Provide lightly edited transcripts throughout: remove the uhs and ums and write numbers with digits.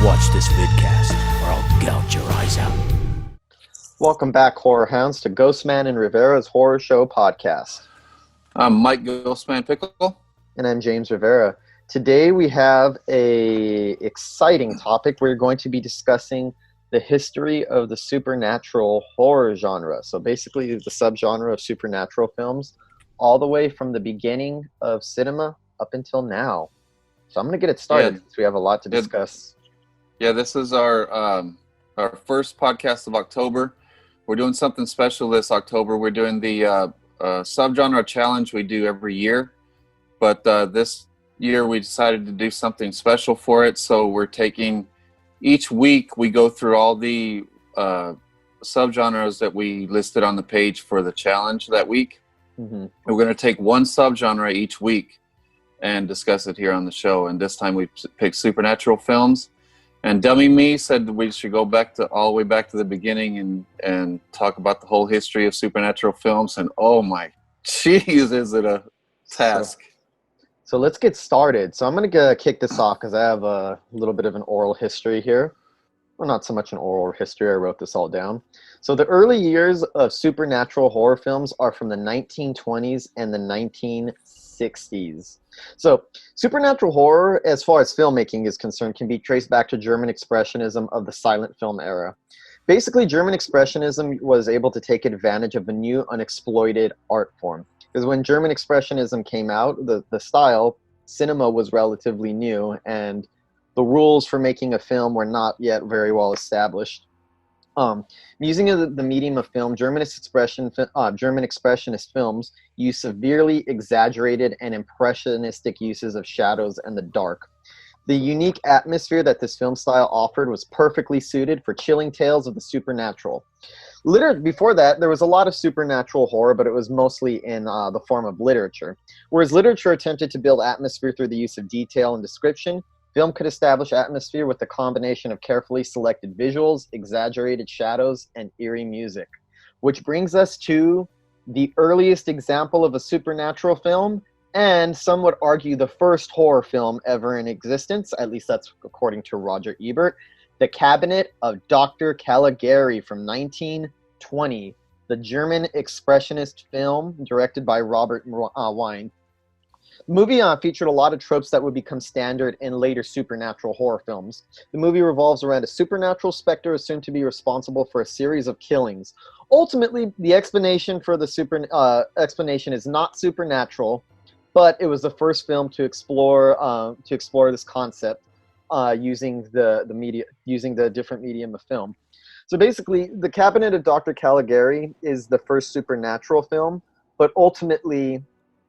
Watch this vidcast or I'll gouge your eyes out. Welcome back, Horror Hounds, to Ghostman and Rivera's Horror Show podcast. I'm Mike Ghostman Pickle. And I'm James Rivera. Today we have a exciting topic. We're going to be discussing the history of the supernatural horror genre. So basically the subgenre of supernatural films, all the way from the beginning of cinema up until now. So I'm going to get it started since we have a lot to discuss. Yeah, this is our first podcast of October. We're doing something special this October. We're doing the subgenre challenge we do every year. But this year we decided to do something special for it. So we're taking, each week we go through all the subgenres that we listed on the page for the challenge that week. Mm-hmm. We're going to take one subgenre each week and discuss it here on the show. And this time we picked supernatural films. And Dummy Me said we should go all the way back to the beginning and talk about the whole history of supernatural films. And oh my, jeez, is it a task. So let's get started. So I'm going to kick this off because I have a little bit of an oral history here. Well, not so much an oral history. I wrote this all down. So the early years of supernatural horror films are from the 1920s and the 1960s. So supernatural horror, as far as filmmaking is concerned, can be traced back to German Expressionism of the silent film era. Basically, German Expressionism was able to take advantage of a new unexploited art form. Because when German Expressionism came out, the style, cinema was relatively new, and the rules for making a film were not yet very well established. Using the medium of film, German Expressionist films use severely exaggerated and impressionistic uses of shadows and the dark. The unique atmosphere that this film style offered was perfectly suited for chilling tales of the supernatural. Before that, there was a lot of supernatural horror, but it was mostly in the form of literature. Whereas literature attempted to build atmosphere through the use of detail and description, film could establish atmosphere with the combination of carefully selected visuals, exaggerated shadows, and eerie music. Which brings us to the earliest example of a supernatural film, and some would argue the first horror film ever in existence, at least that's according to Roger Ebert, The Cabinet of Dr. Caligari from 1920, the German Expressionist film directed by Robert Wiene. The movie featured a lot of tropes that would become standard in later supernatural horror films. The movie revolves around a supernatural specter assumed to be responsible for a series of killings. Ultimately, the explanation for the explanation is not supernatural, but it was the first film to explore this concept using the different medium of film. So basically, The Cabinet of Dr. Caligari is the first supernatural film, but ultimately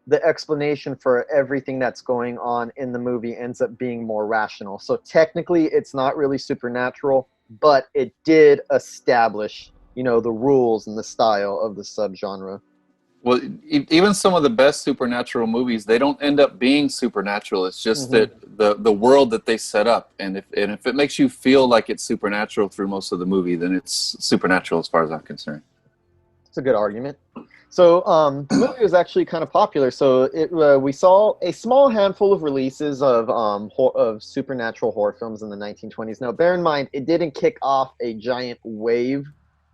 the explanation for everything that's going on in the movie ends up being more rational. So technically, it's not really supernatural, but it did establish, the rules and the style of the subgenre. Well, even some of the best supernatural movies, they don't end up being supernatural. It's just that the world that they set up, and if it makes you feel like it's supernatural through most of the movie, then it's supernatural as far as I'm concerned. It's a good argument. So the movie was actually kind of popular. So we saw a small handful of releases of supernatural horror films in the 1920s. Now, bear in mind, it didn't kick off a giant wave.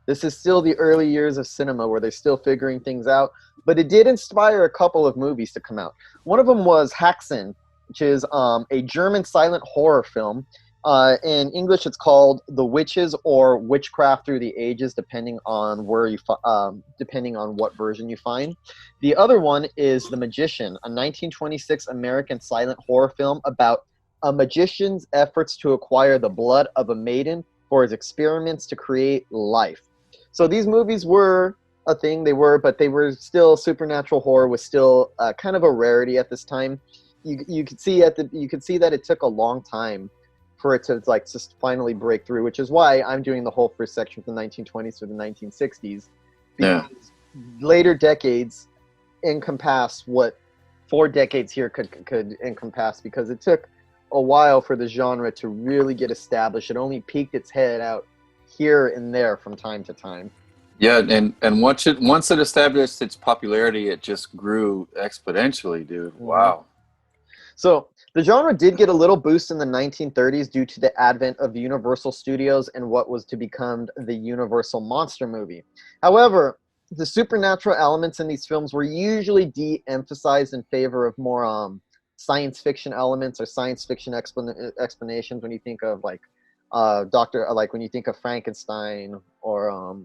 This is still the early years of cinema where they're still figuring things out. But it did inspire a couple of movies to come out. One of them was Haxen, which is a German silent horror film. In English, it's called The Witches or Witchcraft Through the Ages, depending on what version you find. The other one is The Magician, a 1926 American silent horror film about a magician's efforts to acquire the blood of a maiden for his experiments to create life. So these movies were a thing, but they were still, supernatural horror was still kind of a rarity at this time. You could see that it took a long time for it to just finally break through, which is why I'm doing the whole first section from the 1920s to the 1960s. Because later decades encompass what 4 decades here could encompass, because it took a while for the genre to really get established. It only peeked its head out here and there from time to time. Yeah, and once it established its popularity, it just grew exponentially, dude. Wow. So The genre did get a little boost in the 1930s due to the advent of Universal Studios and what was to become the Universal Monster movie. However, the supernatural elements in these films were usually de-emphasized in favor of more science fiction elements or science fiction explanations. When you think of when you think of Frankenstein or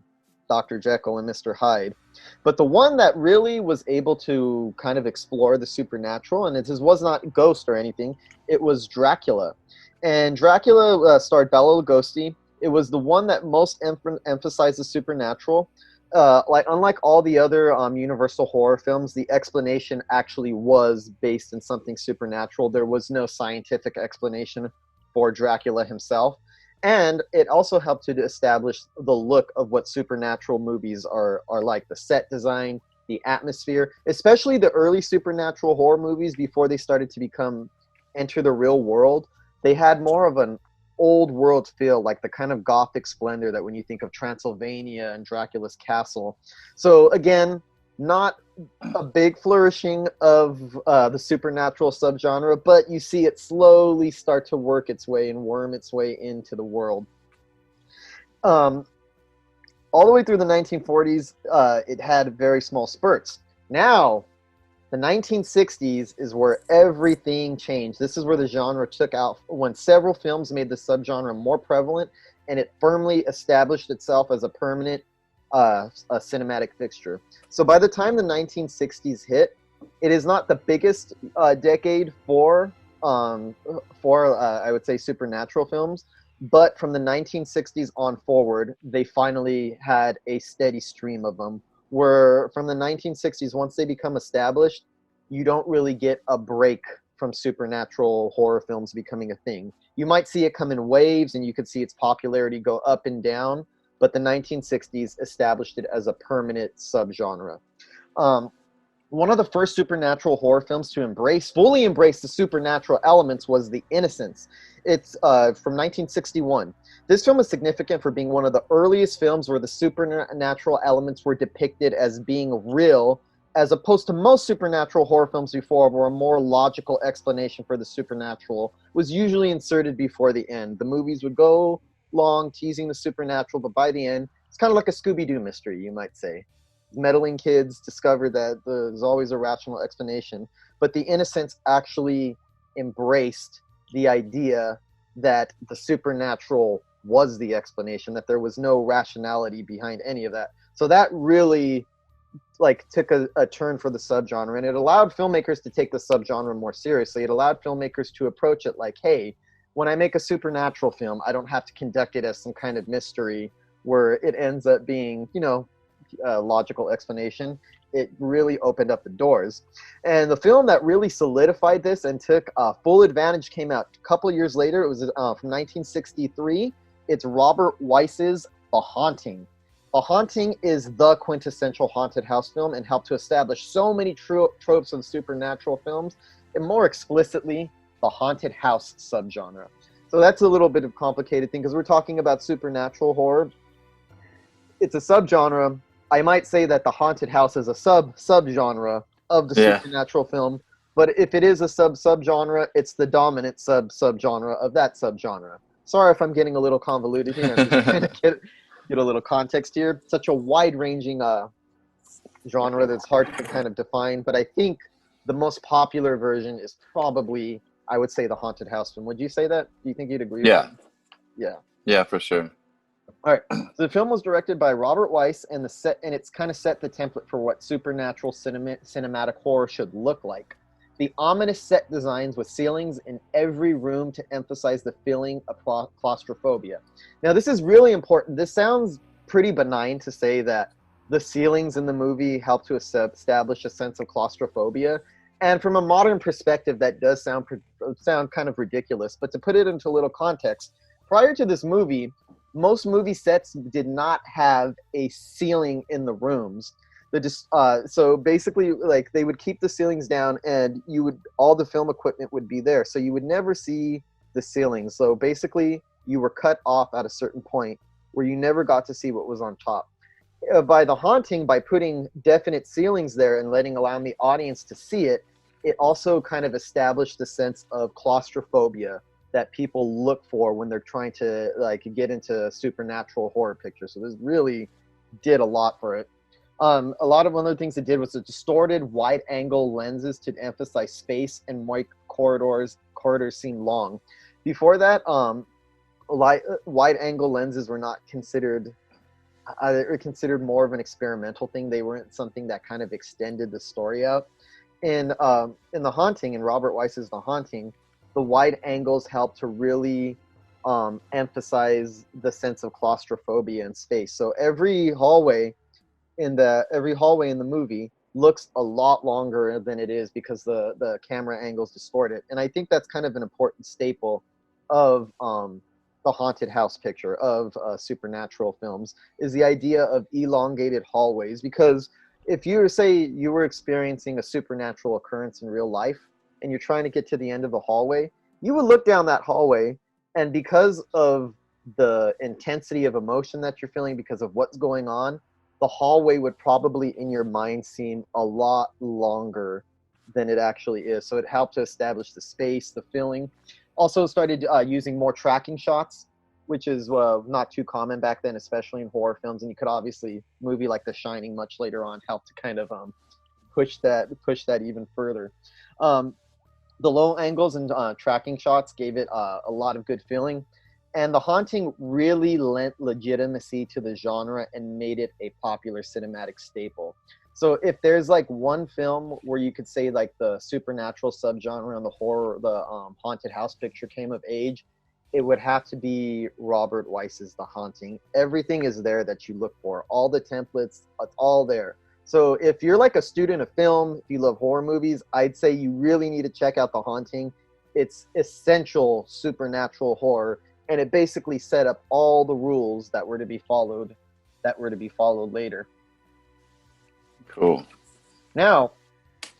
Dr. Jekyll and Mr. Hyde. But the one that really was able to kind of explore the supernatural, and it was not Ghost or anything, it was Dracula. And Dracula starred Bela Lugosi. It was the one that most emphasized the supernatural. Unlike all the other Universal horror films, the explanation actually was based in something supernatural. There was no scientific explanation for Dracula himself. And it also helped to establish the look of what supernatural movies are like. The set design, the atmosphere, especially the early supernatural horror movies before they started to enter the real world. They had more of an old world feel, like the kind of gothic splendor that when you think of Transylvania and Dracula's castle. So again, not a big flourishing of the supernatural subgenre, but you see it slowly start to work its way and worm its way into the world. All the way through the 1940s, it had very small spurts. Now, the 1960s is where everything changed. This is where the genre took out, when several films made the subgenre more prevalent, and it firmly established itself as a permanent a cinematic fixture. So by the time the 1960s hit, it is not the biggest decade for I would say supernatural films, but from the 1960s on forward, they finally had a steady stream of them. Where from the 1960s, once they become established, you don't really get a break from supernatural horror films becoming a thing. You might see it come in waves, and you could see its popularity go up and down, but the 1960s established it as a permanent subgenre. One of the first supernatural horror films to fully embrace the supernatural elements was The Innocents. It's from 1961. This film is significant for being one of the earliest films where the supernatural elements were depicted as being real, as opposed to most supernatural horror films before, where a more logical explanation for the supernatural was usually inserted before the end. The movies would go long teasing the supernatural, but by the end, it's kind of like a Scooby-Doo mystery, you might say. Meddling kids discover that there's always a rational explanation, but The Innocents actually embraced the idea that the supernatural was the explanation, that there was no rationality behind any of that. So that really took a turn for the subgenre, and it allowed filmmakers to take the subgenre more seriously. It allowed filmmakers to approach it like, hey, when I make a supernatural film, I don't have to conduct it as some kind of mystery where it ends up being, a logical explanation. It really opened up the doors. And the film that really solidified this and took full advantage came out a couple years later. It was from 1963. It's Robert Weiss's The Haunting. The Haunting is the quintessential haunted house film and helped to establish so many tropes of supernatural films, and more explicitly, the haunted house subgenre. So that's a little bit of a complicated thing because we're talking about supernatural horror. It's a subgenre. I might say that the haunted house is a subgenre of the supernatural film, but if it is a subgenre, it's the dominant subgenre of that subgenre. Sorry if I'm getting a little convoluted here. I'm just trying to get a little context here. Such a wide-ranging genre that's hard to kind of define, but I think the most popular version is probably, I would say, the haunted house film. Would you say that? Do you think you'd agree with that? Yeah, for sure. All right. So the film was directed by Robert Weiss, and it's kind of set the template for what supernatural cinematic horror should look like. The ominous set designs with ceilings in every room to emphasize the feeling of claustrophobia. Now, this is really important. This sounds pretty benign to say that the ceilings in the movie help to establish a sense of claustrophobia. And from a modern perspective, that does sound kind of ridiculous. But to put it into a little context, prior to this movie, most movie sets did not have a ceiling in the rooms. So basically, they would keep the ceilings down, and all the film equipment would be there. So you would never see the ceilings. So basically, you were cut off at a certain point where you never got to see what was on top. By The Haunting, by putting definite ceilings there and allowing the audience to see it, it also kind of established the sense of claustrophobia that people look for when they're trying to like get into supernatural horror pictures. So this really did a lot for it. A lot of other things it did was it distorted wide-angle lenses to emphasize space and white corridors seemed long. Before that, wide-angle lenses were not considered. They were considered more of an experimental thing. They weren't something that kind of extended the story out. In The Haunting, in Robert Weiss's The Haunting, the wide angles help to really emphasize the sense of claustrophobia in space. So every hallway in the movie looks a lot longer than it is because the camera angles distort it. And I think that's kind of an important staple of the haunted house picture of supernatural films, is the idea of elongated hallways. Because if you say you were experiencing a supernatural occurrence in real life and you're trying to get to the end of the hallway, you would look down that hallway, and because of the intensity of emotion that you're feeling, because of what's going on, the hallway would probably in your mind seem a lot longer than it actually is. So it helped to establish the space, the feeling. Also started using more tracking shots, which is not too common back then, especially in horror films. And you could obviously, movie like The Shining much later on helped to kind of push that even further. The low angles and tracking shots gave it a lot of good feeling. And The Haunting really lent legitimacy to the genre and made it a popular cinematic staple. So if there's like one film where you could say like the supernatural subgenre and the horror, the haunted house picture came of age, it would have to be Robert Weiss's The Haunting. Everything is there that you look for. All the templates, it's all there. So if you're like a student of film, if you love horror movies, I'd say you really need to check out The Haunting. It's essential supernatural horror, and it basically set up all the rules that were to be followed later. Cool. Now,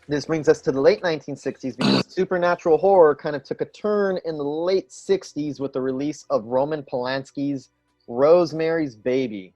this brings us to the late 1960s, because supernatural horror kind of took a turn in the late 60s with the release of Roman Polanski's Rosemary's Baby.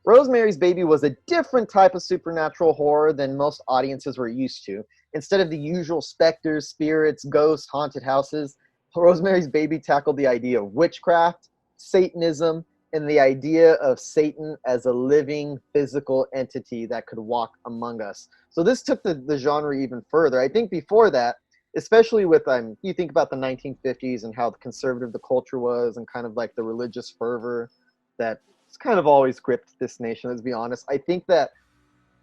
Rosemary's Baby was a different type of supernatural horror than most audiences were used to. Instead of the usual specters, spirits, ghosts, haunted houses, Rosemary's Baby tackled the idea of witchcraft, Satanism, and the idea of Satan as a living physical entity that could walk among us. So this took the genre even further. I think before that, especially with, you think about the 1950s and how conservative the culture was and kind of like the religious fervor that it's kind of always gripped this nation, let's be honest. I think that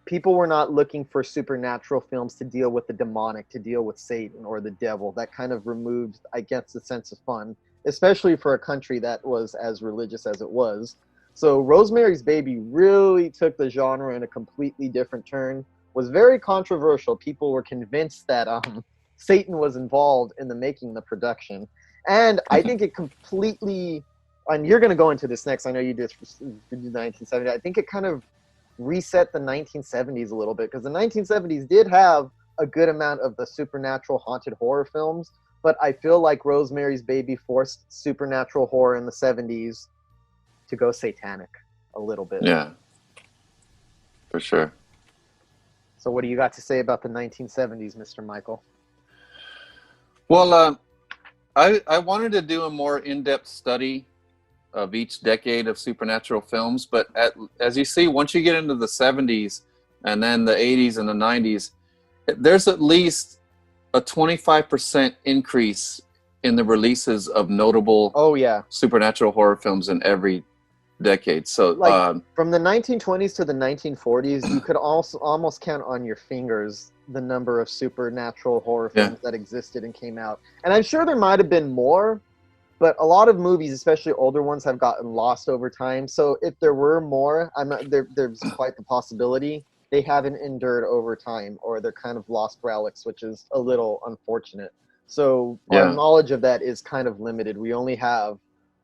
people were not looking for supernatural films to deal with the demonic, to deal with Satan or the devil. That kind of removed, I guess, the sense of fun, especially for a country that was as religious as it was. So Rosemary's Baby really took the genre in a completely different turn, was very controversial. People were convinced that Satan was involved in the making the production. And I think it completely, and you're going to go into this next, I know you did 1970, I think it kind of reset the 1970s a little bit, because the 1970s did have a good amount of the supernatural haunted horror films, but I feel like Rosemary's Baby forced supernatural horror in the 70s to go satanic a little bit. Yeah, for sure. So what do you got to say about the 1970s, Mr. Michael? Well, I wanted to do a more in-depth study of each decade of supernatural films, but as you see, once you get into the 70s and then the 80s and the 90s, there's at least a 25% increase in the releases of notable supernatural horror films in every decade. So like from the 1920s to the 1940s, you could also almost count on your fingers the number of supernatural horror films that existed and came out. And I'm sure there might have been more, but a lot of movies, especially older ones, have gotten lost over time. So if there were more, there's quite the possibility they haven't endured over time, or they're kind of lost relics, which is a little unfortunate. So our knowledge of that is kind of limited. We only have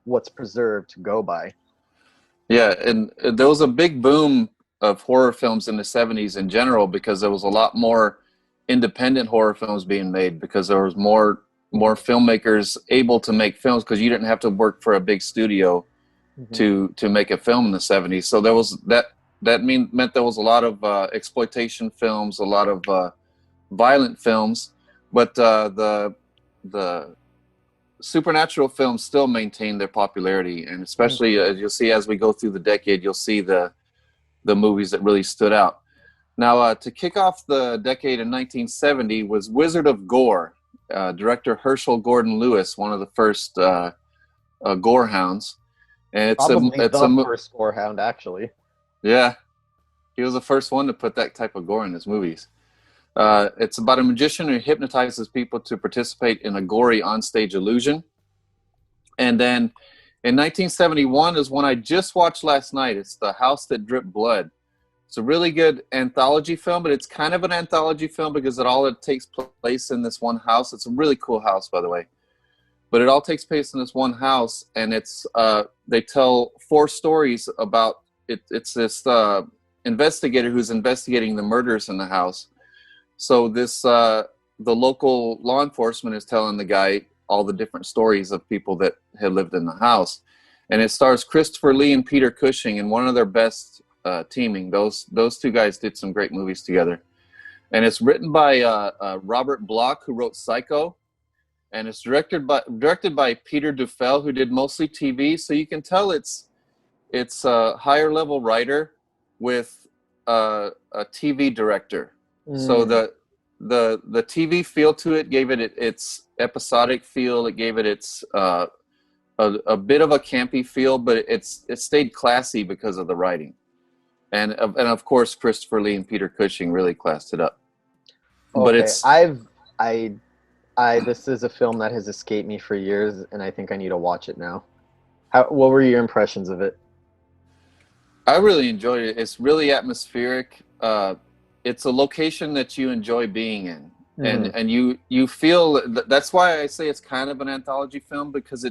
what's preserved to go by. Yeah, and there was a big boom of horror films in the 70s in general, because there was a lot more independent horror films being made, because there was more filmmakers able to make films, because you didn't have to work for a big studio to make a film in the 70s. So there was that meant there was a lot of exploitation films, a lot of violent films, But the supernatural films still maintain their popularity, and especially as you'll see as we go through the decade, you'll see the movies that really stood out. Now, to kick off the decade in 1970 was Wizard of Gore, director Herschel Gordon Lewis, one of the first gore hounds. And it's Probably it's the a first gorehound, actually. yeah, he was the first one to put that type of gore in his movies. It's about a magician who hypnotizes people to participate in a gory onstage illusion. And then in 1971 is one I just watched last night. It's The House That Dripped Blood. It's a really good anthology film, but it's kind of an anthology film because it takes place in this one house. It's a really cool house, by the way. But it all takes place in this one house, and it's they tell 4 stories about it. It's this investigator who's investigating the murders in the house. So this the local law enforcement is telling the guy all the different stories of people that had lived in the house. And it stars Christopher Lee and Peter Cushing in one of their best teaming. Those 2 guys did some great movies together. And it's written by Robert Bloch, who wrote Psycho. And it's directed by Peter Dufell, who did mostly TV. So you can tell it's a higher level writer with a TV director. So the TV feel to it gave it its episodic feel. It gave it its a bit of a campy feel, but it stayed classy because of the writing. And of course, Christopher Lee and Peter Cushing really classed it up. Okay, But it's this is a film that has escaped me for years, and I think I need to watch it now. What were your impressions of it? I really enjoyed it. It's really atmospheric. It's a location that you enjoy being in, and you feel that's why I say it's kind of an anthology film, because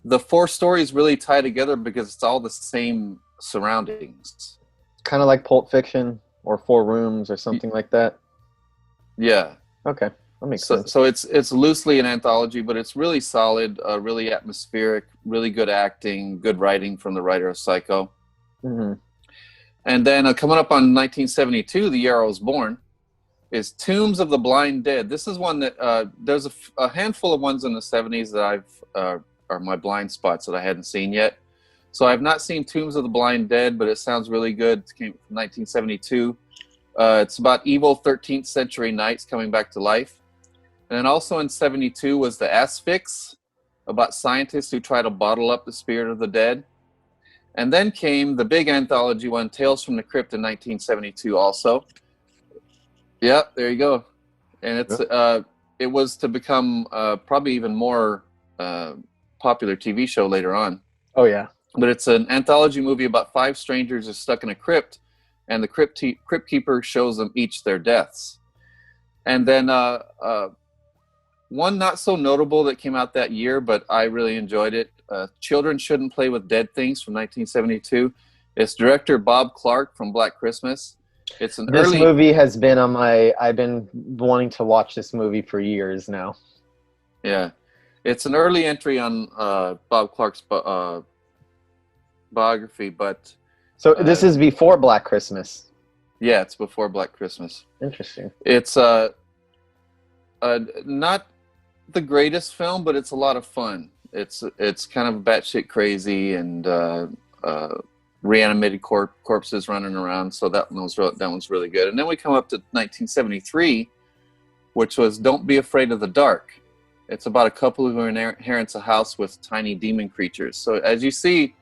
the 4 stories really tie together because it's all the same surroundings. Kind of like Pulp Fiction or 4 Rooms or something like that. Yeah. Okay, that makes sense. So it's loosely an anthology, but it's really solid, really atmospheric, really good acting, good writing from the writer of Psycho. Mm-hmm. And then coming up on 1972, the year I was born, is Tombs of the Blind Dead. This is one that there's a handful of ones in the 70s that are my blind spots that I hadn't seen yet. So I've not seen Tombs of the Blind Dead, but it sounds really good. It came from 1972. It's about evil 13th century knights coming back to life. And then also in 72 was The Asphyx, about scientists who try to bottle up the spirit of the dead. And then came the big anthology one, Tales from the Crypt, in 1972 also. Yeah, there you go. And it was to become probably even more popular TV show later on. Oh, yeah. But it's an anthology movie about 5 strangers are stuck in a crypt, and the crypt keeper shows them each their deaths. And then one not so notable that came out that year, but I really enjoyed it, Children Shouldn't Play with Dead Things from 1972. It's director Bob Clark from Black Christmas. It's This movie has been on I've been wanting to watch this movie for years now. Yeah. It's an early entry on Bob Clark's biography, but... So this is before Black Christmas. Yeah, it's before Black Christmas. Interesting. It's not the greatest film, but it's a lot of fun. It's kind of batshit crazy and reanimated corpses running around. So that one's really good. And then we come up to 1973, which was Don't Be Afraid of the Dark. It's about a couple who inherits a house with tiny demon creatures. So as you see,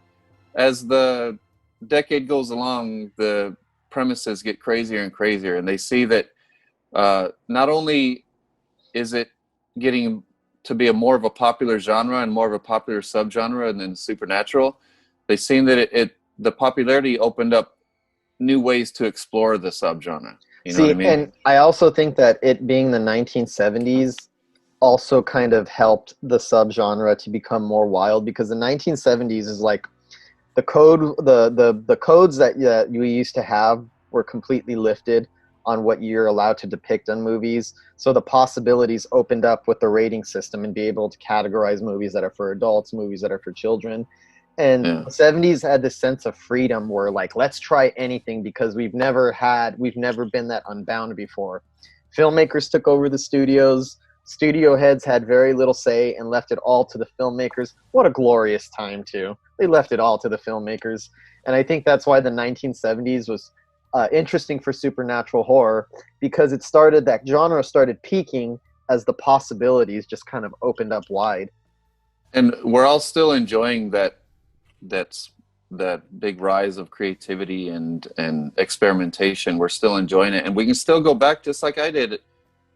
as the decade goes along, the premises get crazier and crazier, and they see that not only is it getting to be more of a popular genre and more of a popular subgenre than supernatural, they've seen that the popularity opened up new ways to explore the subgenre. You know what I mean? And I also think that it being the 1970s also kind of helped the subgenre to become more wild, because the 1970s is like the codes that we used to have were completely lifted on what you're allowed to depict on movies. So the possibilities opened up with the rating system and be able to categorize movies that are for adults, movies that are for children. And the 70s had this sense of freedom where, like, let's try anything because we've never been that unbound before. Filmmakers took over the studios. Studio heads had very little say and left it all to the filmmakers. What a glorious time, too. They left it all to the filmmakers. And I think that's why the 1970s was interesting for supernatural horror, because that genre started peaking as the possibilities just kind of opened up wide. And we're all still enjoying that big rise of creativity and experimentation. We're still enjoying it, and we can still go back just like I did.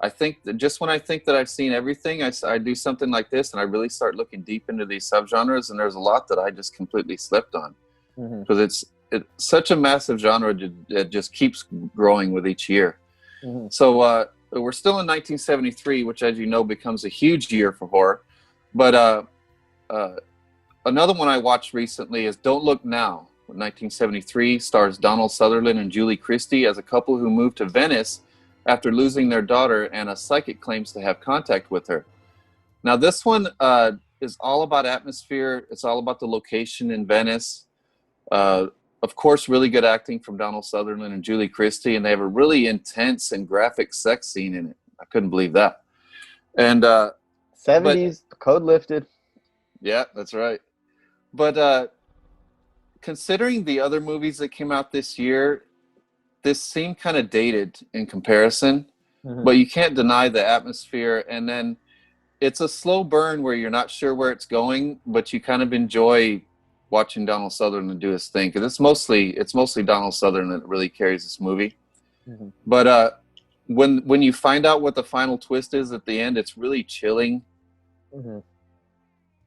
I think that just when I think that I've seen everything, I do something like this, and I really start looking deep into these subgenres, and there's a lot that I just completely slipped on, because it's such a massive genre that just keeps growing with each year. So we're still in 1973, which, as you know, becomes a huge year for horror. But another one I watched recently is Don't Look Now. 1973 stars Donald Sutherland and Julie Christie as a couple who moved to Venice after losing their daughter, and a psychic claims to have contact with her. Now, this one is all about atmosphere. It's all about the location in Venice. Of course, really good acting from Donald Sutherland and Julie Christie, and they have a really intense and graphic sex scene in it. I couldn't believe that. And 70s, code lifted. Yeah, that's right. But considering the other movies that came out this year, this seemed kind of dated in comparison, but you can't deny the atmosphere. And then it's a slow burn where you're not sure where it's going, but you kind of enjoy watching Donald Sutherland do his thing, because it's mostly Donald Sutherland that really carries this movie. But when you find out what the final twist is at the end, it's really chilling.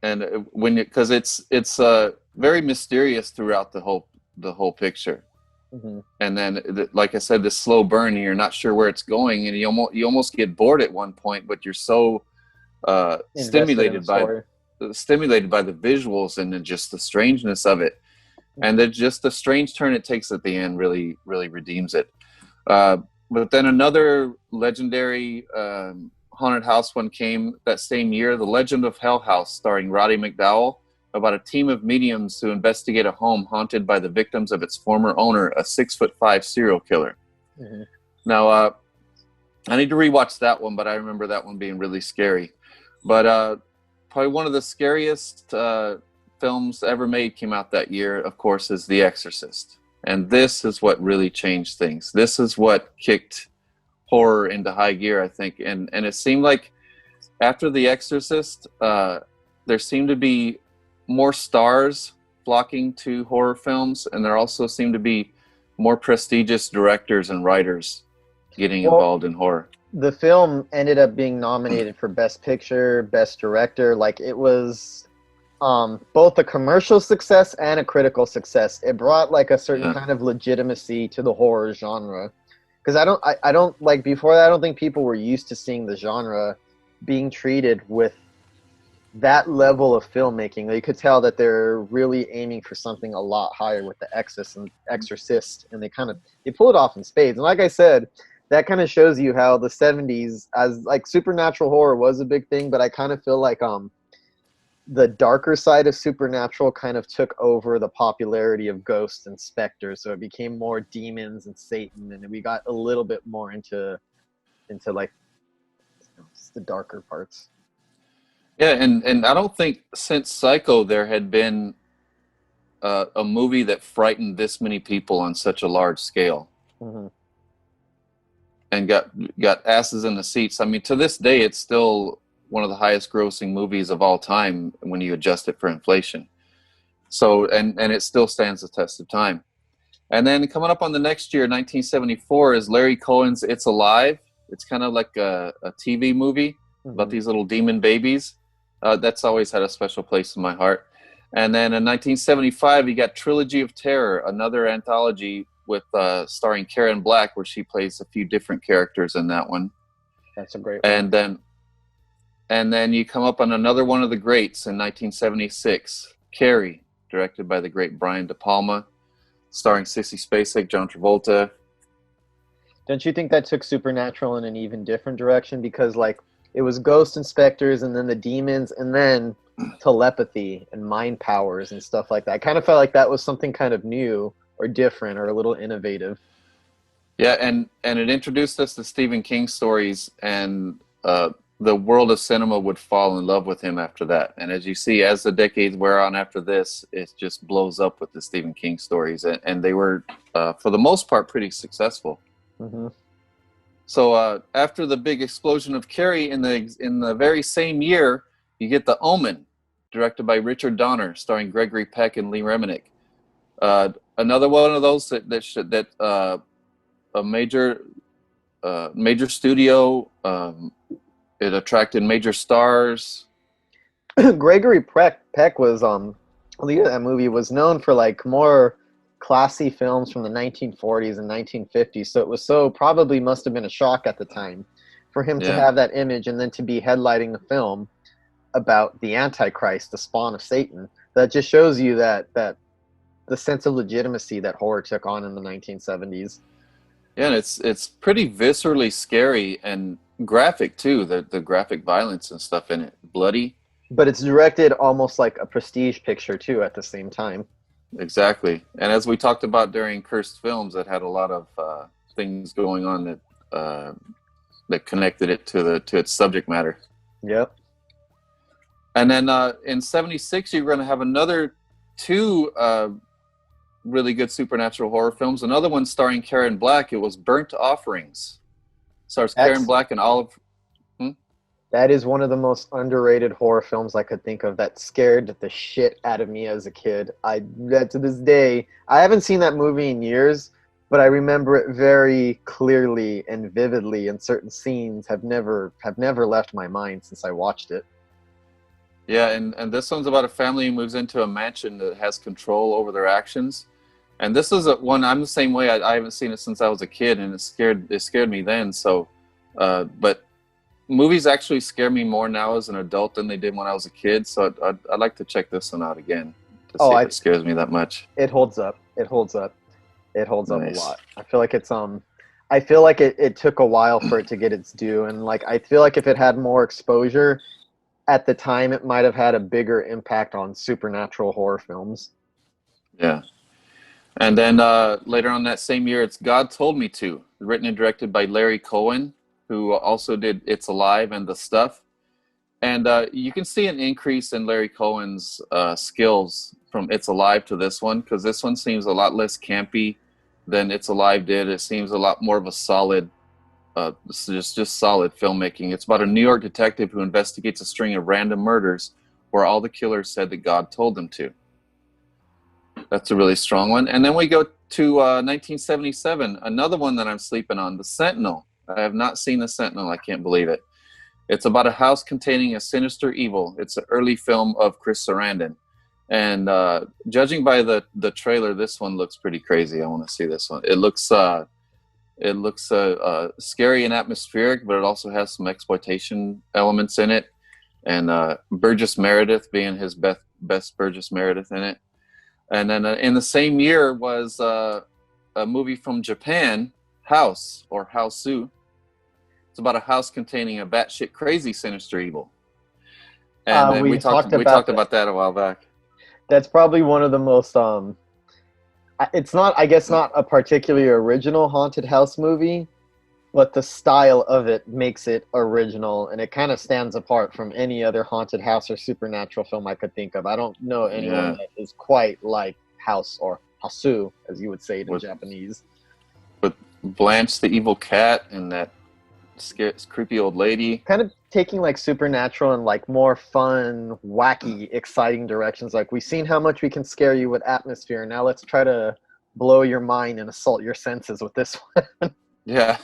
And because it's very mysterious throughout the whole picture. And then, like I said, this slow burn, and you're not sure where it's going, and you almost get bored at one point, but you're so stimulated by the visuals and just the strangeness of it, and then just the strange turn it takes at the end really redeems it. But then another legendary haunted house one came that same year, The Legend of Hell House, starring Roddy McDowall, about a team of mediums who investigate a home haunted by the victims of its former owner, a 6'5" serial killer. Now, I need to rewatch that one, but I remember that one being really scary. But probably one of the scariest films ever made came out that year, of course, is The Exorcist. And this is what really changed things. This is what kicked horror into high gear, I think. And it seemed like after The Exorcist, there seemed to be more stars flocking to horror films, and there also seemed to be more prestigious directors and writers getting involved in horror. The film ended up being nominated for Best Picture, Best Director. Like, it was both a commercial success and a critical success. It brought like a certain kind of legitimacy to the horror genre. Because I don't like, before that, I don't think people were used to seeing the genre being treated with that level of filmmaking. You could tell that they're really aiming for something a lot higher with The Exorcist, and they pull it off in spades. And like I said, that kind of shows you how the 70s, as like supernatural horror was a big thing, but I kind of feel like the darker side of supernatural kind of took over the popularity of ghosts and specters, so it became more demons and Satan, and we got a little bit more into like just the darker parts. Yeah, and I don't think since Psycho there had been a movie that frightened this many people on such a large scale, and got asses in the seats. I mean, to this day, it's still one of the highest grossing movies of all time when you adjust it for inflation. So, and it still stands the test of time. And then coming up on the next year, 1974, is Larry Cohen's It's Alive. It's kind of like a TV movie about these little demon babies. That's always had a special place in my heart. And then in 1975, you got Trilogy of Terror, another anthology with starring Karen Black, where she plays a few different characters in that one. That's a great one. And then you come up on another one of the greats in 1976, Carrie, directed by the great Brian De Palma, starring Sissy Spacek, John Travolta. Don't you think that took supernatural in an even different direction? Because like it was ghost inspectors, and then the demons, and then telepathy and mind powers and stuff like that. I kind of felt like that was something kind of new or different or a little innovative. Yeah, and it introduced us to Stephen King stories, and the world of cinema would fall in love with him after that. And as you see, as the decades wear on after this, it just blows up with the Stephen King stories, and they were, for the most part, pretty successful. Mm-hmm. So after the big explosion of Carrie in the very same year, you get The Omen, directed by Richard Donner, starring Gregory Peck and Lee Reminick. Another one of those that a major studio. It attracted major stars. Gregory Peck was the lead of that movie, was known for like more classy films from the 1940s and 1950s. So it was probably must have been a shock at the time for him to Yeah. have that image and then to be headlighting a film about the Antichrist, the spawn of Satan. That just shows you that the sense of legitimacy that horror took on in the 1970s. Yeah, and it's pretty viscerally scary and graphic too. The graphic violence and stuff in it, bloody. But it's directed almost like a prestige picture too at the same time. Exactly. And as we talked about during Cursed Films, it had a lot of things going on that connected it to its subject matter. Yep. And then in '76, you're going to have another two really good supernatural horror films. Another one starring Karen Black. It was Burnt Offerings. Stars Karen Black and Olive. That is one of the most underrated horror films I could think of. That scared the shit out of me as a kid. To this day, I haven't seen that movie in years, but I remember it very clearly and vividly, and certain scenes have never left my mind since I watched it. Yeah, and this one's about a family who moves into a mansion that has control over their actions. And this is one I'm the same way. I haven't seen it since I was a kid, and it scared me then. So, but movies actually scare me more now as an adult than they did when I was a kid. So I'd like to check this one out again to see if it scares me that much. It holds up. It holds up. It holds up a Nice. lot. I feel like it took a while for it to get its due, and like I feel like if it had more exposure at the time, it might have had a bigger impact on supernatural horror films. Yeah. And then later on that same year, it's God Told Me To, written and directed by Larry Cohen, who also did It's Alive and The Stuff. And you can see an increase in Larry Cohen's skills from It's Alive to this one, because this one seems a lot less campy than It's Alive did. It seems a lot more of a solid, just solid filmmaking. It's about a New York detective who investigates a string of random murders where all the killers said that God told them to. That's a really strong one. And then we go to 1977, another one that I'm sleeping on, The Sentinel. I have not seen The Sentinel. I can't believe it. It's about a house containing a sinister evil. It's an early film of Chris Sarandon. And judging by the trailer, this one looks pretty crazy. I want to see this one. It looks scary and atmospheric, but it also has some exploitation elements in it. And Burgess Meredith being his best Burgess Meredith in it. And then in the same year was a movie from Japan, House, or Hausu. It's about a house containing a batshit crazy sinister evil. And we talked about that a while back. That's probably one of the most it's not, I guess, not a particularly original haunted house movie, but the style of it makes it original, and it kind of stands apart from any other haunted house or supernatural film I could think of. I don't know anyone that is quite like House, or Hasu, as you would say it in Japanese. With Blanche the evil cat and that creepy old lady. Kind of taking like supernatural and like more fun, wacky, exciting directions. Like, we've seen how much we can scare you with atmosphere. Now let's try to blow your mind and assault your senses with this one. Yeah.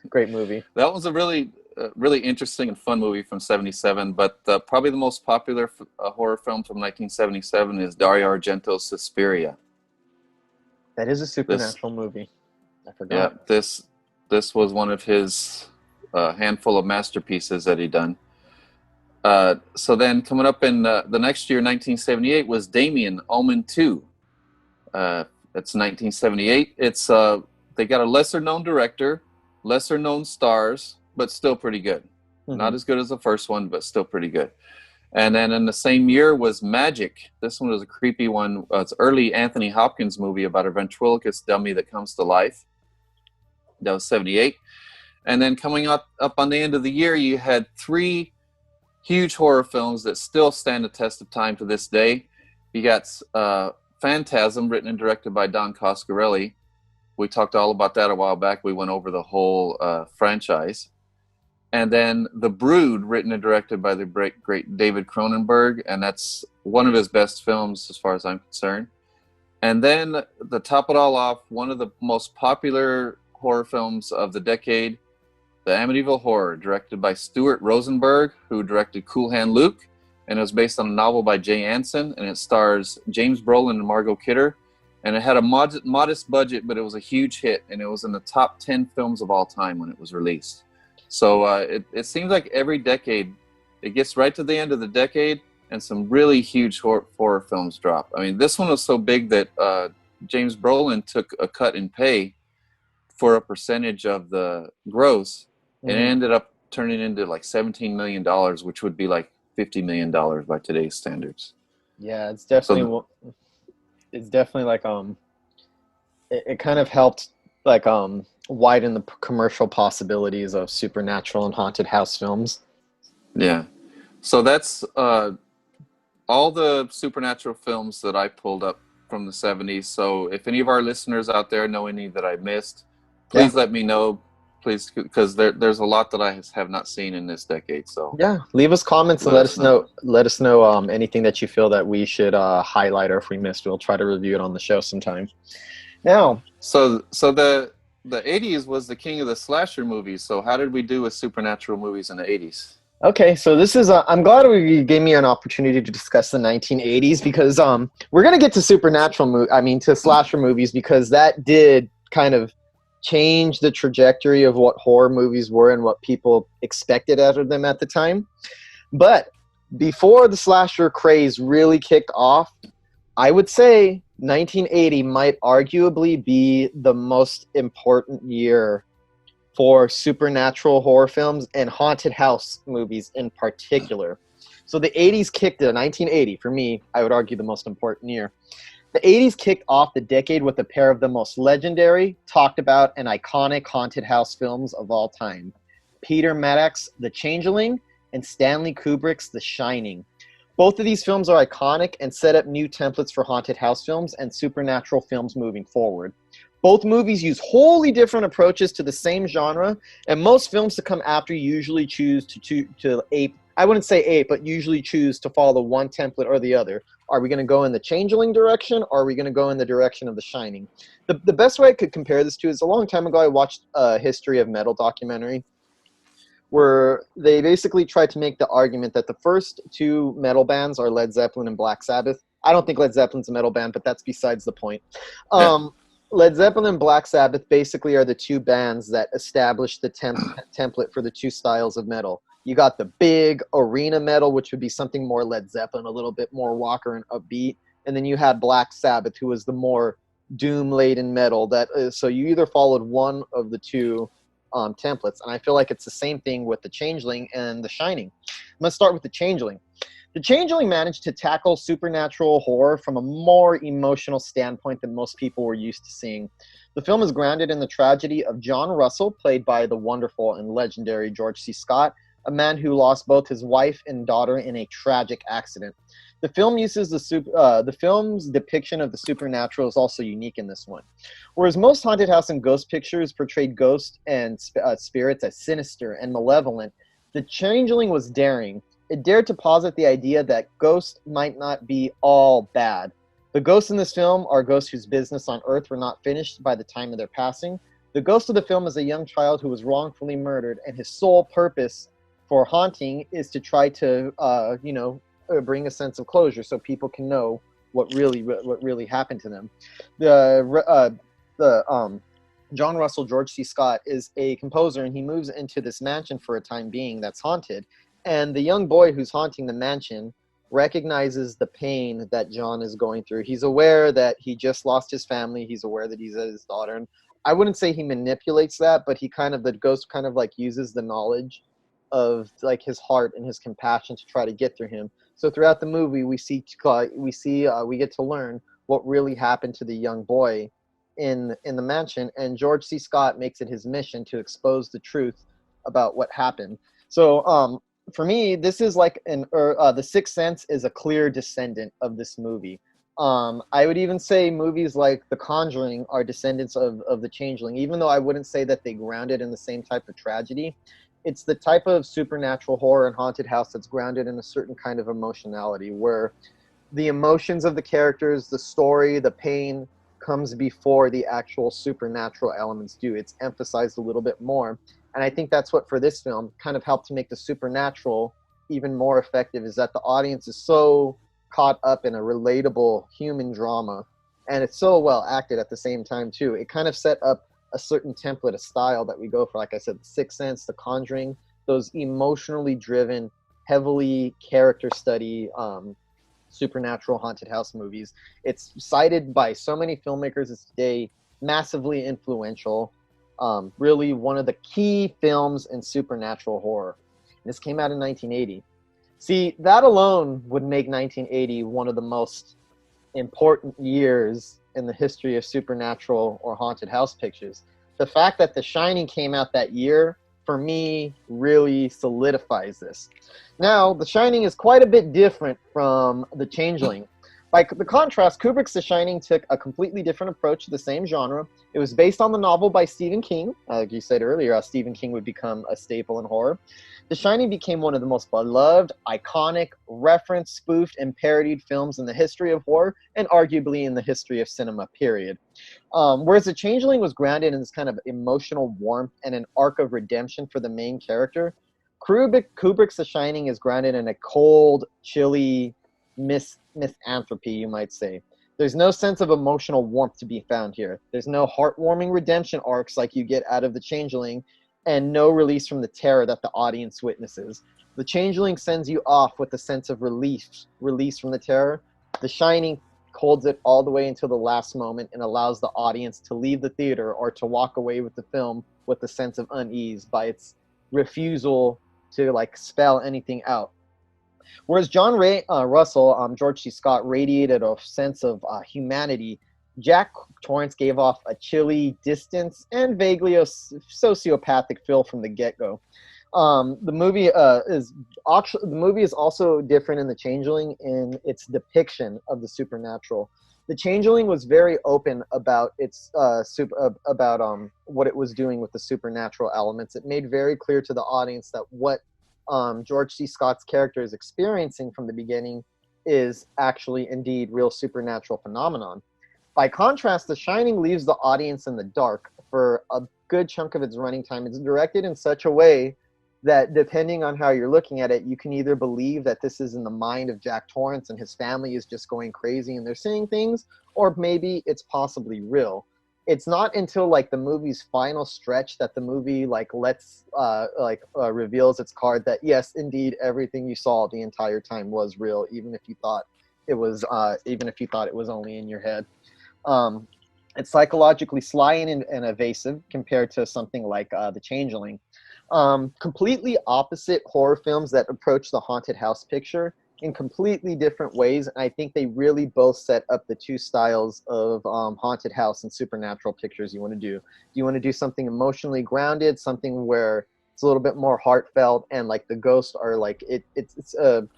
Great movie. That was a really interesting and fun movie from '77, but probably the most popular horror film from 1977 is Dario Argento's Suspiria. That is a supernatural movie. I forgot. Yeah, this was one of his handful of masterpieces that he done. So then coming up in the next year, 1978, was Damien, Omen 2. That's 1978. It's they got a lesser-known director, lesser-known stars, but still pretty good. Mm-hmm. Not as good as the first one, but still pretty good. And then in the same year was Magic. This one was a creepy one. It's early Anthony Hopkins movie about a ventriloquist dummy that comes to life. That was 78. And then coming up on the end of the year, you had 3 huge horror films that still stand the test of time to this day. You got Phantasm, written and directed by Don Coscarelli. We talked all about that a while back. We went over the whole franchise. And then The Brood, written and directed by the great David Cronenberg, and that's one of his best films as far as I'm concerned. And then, to top it all off, one of the most popular horror films of the decade, The Amityville Horror, directed by Stuart Rosenberg, who directed Cool Hand Luke, and it was based on a novel by Jay Anson, and it stars James Brolin and Margot Kidder. And it had a modest budget, but it was a huge hit, and it was in the top 10 films of all time when it was released. So it seems like every decade, it gets right to the end of the decade, and some really huge horror films drop. I mean, this one was so big that James Brolin took a cut in pay for a percentage of the gross, and it ended up turning into like $17 million, which would be like $50 million by today's standards. Yeah, it's definitely like it kind of helped like widen the commercial possibilities of supernatural and haunted house films. Yeah, so that's all the supernatural films that I pulled up from the 70s. So if any of our listeners out there know any that I missed, please let me know, please, because there's a lot that I have not seen in this decade. So yeah, leave us comments and let us know. Let us know anything that you feel that we should highlight, or if we missed, we'll try to review it on the show sometime. Now, so the 80s was the king of the slasher movies. So how did we do with supernatural movies in the 80s? Okay, so this is I'm glad you gave me an opportunity to discuss the 1980s, because we're gonna get to to slasher movies, because that did kind of change the trajectory of what horror movies were and what people expected out of them at the time. But before the slasher craze really kicked off, I would say 1980 might arguably be the most important year for supernatural horror films and haunted house movies in particular. So the 80s kicked in 1980, for me, I would argue the most important year. The 80s kicked off the decade with a pair of the most legendary, talked about, and iconic haunted house films of all time. Peter Maddox's The Changeling and Stanley Kubrick's The Shining. Both of these films are iconic and set up new templates for haunted house films and supernatural films moving forward. Both movies use wholly different approaches to the same genre, and most films to come after usually choose to ape, I wouldn't say ape, but usually choose to follow one template or the other. Are we going to go in the Changeling direction, or are we going to go in the direction of The Shining? The best way I could compare this to is, a long time ago I watched a History of Metal documentary, where they basically tried to make the argument that the first 2 metal bands are Led Zeppelin and Black Sabbath. I don't think Led Zeppelin's a metal band, but that's besides the point. Led Zeppelin and Black Sabbath basically are the 2 bands that established the template for the 2 styles of metal. You got the big arena metal, which would be something more Led Zeppelin, a little bit more rocker and upbeat. And then you had Black Sabbath, who was the more doom-laden metal. So you either followed one of the 2 templates. And I feel like it's the same thing with The Changeling and The Shining. I'm going to start with The Changeling. The Changeling managed to tackle supernatural horror from a more emotional standpoint than most people were used to seeing. The film is grounded in the tragedy of John Russell, played by the wonderful and legendary George C. Scott, a man who lost both his wife and daughter in a tragic accident. The film uses the film's depiction of the supernatural is also unique in this one. Whereas most haunted house and ghost pictures portrayed ghosts and spirits as sinister and malevolent, The Changeling was daring. It dared to posit the idea that ghosts might not be all bad. The ghosts in this film are ghosts whose business on Earth were not finished by the time of their passing. The ghost of the film is a young child who was wrongfully murdered, and his sole purpose for haunting is to try to, bring a sense of closure so people can know what really happened to them. John Russell, George C. Scott, is a composer, and he moves into this mansion for a time being that's haunted. And the young boy who's haunting the mansion recognizes the pain that John is going through. He's aware that he just lost his family. He's aware that he's his daughter. And I wouldn't say he manipulates that, but the ghost kind of like uses the knowledge of like his heart and his compassion to try to get through him. So throughout the movie, we get to learn what really happened to the young boy in the mansion, and George C. Scott makes it his mission to expose the truth about what happened. So for me, this is like The Sixth Sense is a clear descendant of this movie. I would even say movies like The Conjuring are descendants of The Changeling, even though I wouldn't say that they grounded in the same type of tragedy. It's the type of supernatural horror and haunted house that's grounded in a certain kind of emotionality, where the emotions of the characters, the story, the pain comes before the actual supernatural elements do. It's emphasized a little bit more. And I think that's what, for this film, kind of helped to make the supernatural even more effective, is that the audience is so caught up in a relatable human drama, and it's so well acted at the same time too. It kind of set up a certain template, a style that we go for. Like I said, The Sixth Sense, The Conjuring, those emotionally driven, heavily character study supernatural haunted house movies. It's cited by so many filmmakers today, massively influential. Really one of the key films in supernatural horror. This came out in 1980. See, that alone would make 1980 one of the most important years in the history of supernatural or haunted house pictures. The fact that The Shining came out that year, for me, really solidifies this. Now, The Shining is quite a bit different from The Changeling. By the contrast, Kubrick's The Shining took a completely different approach to the same genre. It was based on the novel by Stephen King. Like you said earlier, Stephen King would become a staple in horror. The Shining became one of the most beloved, iconic, referenced, spoofed, and parodied films in the history of horror, and arguably in the history of cinema, period. Whereas The Changeling was grounded in this kind of emotional warmth and an arc of redemption for the main character, Kubrick's The Shining is grounded in a cold, chilly misanthropy, you might say. There's no sense of emotional warmth to be found here. There's no heartwarming redemption arcs like you get out of The Changeling, and no release from the terror that the audience witnesses. The Changeling sends you off with a sense of release from the terror. The Shining holds it all the way until the last moment and allows the audience to leave the theater or to walk away with the film with a sense of unease by its refusal to spell anything out. Whereas Russell, George C. Scott, radiated a sense of humanity, Jack Torrance gave off a chilly distance and vaguely a sociopathic feel from the get-go. The movie is also different in The Changeling in its depiction of the supernatural. The Changeling was very open about its what it was doing with the supernatural elements. It made very clear to the audience that what George C. Scott's character is experiencing from the beginning is actually indeed real supernatural phenomenon. By contrast, The Shining leaves the audience in the dark for a good chunk of its running time. It's directed in such a way that, depending on how you're looking at it, you can either believe that this is in the mind of Jack Torrance and his family is just going crazy and they're seeing things, or maybe it's possibly real. It's not until the movie's final stretch that the movie reveals its card that yes, indeed, everything you saw the entire time was real, even if you thought it was only in your head. It's psychologically sly and evasive compared to something like The Changeling. Completely opposite horror films that approach the haunted house picture in completely different ways, and I think they really both set up the two styles of haunted house and supernatural pictures you want to do. Do you want to do something emotionally grounded, something where it's a little bit more heartfelt, and the ghosts are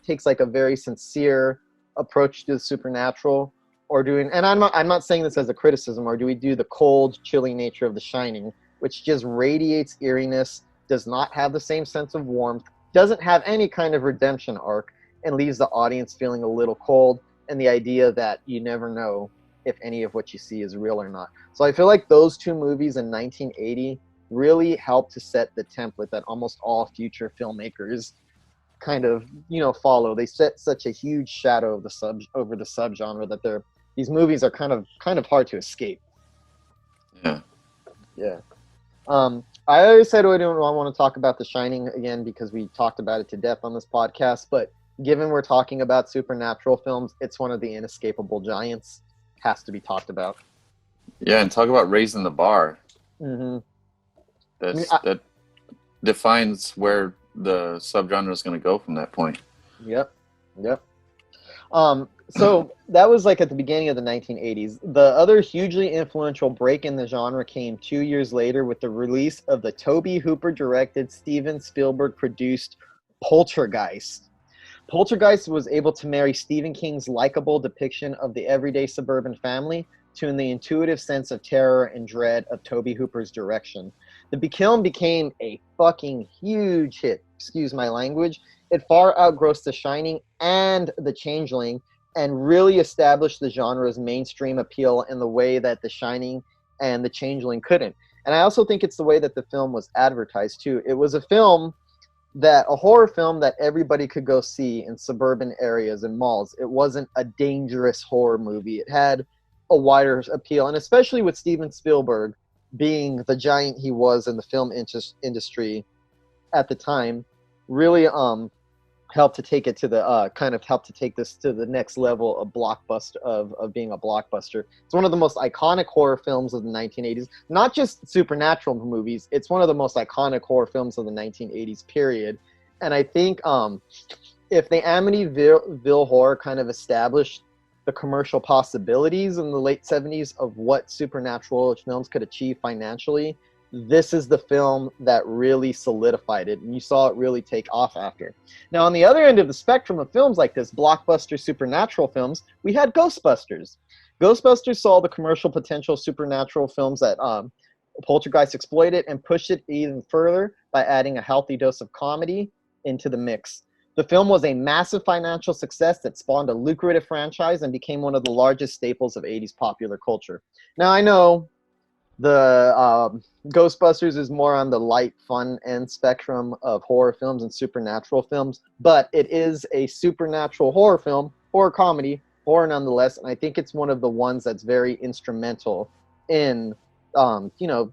takes a very sincere approach to the supernatural, or and I'm not saying this as a criticism, or do we do the cold, chilly nature of The Shining, which just radiates eeriness, does not have the same sense of warmth, doesn't have any kind of redemption arc, and leaves the audience feeling a little cold, and the idea that you never know if any of what you see is real or not. So I feel like those two movies in 1980 really helped to set the template that almost all future filmmakers kind of follow. They set such a huge shadow of over the subgenre that these movies are kind of hard to escape. Yeah. I always said I don't want to talk about The Shining again because we talked about it to death on this podcast, but given we're talking about supernatural films, it's one of the inescapable giants. Has to be talked about. Yeah, and talk about raising the bar. Mm-hmm. That defines where the subgenre is going to go from that point. Yep. So that was like at the beginning of the 1980s. The other hugely influential break in the genre came 2 years later with the release of the Tobe Hooper directed, Steven Spielberg produced Poltergeist. Poltergeist was able to marry Stephen King's likable depiction of the everyday suburban family to the intuitive sense of terror and dread of Tobe Hooper's direction. The film became a fucking huge hit, excuse my language. It far outgrossed The Shining and The Changeling and really established the genre's mainstream appeal in the way that The Shining and The Changeling couldn't. And I also think it's the way that the film was advertised too. It was a horror film that everybody could go see in suburban areas and malls. It wasn't a dangerous horror movie. It had a wider appeal, and especially with Steven Spielberg being the giant he was in the film industry at the time, really helped to take it to the helped to take this to the next level of blockbuster of being a blockbuster. It's one of the most iconic horror films of the 1980s. Not just supernatural movies. It's one of the most iconic horror films of the 1980s. Period. And I think if the Amityville Horror kind of established the commercial possibilities in the late 70s of what supernatural films could achieve financially, this is the film that really solidified it, and you saw it really take off after. Now, on the other end of the spectrum of films like this, blockbuster supernatural films, we had Ghostbusters. Ghostbusters saw the commercial potential supernatural films that Poltergeist exploited and pushed it even further by adding a healthy dose of comedy into the mix. The film was a massive financial success that spawned a lucrative franchise and became one of the largest staples of 80s popular culture. Now, I know the Ghostbusters is more on the light, fun end spectrum of horror films and supernatural films, but it is a supernatural horror film, horror comedy, horror nonetheless, and I think it's one of the ones that's very instrumental in,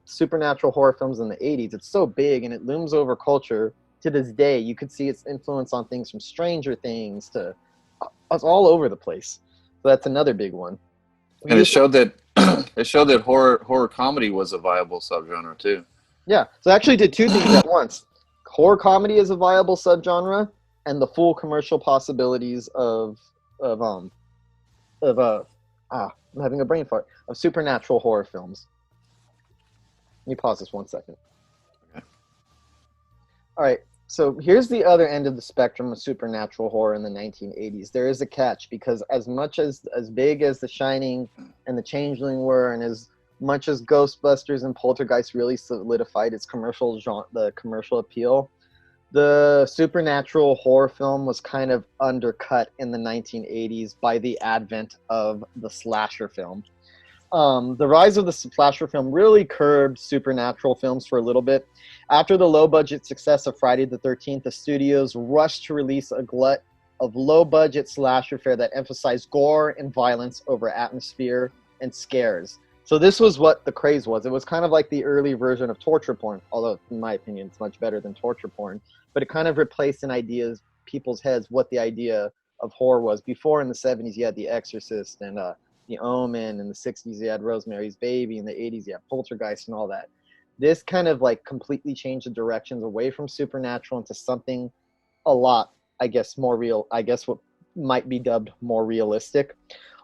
supernatural horror films in the 80s. It's so big and it looms over culture to this day. You could see its influence on things from Stranger Things to it's all over the place. So that's another big one. And it showed that horror comedy was a viable subgenre too. Yeah, so I actually did two things at once. Horror comedy is a viable subgenre, and the full commercial possibilities of I'm having a brain fart, of supernatural horror films. Let me pause this 1 second. Okay. All right. So here's the other end of the spectrum of supernatural horror in the 1980s. There is a catch, because as much as big as The Shining and The Changeling were, and as much as Ghostbusters and Poltergeist really solidified its commercial appeal, the supernatural horror film was kind of undercut in the 1980s by the advent of the slasher film. The rise of the slasher film really curbed supernatural films for a little bit. After the low-budget success of Friday the 13th, the studios rushed to release a glut of low-budget slasher fare that emphasized gore and violence over atmosphere and scares. So this was what the craze was. It was kind of like the early version of torture porn, although in my opinion it's much better than torture porn. But it kind of replaced in people's heads what the idea of horror was. Before, in the 70s, you had The Exorcist and The Omen. In the 60s, you had Rosemary's Baby. In the 80s, you had Poltergeist and all that. This kind of like completely changed the directions away from supernatural into something a lot, I guess, more real. I guess what might be dubbed more realistic.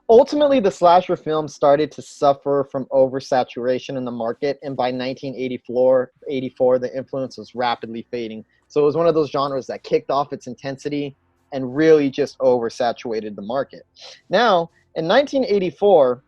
Ultimately, the slasher film started to suffer from oversaturation in the market, and by 1984, the influence was rapidly fading. So it was one of those genres that kicked off its intensity and really just oversaturated the market. Now, in 1984,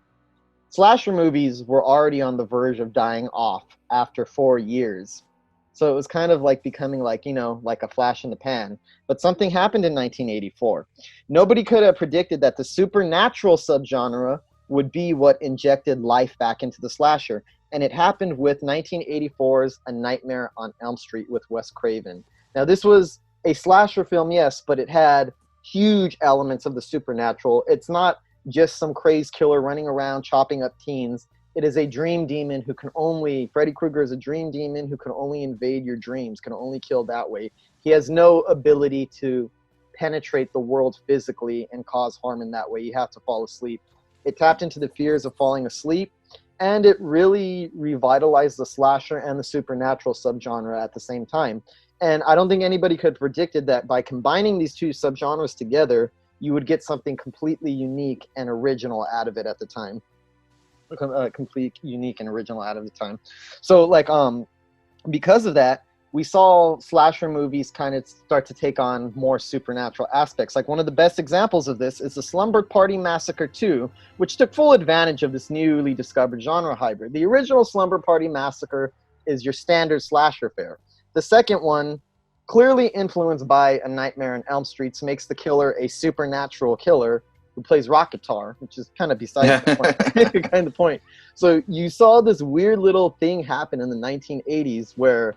slasher movies were already on the verge of dying off after 4 years. So it was kind of like becoming like a flash in the pan. But something happened in 1984. Nobody could have predicted that the supernatural subgenre would be what injected life back into the slasher. And it happened with 1984's A Nightmare on Elm Street with Wes Craven. Now, this was a slasher film, yes, but it had huge elements of the supernatural. It's not just some crazed killer running around chopping up teens. It is a dream demon Freddy Krueger is a dream demon who can only invade your dreams, can only kill that way. He has no ability to penetrate the world physically and cause harm in that way. You have to fall asleep. It tapped into the fears of falling asleep, and it really revitalized the slasher and the supernatural subgenre at the same time. And I don't think anybody could have predicted that by combining these two subgenres together, you would get something completely unique and original out of it at the time. Complete, unique, and original out of the time. So, like, because of that, we saw slasher movies kind of start to take on more supernatural aspects. Like, one of the best examples of this is the Slumber Party Massacre 2, which took full advantage of this newly discovered genre hybrid. The original Slumber Party Massacre is your standard slasher fare. The second one, clearly influenced by A Nightmare on Elm Street, makes the killer a supernatural killer who plays rock guitar, which is kind of besides the point. Kind of point. So you saw this weird little thing happen in the 1980s where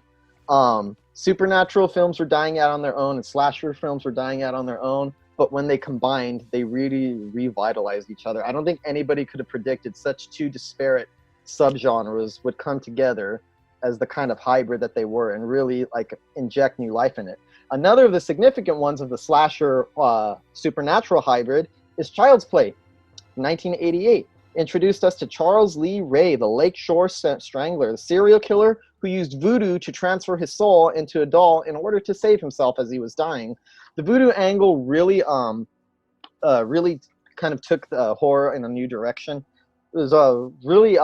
supernatural films were dying out on their own and slasher films were dying out on their own, but when they combined, they really revitalized each other. I don't think anybody could have predicted such two disparate subgenres would come together as the kind of hybrid that they were and really like inject new life in it. Another of the significant ones of the slasher supernatural hybrid is Child's Play, 1988. Introduced us to Charles Lee Ray, the Lakeshore Strangler, the serial killer who used voodoo to transfer his soul into a doll in order to save himself as he was dying. The voodoo angle really kind of took the horror in a new direction. It was really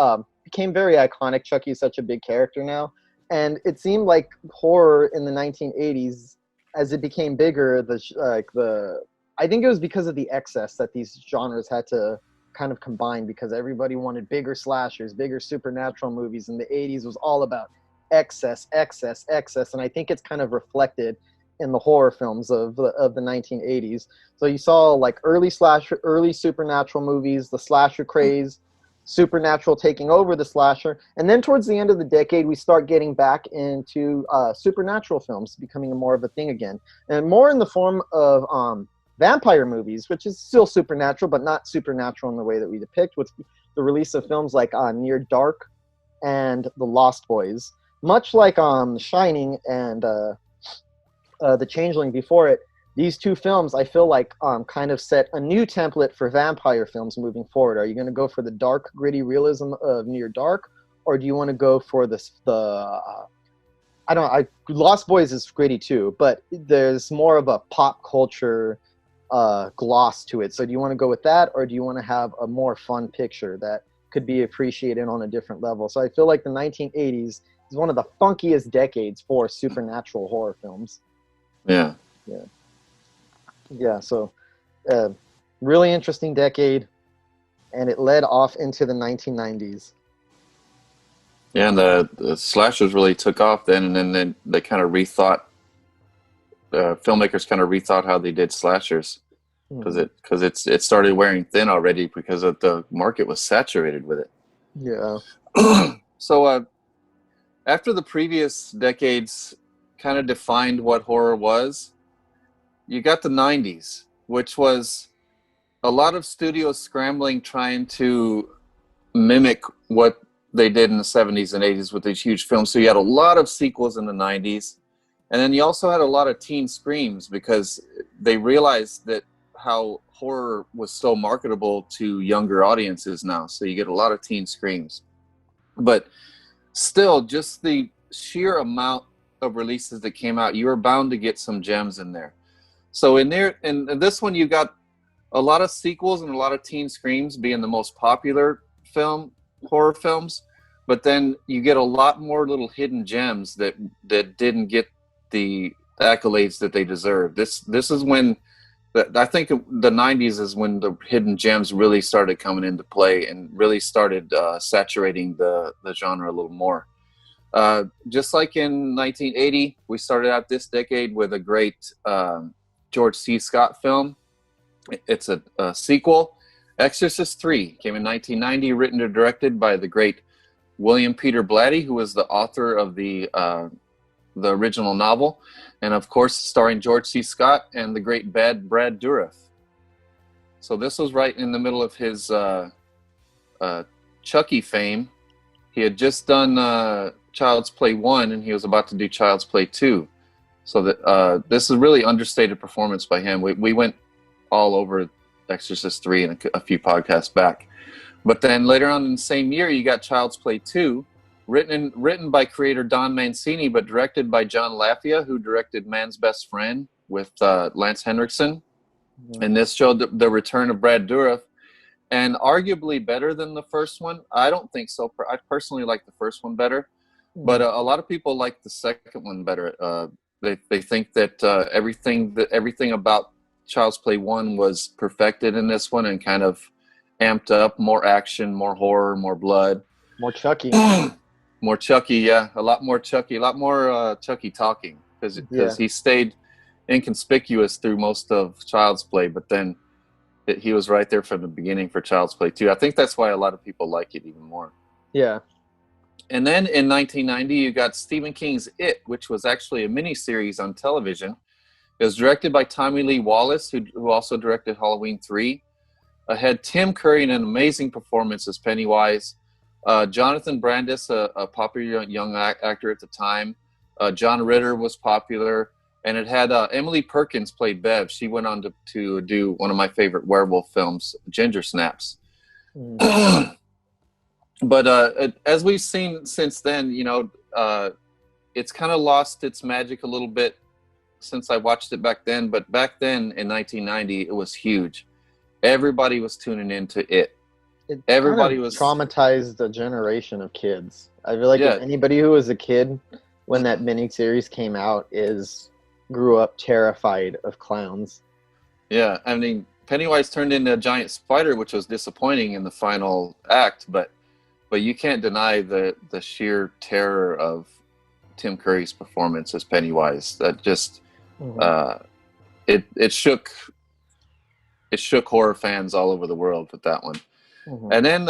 became very iconic. Chucky is such a big character now, and it seemed like horror in the 1980s, as it became bigger, I think it was because of the excess that these genres had to kind of combine, because everybody wanted bigger slashers, bigger supernatural movies, and the 80s was all about excess, and I think it's kind of reflected in the horror films of the 1980s. So you saw like early supernatural movies, the slasher craze, supernatural taking over the slasher, and then towards the end of the decade we start getting back into supernatural films becoming more of a thing again, and more in the form of vampire movies, which is still supernatural but not supernatural in the way that we depict, with the release of films like Near Dark and The Lost Boys. Much like Shining and The Changeling before it, these two films, I feel like, kind of set a new template for vampire films moving forward. Are you going to go for the dark, gritty realism of Near Dark, or do you want to go for Lost Boys is gritty too, but there's more of a pop culture gloss to it. So do you want to go with that, or do you want to have a more fun picture that could be appreciated on a different level? So I feel like the 1980s is one of the funkiest decades for supernatural horror films. Yeah. So really interesting decade, and it led off into the 1990s. Yeah, and the slashers really took off then, and then they kind of rethought, filmmakers kind of rethought how they did slashers, because it started wearing thin already because of the market was saturated with it. Yeah. So after the previous decades kind of defined what horror was, you got the 90s, which was a lot of studios scrambling, trying to mimic what they did in the 70s and 80s with these huge films. So you had a lot of sequels in the 90s. And then you also had a lot of teen screams, because they realized that how horror was so marketable to younger audiences now. So you get a lot of teen screams. But still, just the sheer amount of releases that came out, you were bound to get some gems in there. So in this one, you got a lot of sequels and a lot of teen screams being the most popular horror films, but then you get a lot more little hidden gems that didn't get the accolades that they deserve. This is when I think the 90s is when the hidden gems really started coming into play and really started saturating the genre a little more. Just like in 1980, we started out this decade with a great George C. Scott film. It's a sequel. Exorcist 3 came in 1990, written and directed by the great William Peter Blatty, who was the author of the original novel, and of course starring George C. Scott and the great Brad Dourif. So this was right in the middle of his Chucky fame. He had just done Child's Play 1, and he was about to do Child's Play 2. So that this is really understated performance by him. We went all over Exorcist 3 in a few podcasts back. But then later on in the same year, you got Child's Play 2, written by creator Don Mancini, but directed by John Lafia, who directed Man's Best Friend with Lance Henriksen. And this showed the return of Brad Dourif, and arguably better than the first one. I don't think so. I personally like the first one better, but a lot of people like the second one better. They think that everything about Child's Play 1 was perfected in this one and kind of amped up. More action, more horror, more blood. More Chucky. More Chucky, yeah. A lot more Chucky. A lot more Chucky talking because he stayed inconspicuous through most of Child's Play, but then he was right there from the beginning for Child's Play 2. I think that's why a lot of people like it even more. Yeah. And then in 1990, you got Stephen King's It, which was actually a miniseries on television. It was directed by Tommy Lee Wallace, who also directed Halloween 3. Had Tim Curry in an amazing performance as Pennywise. Jonathan Brandis, a popular young actor at the time. John Ritter was popular. And it had Emily Perkins played Bev. She went on to do one of my favorite werewolf films, Ginger Snaps. But as we've seen since then, it's kind of lost its magic a little bit since I watched it back then. But back then in 1990, it was huge. Everybody was tuning into it. Everybody was traumatized a generation of kids. I feel like if anybody who was a kid when that miniseries came out grew up terrified of clowns. Yeah, I mean, Pennywise turned into a giant spider, which was disappointing in the final act, but you can't deny the sheer terror of Tim Curry's performance as Pennywise. That just it shook horror fans all over the world with that one. And then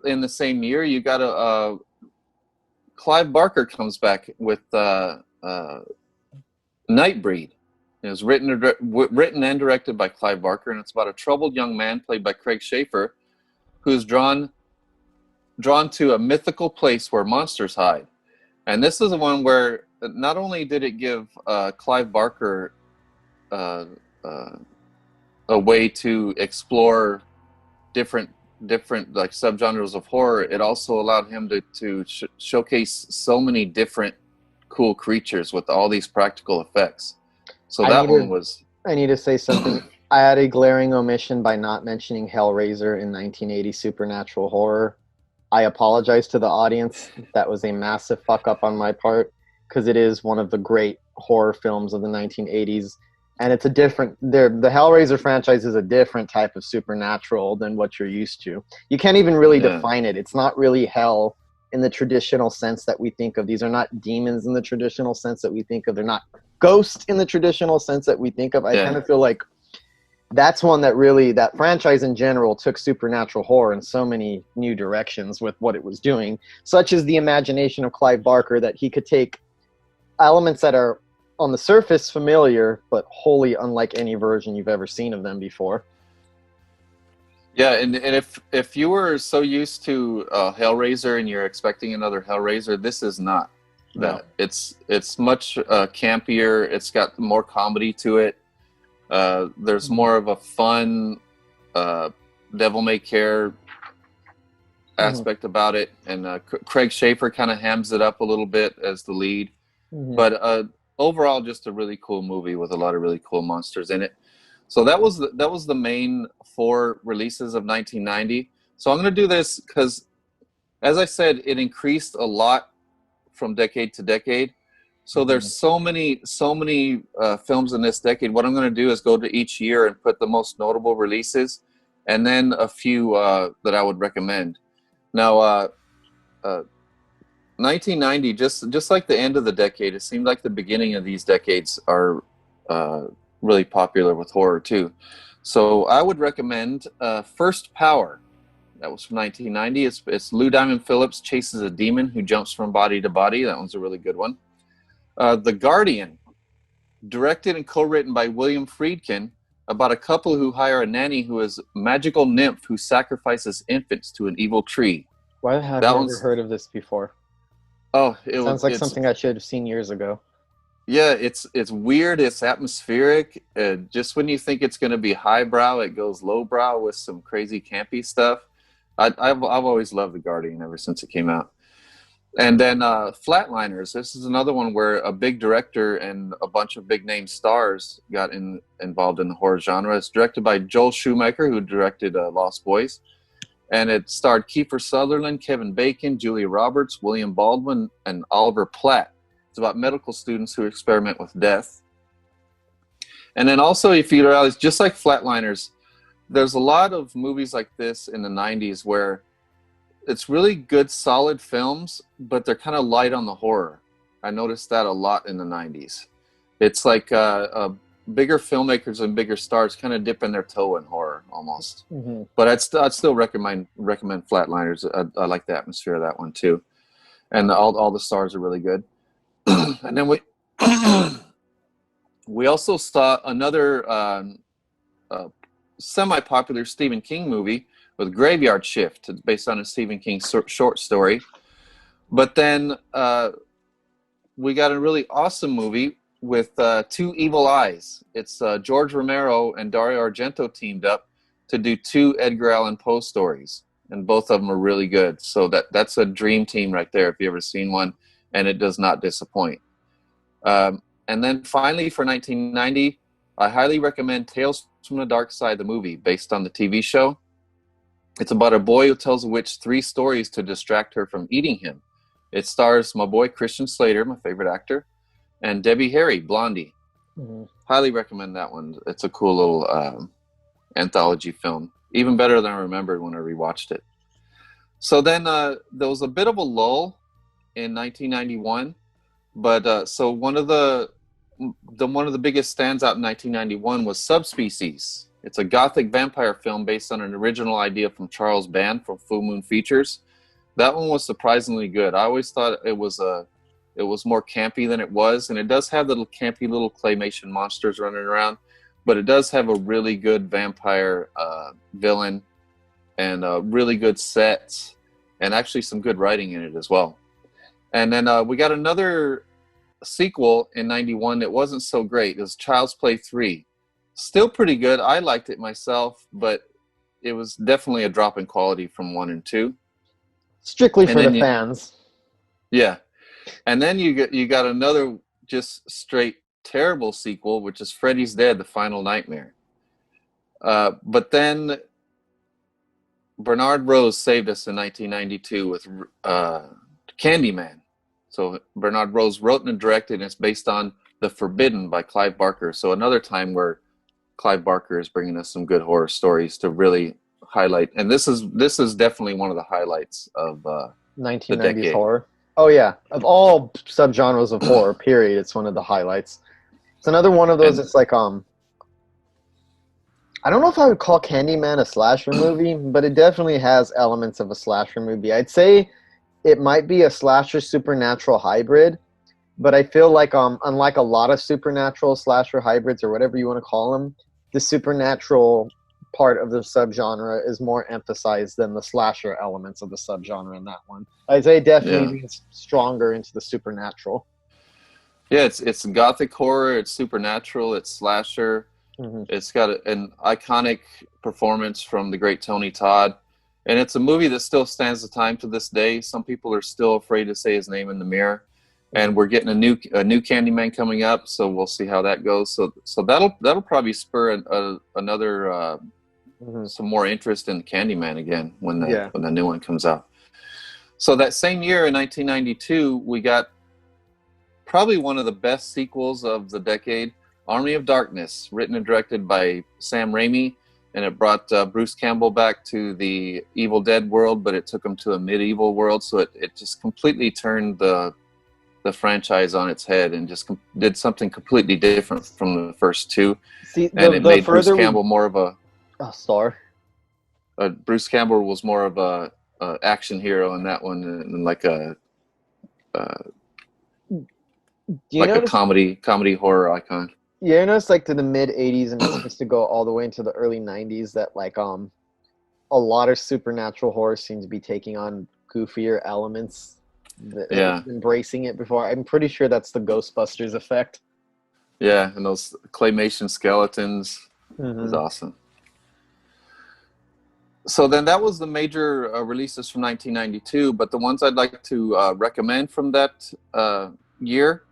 in the same year, you got Clive Barker comes back with Nightbreed. It was written and directed by Clive Barker, and it's about a troubled young man played by Craig Schaefer, who's drawn to a mythical place where monsters hide. And this is the one where not only did it give Clive Barker a way to explore different like subgenres of horror, it also allowed him to showcase so many different cool creatures with all these practical effects. So I need to say something. I had a glaring omission by not mentioning Hellraiser in 1980 supernatural horror. I apologize to the audience. That was a massive fuck up on my part, because it is one of the great horror films of the 1980s. And it's the Hellraiser franchise is a different type of supernatural than what you're used to. You can't even really define it. It's not really hell in the traditional sense that we think of. These are not demons in the traditional sense that we think of. They're not ghosts in the traditional sense that we think of. I kind of feel like that's one that franchise in general took supernatural horror in so many new directions with what it was doing, such as the imagination of Clive Barker, that he could take elements that are on the surface familiar, but wholly unlike any version you've ever seen of them before. Yeah, and if you were so used to Hellraiser and you're expecting another Hellraiser, this is not that. It's much campier. It's got more comedy to it. There's more of a fun devil may care aspect about it, and Craig Schaefer kind of hams it up a little bit as the lead. But overall, just a really cool movie with a lot of really cool monsters in it. So that was the main 4 releases of 1990. So I'm going to do this because, as I said, it increased a lot from decade to decade. So there's so many films in this decade. What I'm going to do is go to each year and put the most notable releases, and then a few that I would recommend. Now, 1990, just like the end of the decade, it seemed like the beginning of these decades are really popular with horror too. So I would recommend First Power. That was from 1990. It's Lou Diamond Phillips chases a demon who jumps from body to body. That one's a really good one. The Guardian, directed and co-written by William Friedkin, about a couple who hire a nanny who is a magical nymph who sacrifices infants to an evil tree. Why have I never heard of this before? Oh, sounds like something I should have seen years ago. Yeah, it's weird. It's atmospheric. Just when you think it's going to be highbrow, it goes lowbrow with some crazy campy stuff. I've always loved The Guardian ever since it came out. And then Flatliners. This is another one where a big director and a bunch of big name stars got involved in the horror genre. It's directed by Joel Schumacher, who directed Lost Boys. And it starred Kiefer Sutherland, Kevin Bacon, Julia Roberts, William Baldwin, and Oliver Platt. It's about medical students who experiment with death. And then also, if you realize, just like Flatliners, there's a lot of movies like this in the 90s where it's really good, solid films, but they're kind of light on the horror. I noticed that a lot in the 90s. It's like bigger filmmakers and bigger stars kind of dipping their toe in horror almost. Mm-hmm. But I'd still recommend Flatliners. I like the atmosphere of that one too. And all the stars are really good. And then we also saw another semi-popular Stephen King movie with Graveyard Shift. It's based on a Stephen King short story. But then we got a really awesome movie with Two Evil Eyes. It's George Romero and Dario Argento teamed up to do 2 Edgar Allan Poe stories. And both of them are really good. So that's a dream team right there if you've ever seen one. And it does not disappoint. And then finally for 1990, I highly recommend Tales from the Dark Side, the movie, based on the TV show. It's about a boy who tells a witch 3 stories to distract her from eating him. It stars my boy Christian Slater, my favorite actor, and Debbie Harry, Blondie. Mm-hmm. Highly recommend that one. It's a cool little anthology film. Even better than I remembered when I rewatched it. So then there was a bit of a lull in 1991, but so one of the biggest stands out in 1991 was Subspecies. It's a gothic vampire film based on an original idea from Charles Band from Full Moon Features. That one was surprisingly good. I always thought it was more campy than it was, and it does have little campy little claymation monsters running around, but it does have a really good vampire villain and really good sets and actually some good writing in it as well. And then we got another sequel in 91 that wasn't so great. It was Child's Play 3. Still pretty good. I liked it myself, but it was definitely a drop in quality from 1 and 2. Strictly for the fans. Yeah. And then you got another just straight terrible sequel, which is Freddy's Dead, The Final Nightmare. But then Bernard Rose saved us in 1992 with Candyman. So Bernard Rose wrote and directed, and it's based on The Forbidden by Clive Barker. So another time where Clive Barker is bringing us some good horror stories to really highlight. And this is definitely one of the highlights of 1990s horror. Oh yeah, of all subgenres of horror, period, it's one of the highlights. It's another one of those. It's like I don't know if I would call Candyman a slasher movie, but it definitely has elements of a slasher movie. I'd say it might be a slasher supernatural hybrid, but I feel like unlike a lot of supernatural slasher hybrids or whatever you want to call them, the supernatural part of the subgenre is more emphasized than the slasher elements of the subgenre in that one. I'd say definitely leans stronger into the supernatural. Yeah, it's gothic horror, it's supernatural, it's slasher. Mm-hmm. It's got an iconic performance from the great Tony Todd. And it's a movie that still stands the time to this day. Some people are still afraid to say his name in the mirror. And we're getting a new Candyman coming up, so we'll see how that goes. So that'll probably spur another some more interest in Candyman again when the new one comes out. So that same year in 1992, we got probably one of the best sequels of the decade, Army of Darkness, written and directed by Sam Raimi. And it brought Bruce Campbell back to the Evil Dead world, but it took him to a medieval world. So it just completely turned the franchise on its head and just did something completely different from the first two. See, and it made Bruce Campbell more of a star. Bruce Campbell was more of a action hero in that one, and like a comedy horror icon. Yeah, you notice like to the mid 80s and it seems to go all the way into the early 90s that like a lot of supernatural horror seems to be taking on goofier elements. Embracing it before. I'm pretty sure that's the Ghostbusters effect. Yeah, and those claymation skeletons is awesome. So then that was the major releases from 1992. But the ones I'd like to recommend from that year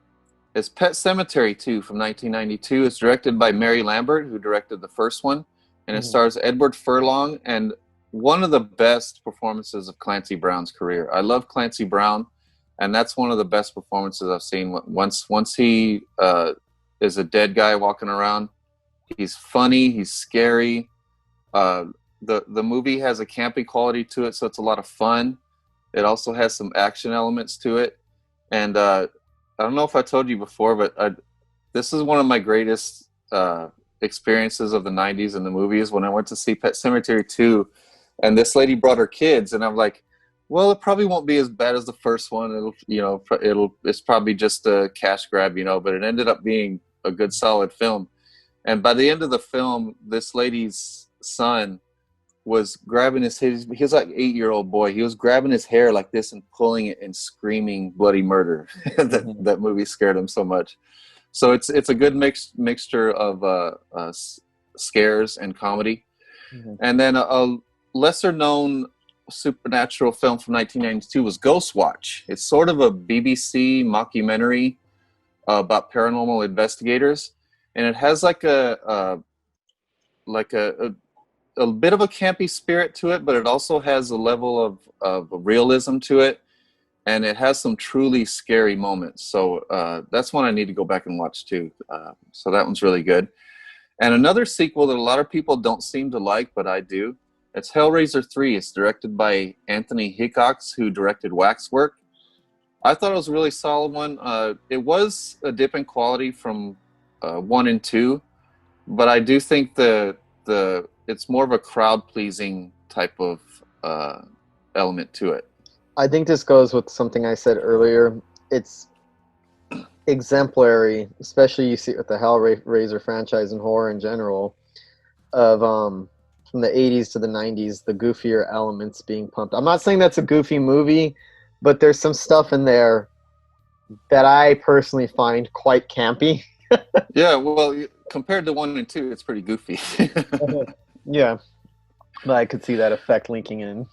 is Pet Sematary 2 from 1992. It's directed by Mary Lambert, who directed the first one, and it stars Edward Furlong, and one of the best performances of Clancy Brown's career. I love Clancy Brown, and that's one of the best performances I've seen. Once he is a dead guy walking around, he's funny, he's scary. The movie has a campy quality to it, so it's a lot of fun. It also has some action elements to it, and I don't know if I told you before, but this is one of my greatest experiences of the 90s in the movies when I went to see Pet Sematary 2, and this lady brought her kids, and I'm like, well, it probably won't be as bad as the first one. It's probably just a cash grab, but it ended up being a good, solid film. And by the end of the film, this lady's son was grabbing he was like 8-year-old boy. He was grabbing his hair like this and pulling it and screaming bloody murder. That movie scared him so much. So it's a good mixture of scares and comedy. And then a lesser known supernatural film from 1992 was Ghost Watch. It's sort of a BBC mockumentary about paranormal investigators, and it has like a bit of a campy spirit to it, but it also has a level of realism to it, and it has some truly scary moments. So that's one I need to go back and watch too. So that one's really good. And another sequel that a lot of people don't seem to like, but I do, it's Hellraiser 3. It's directed by Anthony Hickox, who directed Waxwork. I thought it was a really solid one. It was a dip in quality from 1 and 2, but I do think it's more of a crowd-pleasing type of element to it. I think this goes with something I said earlier. It's exemplary, especially you see it with the Hellraiser franchise and horror in general, of from the 80s to the 90s, the goofier elements being pumped. I'm not saying that's a goofy movie, but there's some stuff in there that I personally find quite campy. Yeah, well, compared to 1 and 2, it's pretty goofy. Yeah, but I could see that effect linking in.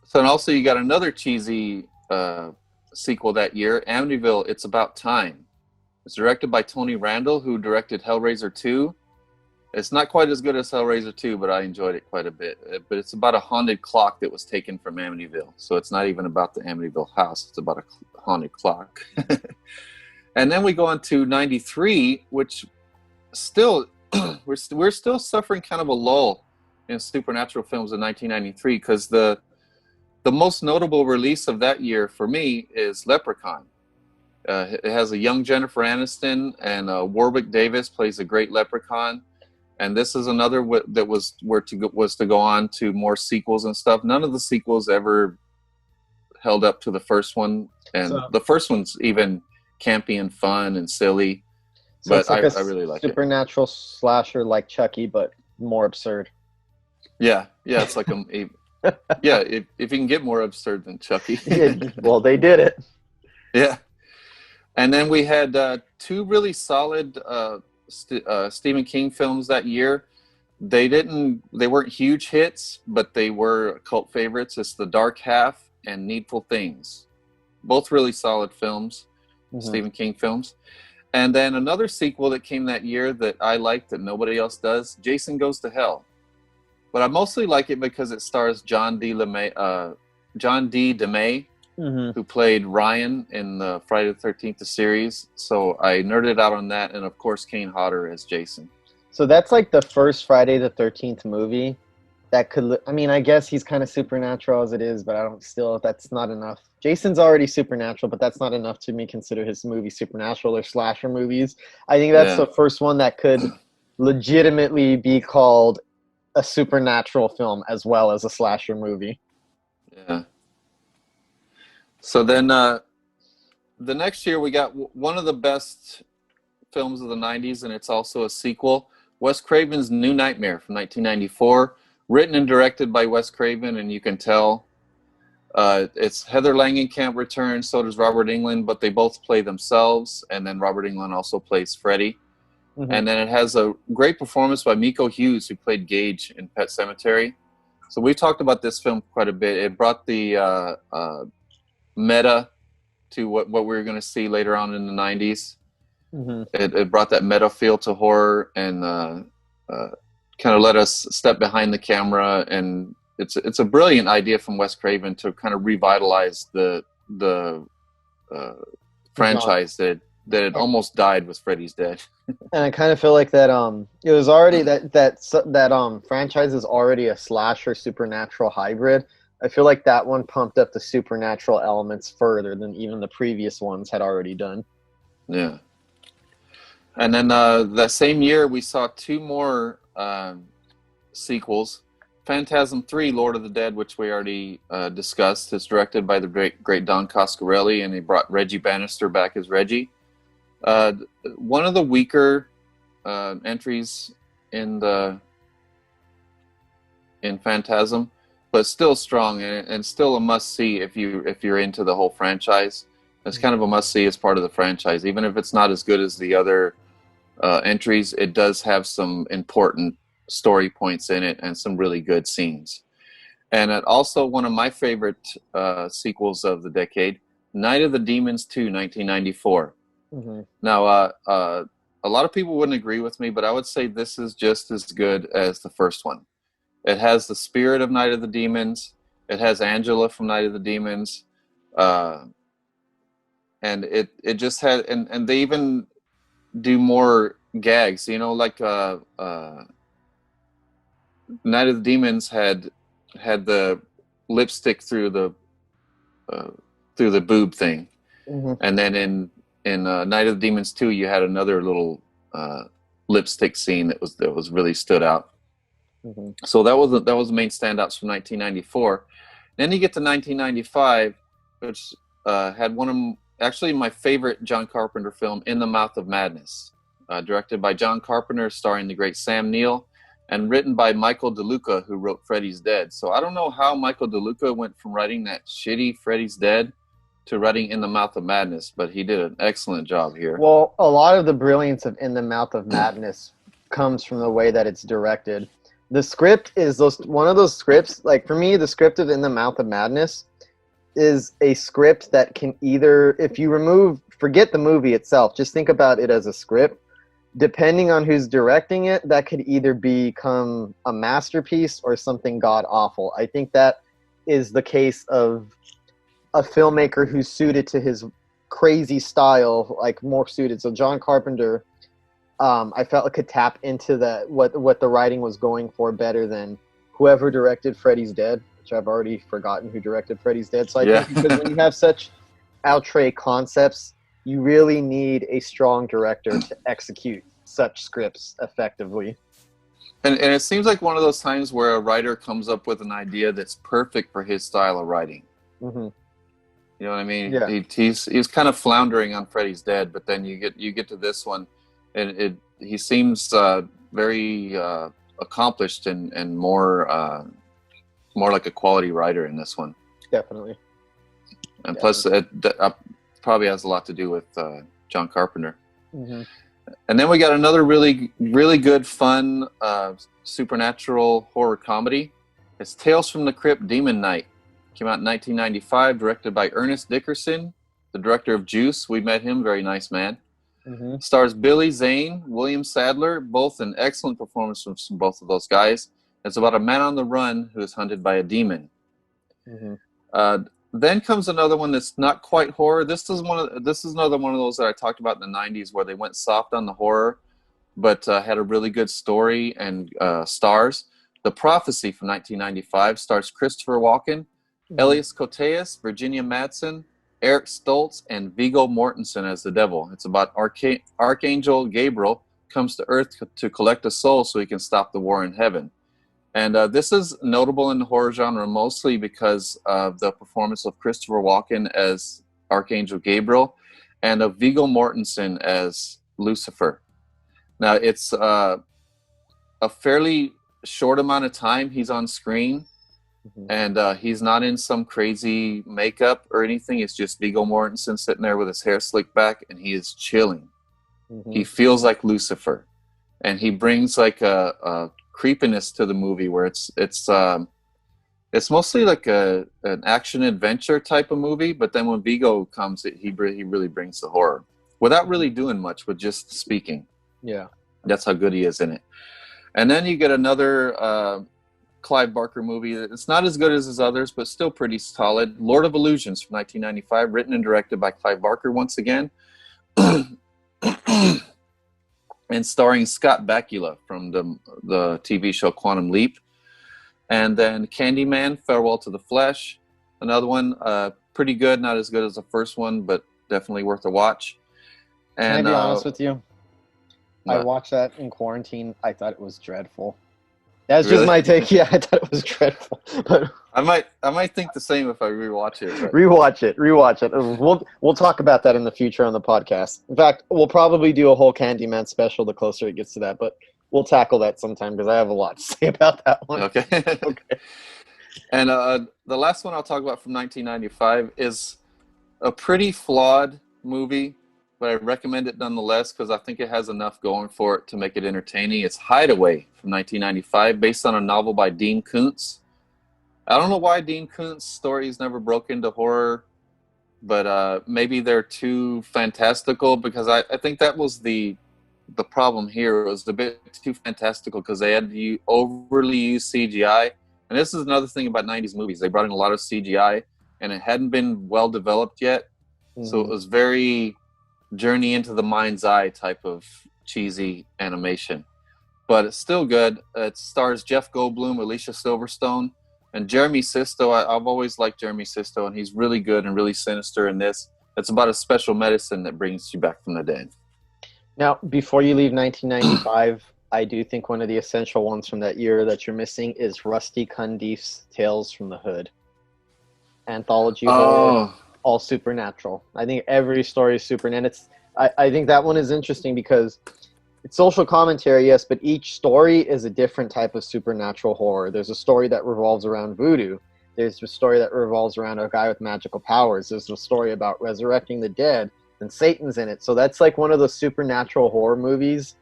So, and also you got another cheesy sequel that year, Amityville, It's About Time. It's directed by Tony Randall, who directed Hellraiser 2. It's not quite as good as Hellraiser 2, but I enjoyed it quite a bit. But it's about a haunted clock that was taken from Amityville. So it's not even about the Amityville house. It's about a haunted clock. And then we go on to 93, which still, we're still suffering kind of a lull in supernatural films in 1993, because the most notable release of that year for me is Leprechaun. It has a young Jennifer Aniston, and Warwick Davis plays a great Leprechaun. And this is another that was to go on to more sequels and stuff. None of the sequels ever held up to the first one, and the first one's even campy and fun and silly. So but it's like I really like it. Supernatural slasher like Chucky, but more absurd. Yeah, it's like yeah. If you can get more absurd than Chucky. Well, they did it. Yeah, and then we had 2 really solid Stephen King films that year. They weren't huge hits, but they were cult favorites. It's The Dark Half and Needful Things. Both really solid films, Stephen King films. And then another sequel that came that year that I liked that nobody else does, Jason Goes to Hell. But I mostly like it because it stars John D. DeMay, who played Ryan in the Friday the 13th series. So I nerded out on that, and of course Kane Hodder as Jason. So that's like the first Friday the 13th movie that could, I mean, I guess he's kind of supernatural as it is, but that's not enough. Jason's already supernatural, but that's not enough to me consider his movie supernatural or slasher movies. I think that's the first one that could legitimately be called a supernatural film as well as a slasher movie. Yeah. So then the next year we got one of the best films of the 90s, and it's also a sequel, Wes Craven's New Nightmare from 1994, written and directed by Wes Craven, and you can tell it's Heather Langenkamp returns, so does Robert Englund, but they both play themselves, and then Robert Englund also plays Freddy. And then it has a great performance by Miko Hughes, who played Gage in Pet Sematary. So we talked about this film quite a bit. It brought the meta to what we were going to see later on in the 90s. Mm-hmm. It brought that meta feel to horror and kind of let us step behind the camera. And it's a brilliant idea from Wes Craven to kind of revitalize the franchise that had almost died with Freddy's Dead. And I kind of feel like that it was already that franchise is already a slasher supernatural hybrid. I feel like that one pumped up the supernatural elements further than even the previous ones had already done. Yeah. And then that same year we saw two more sequels. Phantasm 3, Lord of the Dead, which we already discussed, is directed by the great Don Coscarelli, and he brought Reggie Bannister back as Reggie. One of the weaker entries in Phantasm, but still strong and still a must-see if you're into the whole franchise. It's kind of a must-see as part of the franchise. Even if it's not as good as the other entries, it does have some important story points in it and some really good scenes. And also one of my favorite sequels of the decade, Night of the Demons 2, 1994. Mm-hmm. Now, a lot of people wouldn't agree with me, but I would say this is just as good as the first one. It has the spirit of Night of the Demons. It has Angela from Night of the Demons. And it just had, and they even do more gags, like Night of the Demons had the lipstick through the boob thing. Mm-hmm. And then in Night of the Demons 2, you had another little lipstick scene that was really stood out. Mm-hmm. So that was the main standouts from 1994. Then you get to 1995, which had one of actually my favorite John Carpenter film, In the Mouth of Madness, directed by John Carpenter, starring the great Sam Neill, and written by Michael DeLuca, who wrote Freddy's Dead. So I don't know how Michael DeLuca went from writing that shitty Freddy's Dead to writing In the Mouth of Madness, but he did an excellent job here. Well, a lot of the brilliance of In the Mouth of Madness comes from the way that it's directed. The script is one of those scripts, like for me, the script of In the Mouth of Madness is a script that can either, if you forget the movie itself, just think about it as a script. Depending on who's directing it, that could either become a masterpiece or something god-awful. I think that is the case of a filmmaker who's suited to his crazy style, like more suited. So John Carpenter, I felt like could tap into what the writing was going for better than whoever directed Freddy's Dead, which I've already forgotten who directed Freddy's Dead. So I think because when you have such outre concepts, you really need a strong director to execute such scripts effectively. And it seems like one of those times where a writer comes up with an idea that's perfect for his style of writing. Mm-hmm. You know what I mean? Yeah. He's kind of floundering on Freddy's Dead, but then you get to this one, and he seems very accomplished and more like a quality writer in this one. Definitely. And plus, it probably has a lot to do with John Carpenter. Mm-hmm. And then we got another really, really good, fun supernatural horror comedy. It's Tales from the Crypt, Demon Knight. Came out in 1995, directed by Ernest Dickerson, the director of Juice. We met him, very nice man. Mm-hmm. Stars Billy Zane, William Sadler, both an excellent performance from both of those guys. It's about a man on the run who is hunted by a demon. Mm-hmm. Then comes another one that's not quite horror. This is another one of those that I talked about in the 90s where they went soft on the horror, but had a really good story and stars. The Prophecy from 1995 stars Christopher Walken, Mm-hmm. Elias Koteas, Virginia Madsen, Eric Stoltz, and Viggo Mortensen as the devil. It's about Archangel Gabriel comes to Earth to collect a soul so he can stop the war in heaven. And this is notable in the horror genre mostly because of the performance of Christopher Walken as Archangel Gabriel and of Viggo Mortensen as Lucifer. Now, it's a fairly short amount of time he's on screen, Mm-hmm. and he's not in some crazy makeup or anything. It's just Viggo Mortensen sitting there with his hair slicked back, and he is chilling. Mm-hmm. He feels like Lucifer, and he brings like a creepiness to the movie where it's It's mostly like an action adventure type of movie, but then when Vigo comes, he really brings the horror without really doing much, with just speaking. Yeah. That's how good he is in it. And then you get another Clive Barker movie. It's not as good as his others, but still pretty solid. Lord of Illusions from 1995, written and directed by Clive Barker once again. And starring Scott Bakula from the TV show Quantum Leap. And then Candyman, Farewell to the Flesh. Another one, pretty good, not as good as the first one, but definitely worth a watch. And, Can I be honest with you? I what? watched that in quarantine. I thought it was dreadful. That's Really? just my take. Yeah, I thought it was dreadful. But I might think the same if I rewatch it. But. rewatch it. We'll talk about that in the future on the podcast. In fact, we'll probably do a whole Candyman special the closer it gets to that. But we'll tackle that sometime because I have a lot to say about that one. Okay. Okay. And the last one I'll talk about from 1995 is a pretty flawed movie, but I recommend it nonetheless because I think it has enough going for it to make it entertaining. It's Hideaway from 1995, based on a novel by Dean Koontz. I don't know why Dean Koontz's stories never broke into horror, but maybe they're too fantastical, because I think that was the problem here. It was a bit too fantastical because they had to overly use CGI. And this is another thing about 90s movies. They brought in a lot of CGI, and it hadn't been well developed yet. Mm-hmm. So it was very Journey into the Mind's Eye type of cheesy animation. But it's still good. It stars Jeff Goldblum, Alicia Silverstone, and Jeremy Sisto. I've always liked Jeremy Sisto, and he's really good and really sinister in this. It's about a special medicine that brings you back from the dead. Now, before you leave 1995, I do think one of the essential ones from that year that you're missing is Rusty Cundiff's Tales from the Hood. Anthology horror, all supernatural. I think every story is supernatural. I think that one is interesting because it's social commentary, yes, but each story is a different type of supernatural horror. There's a story that revolves around voodoo. There's a story that revolves around a guy with magical powers. There's a story about resurrecting the dead, and Satan's in it. So that's like one of those supernatural horror movies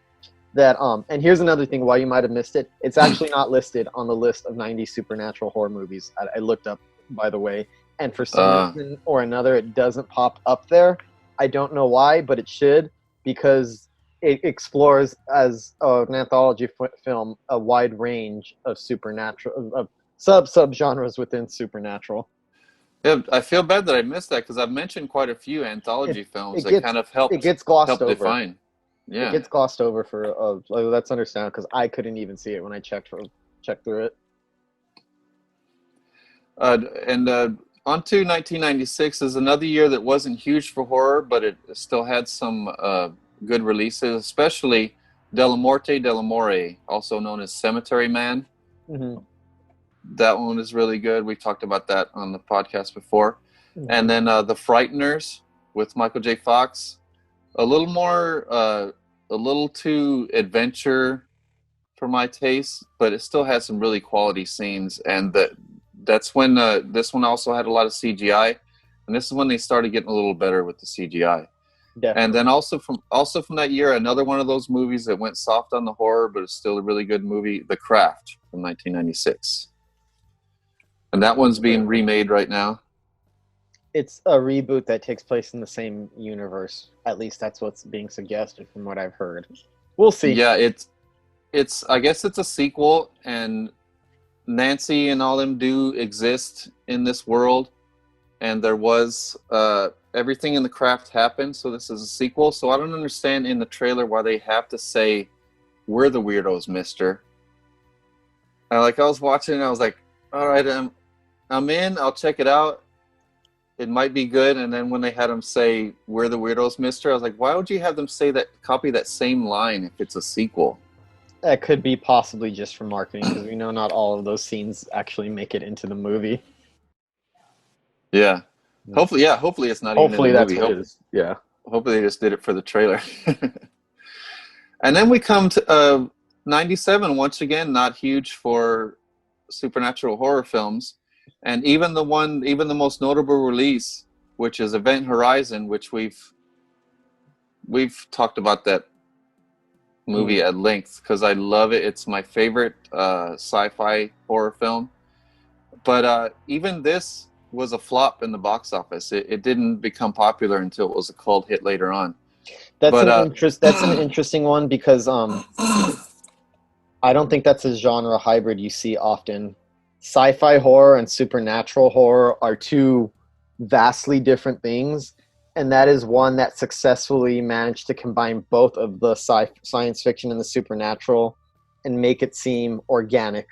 that, and here's another thing why you might have missed it. It's actually not listed on the list of 90 supernatural horror movies. I looked up, by the way, and for some reason or another, it doesn't pop up there. I don't know why, but it should, because it explores, as an anthology film, a wide range of supernatural, of sub-genres within supernatural. Yeah, I feel bad that I missed that because I've mentioned quite a few anthology films that kind of help. It gets glossed over. Define. Yeah, it gets glossed over for. That's understandable because I couldn't even see it when I checked through it. And on to 1996 is another year that wasn't huge for horror, but it still had some good releases, especially Della Morte Dell'Amore, also known as Cemetery Man. Mm-hmm. That one is really good. We talked about that on the podcast before. Mm-hmm. And then The Frighteners with Michael J. Fox. A little more, a little too adventure for my taste, but it still has some really quality scenes. And that's when this one also had a lot of CGI. And this is when they started getting a little better with the CGI. Definitely. And then also from that year, another one of those movies that went soft on the horror, but it's still a really good movie, The Craft from 1996. And that one's being remade right now. It's a reboot that takes place in the same universe. At least that's what's being suggested from what I've heard. We'll see. Yeah, it's I guess it's a sequel, and Nancy and all them do exist in this world. And there was everything in The Craft happened, so this is a sequel. So I don't understand in the trailer why they have to say, "We're the weirdos, mister." I was watching and I was like, all right, I'm in. I'll check it out. It might be good. And then when they had them say, "We're the weirdos, mister," I was like, why would you have them copy that same line if it's a sequel? That could be possibly just for marketing, because we know not all of those scenes actually make it into the movie. Yeah. Hopefully it's not even in the movie. That's what it is. Yeah. Hopefully they just did it for the trailer. And then we come to 97, once again, not huge for supernatural horror films. And even the most notable release, which is Event Horizon, which we've talked about that movie at length because I love it. It's my favorite sci-fi horror film. But even this was a flop in the box office. It didn't become popular until it was a cult hit later on. That's But that's an interesting one because I don't think that's a genre hybrid you see often. Sci-fi horror and supernatural horror are two vastly different things, and that is one that successfully managed to combine both of the science fiction and the supernatural and make it seem organic.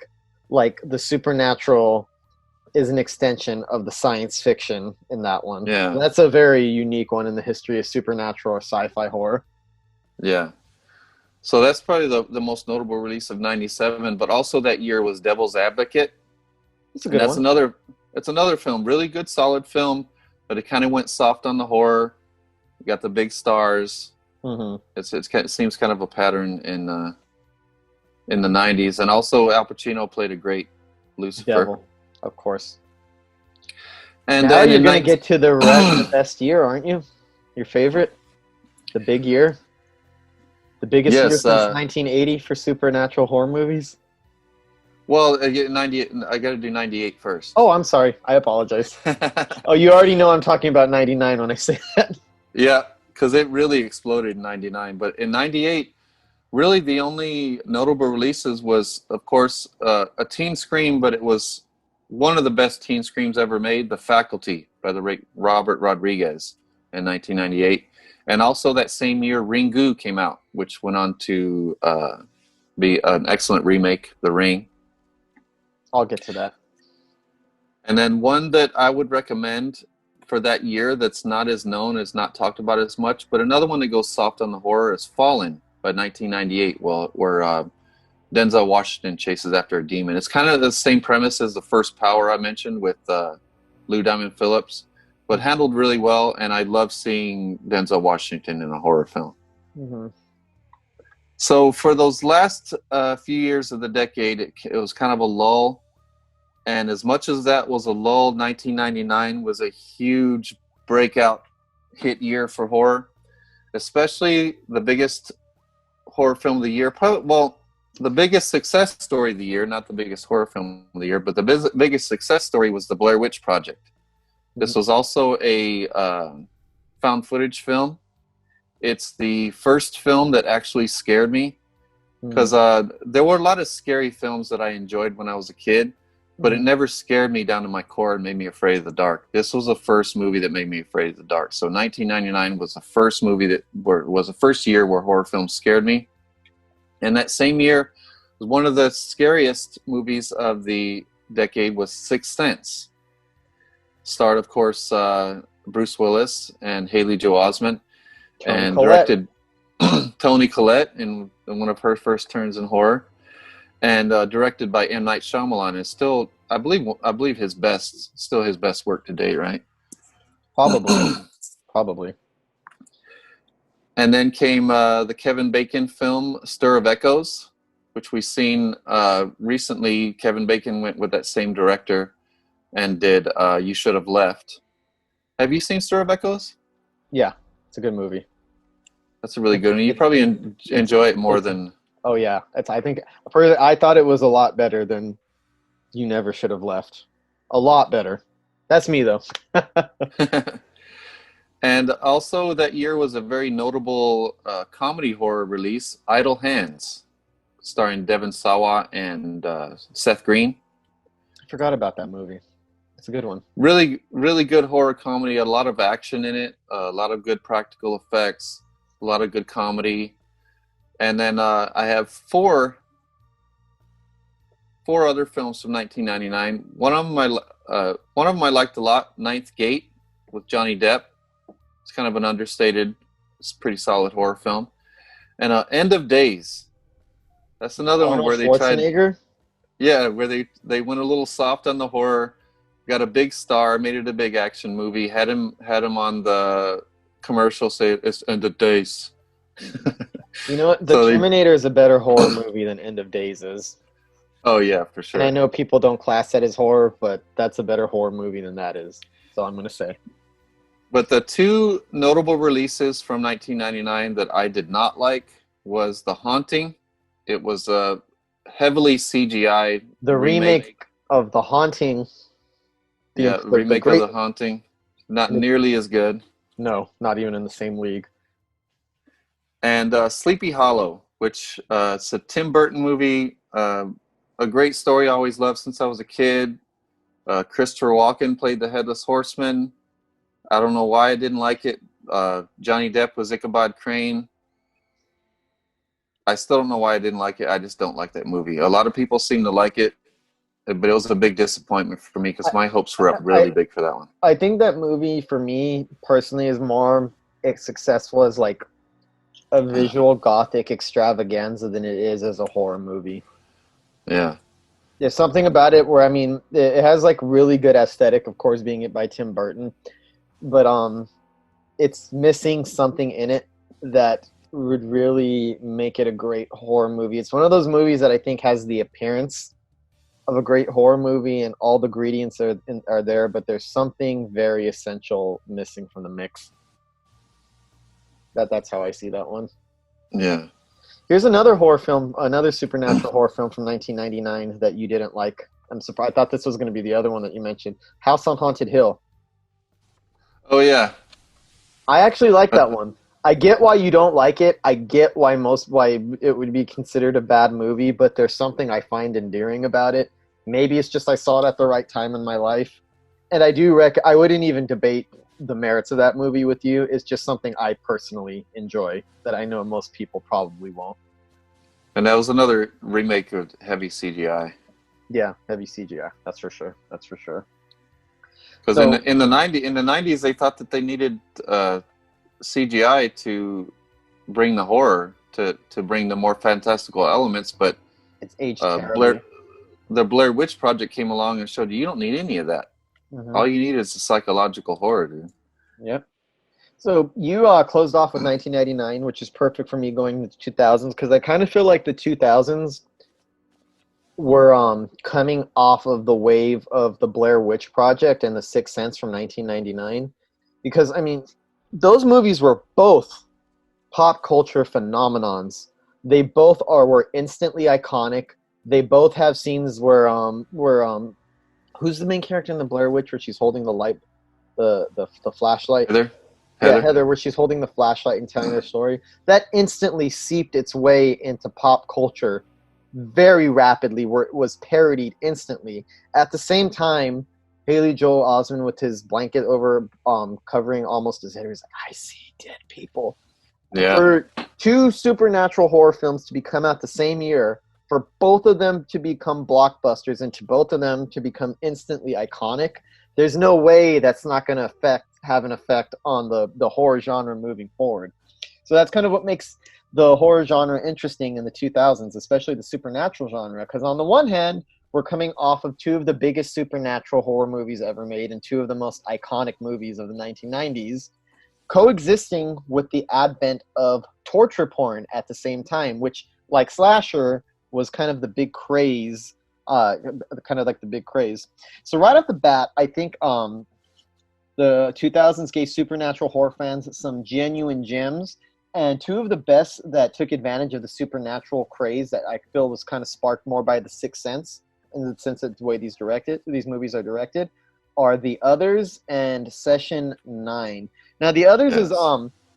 Like the supernatural is an extension of the science fiction in that one. Yeah. That's a very unique one in the history of supernatural or sci-fi horror. yeah. So that's probably the most notable release of '97. But also that year was Devil's Advocate. It's a And good one. It's another film, really good, solid film, but it kind of went soft on the horror. You got the big stars. Mm-hmm. It seems kind of a pattern in the '90s, and also Al Pacino played a great Lucifer. Devil, of course. And now then you're going to get to the best year, aren't you? Your favorite? The big year? The biggest year since 1980 for supernatural horror movies? Well, 98. I got to do 98 first. Oh, I'm sorry. I apologize. Oh, you already know I'm talking about 99 when I say that. Yeah, because it really exploded in '99. But in '98, really the only notable releases was, of course, a teen scream, but it was one of the best teen screams ever made, The Faculty by the Robert Rodriguez in 1998. And also that same year, Ringu came out, which went on to be an excellent remake, The Ring. I'll get to that. And then one that I would recommend for that year that's not as known, is not talked about as much, but another one that goes soft on the horror is Fallen by 1998, where Denzel Washington chases after a demon. It's kind of the same premise as the first Power I mentioned with Lou Diamond Phillips, but handled really well, and I love seeing Denzel Washington in a horror film. Mm-hmm. So for those last few years of the decade, it was kind of a lull. And as much as that was a lull, 1999 was a huge breakout hit year for horror, especially the biggest horror film of the year. The biggest success story of the year, not the biggest horror film of the year, but the biggest success story was the Blair Witch Project. This was also a found footage film. It's the first film that actually scared me, because there were a lot of scary films that I enjoyed when I was a kid, but it never scared me down to my core and made me afraid of the dark. This was the first movie that made me afraid of the dark. So 1999 was the first was the first year where horror films scared me. And that same year was one of the scariest movies of the decade was Sixth Sense. Starred, of course, Bruce Willis and Haley Joel Osment, and directed Toni Collette in one of her first turns in horror, and directed by M. Night Shyamalan. Is still, I believe his best work to date, right? Probably. And then came the Kevin Bacon film Stir of Echoes, which we've seen recently. Kevin Bacon went with that same director and did You Should Have Left. Have you seen Stir of Echoes? Yeah, it's a good movie. That's a really good one. You probably enjoy it more than... Oh, yeah. I thought it was a lot better than You Never Should Have Left. A lot better. That's me, though. And also that year was a very notable comedy horror release, Idle Hands, starring Devon Sawa and Seth Green. I forgot about that movie. It's a good one. Really, really good horror comedy. A lot of action in it. A lot of good practical effects. A lot of good comedy. And then I have four other films from 1999. One of them I liked a lot, Ninth Gate with Johnny Depp. It's kind of an understated, it's a pretty solid horror film. And End of Days. That's another one where they tried. Yeah, where they went a little soft on the horror, got a big star, made it a big action movie, had him on the commercial say it's End of Days. You know what? Terminator is a better horror movie than End of Days is. Oh yeah, for sure. And I know people don't class that as horror, but that's a better horror movie than that is. So I'm going to say. But the two notable releases from 1999 that I did not like was The Haunting. It was a heavily CGI The remake of The Haunting Yeah, The remake of great The Haunting, not nearly as good. no, not even in the same league. And Sleepy Hollow, which it's a Tim Burton movie, a great story I always loved since I was a kid. Christopher Walken played the Headless Horseman. I don't know why I didn't like it. Johnny Depp was Ichabod Crane. I still don't know why I didn't like it. I just don't like that movie. A lot of people seem to like it, but it was a big disappointment for me because my hopes were up really I big for that one. I think that movie for me personally is more successful as like a visual gothic extravaganza than it is as a horror movie. Yeah. There's something about it where, I mean, it has like really good aesthetic, of course, being it by Tim Burton, but it's missing something in it that would really make it a great horror movie. It's one of those movies that I think has the appearance of a great horror movie and all the ingredients are there, but there's something very essential missing from the mix. That's how I see that one. Yeah. Here's another horror film, another supernatural horror film from 1999 that you didn't like. I'm surprised. I thought this was going to be the other one that you mentioned. House on Haunted Hill. Oh, yeah. I actually like that one. I get why you don't like it. I get why it would be considered a bad movie, but there's something I find endearing about it. Maybe it's just I saw it at the right time in my life. And I wouldn't even debate the merits of that movie with you. It's just something I personally enjoy that I know most people probably won't. And that was another remake of heavy CGI. Yeah, heavy CGI. That's for sure. That's for sure. Because in the 90s, they thought that they needed CGI to bring the horror, to bring the more fantastical elements, but it's aged terribly. The Blair Witch Project came along and showed you don't need any of that. Mm-hmm. All you need is a psychological horror, dude. Yep. So you closed off with 1999, which is perfect for me going into 2000s, because I kind of feel like the 2000s were coming off of the wave of the Blair Witch Project and The Sixth Sense from 1999. Because, I mean, those movies were both pop culture phenomenons. They both were instantly iconic. They both have scenes where who's the main character in the Blair Witch where she's holding the light, the flashlight? Heather. Yeah, Heather, where she's holding the flashlight and telling her story. That instantly seeped its way into pop culture very rapidly, where it was parodied instantly. At the same time, Haley Joel Osment with his blanket over covering almost his head, he's like, I see dead people. Yeah. For two supernatural horror films to come out the same year, for both of them to become blockbusters and to both of them to become instantly iconic, there's no way that's not going to have an effect on the horror genre moving forward. So that's kind of what makes the horror genre interesting in the 2000s, especially the supernatural genre, because on the one hand, we're coming off of two of the biggest supernatural horror movies ever made and two of the most iconic movies of the 1990s, coexisting with the advent of torture porn at the same time, which, like slasher, was kind of the big craze, So right off the bat, I think the 2000s gave supernatural horror fans some genuine gems, and two of the best that took advantage of the supernatural craze that I feel was kind of sparked more by The Sixth Sense, in the sense that the way these movies are directed, are The Others and Session 9. Now, The Others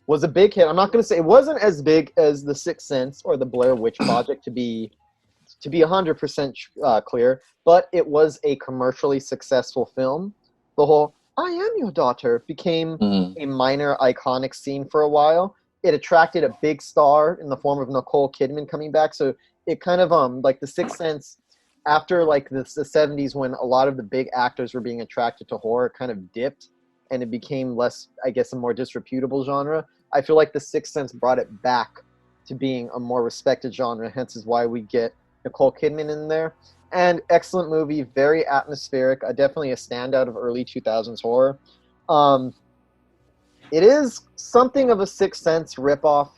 was a big hit. I'm not going to say it wasn't as big as The Sixth Sense or the Blair Witch Project, to be 100% clear, but it was a commercially successful film. The whole "I am your daughter" became a minor iconic scene for a while. It attracted a big star in the form of Nicole Kidman coming back. So it kind of like The Sixth Sense, after like the 70s, when a lot of the big actors were being attracted to horror, kind of dipped and it became less, I guess, a more disreputable genre. I feel like The Sixth Sense brought it back to being a more respected genre, hence is why we get Nicole Kidman in there. And excellent movie, very atmospheric, definitely a standout of early 2000s horror. It is something of a Sixth Sense ripoff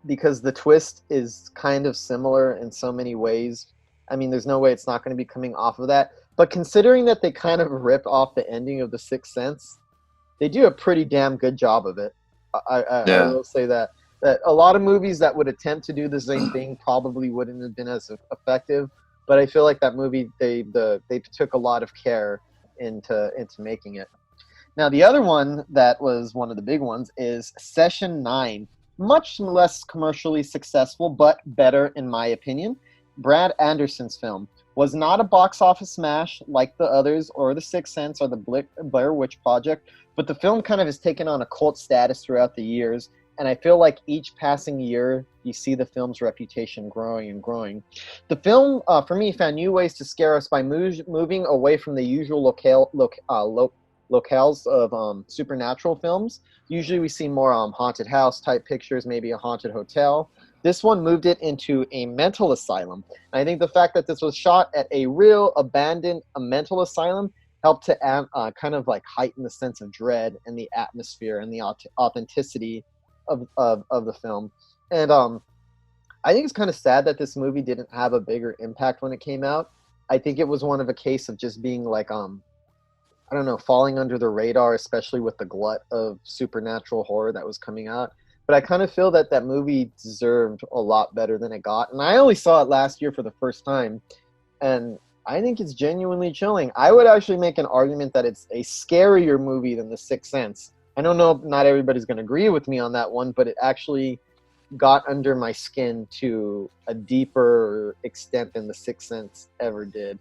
because the twist is kind of similar in so many ways. I mean, there's no way it's not going to be coming off of that. But considering that they kind of ripped off the ending of The Sixth Sense, they do a pretty damn good job of it. I will say that a lot of movies that would attempt to do the same thing probably wouldn't have been as effective. But I feel like that movie, they took a lot of care into making it. Now, the other one that was one of the big ones is Session 9. Much less commercially successful, but better in my opinion. Brad Anderson's film was not a box office smash like the others or The Sixth Sense or the Blair Witch Project, but the film kind of has taken on a cult status throughout the years, and I feel like each passing year you see the film's reputation growing and growing. The film, for me, found new ways to scare us by moving away from the usual locales of supernatural films. Usually we see more haunted house type pictures, maybe a haunted hotel. This one moved it into a mental asylum. And I think the fact that this was shot at a real abandoned mental asylum helped to kind of like heighten the sense of dread and the atmosphere and the authenticity of the film. And I think it's kind of sad that this movie didn't have a bigger impact when it came out. I think it was one of a case of just being like I don't know, falling under the radar, especially with the glut of supernatural horror that was coming out. But I kind of feel that that movie deserved a lot better than it got. And I only saw it last year for the first time. And I think it's genuinely chilling. I would actually make an argument that it's a scarier movie than The Sixth Sense. I don't know if not everybody's going to agree with me on that one, but it actually got under my skin to a deeper extent than The Sixth Sense ever did.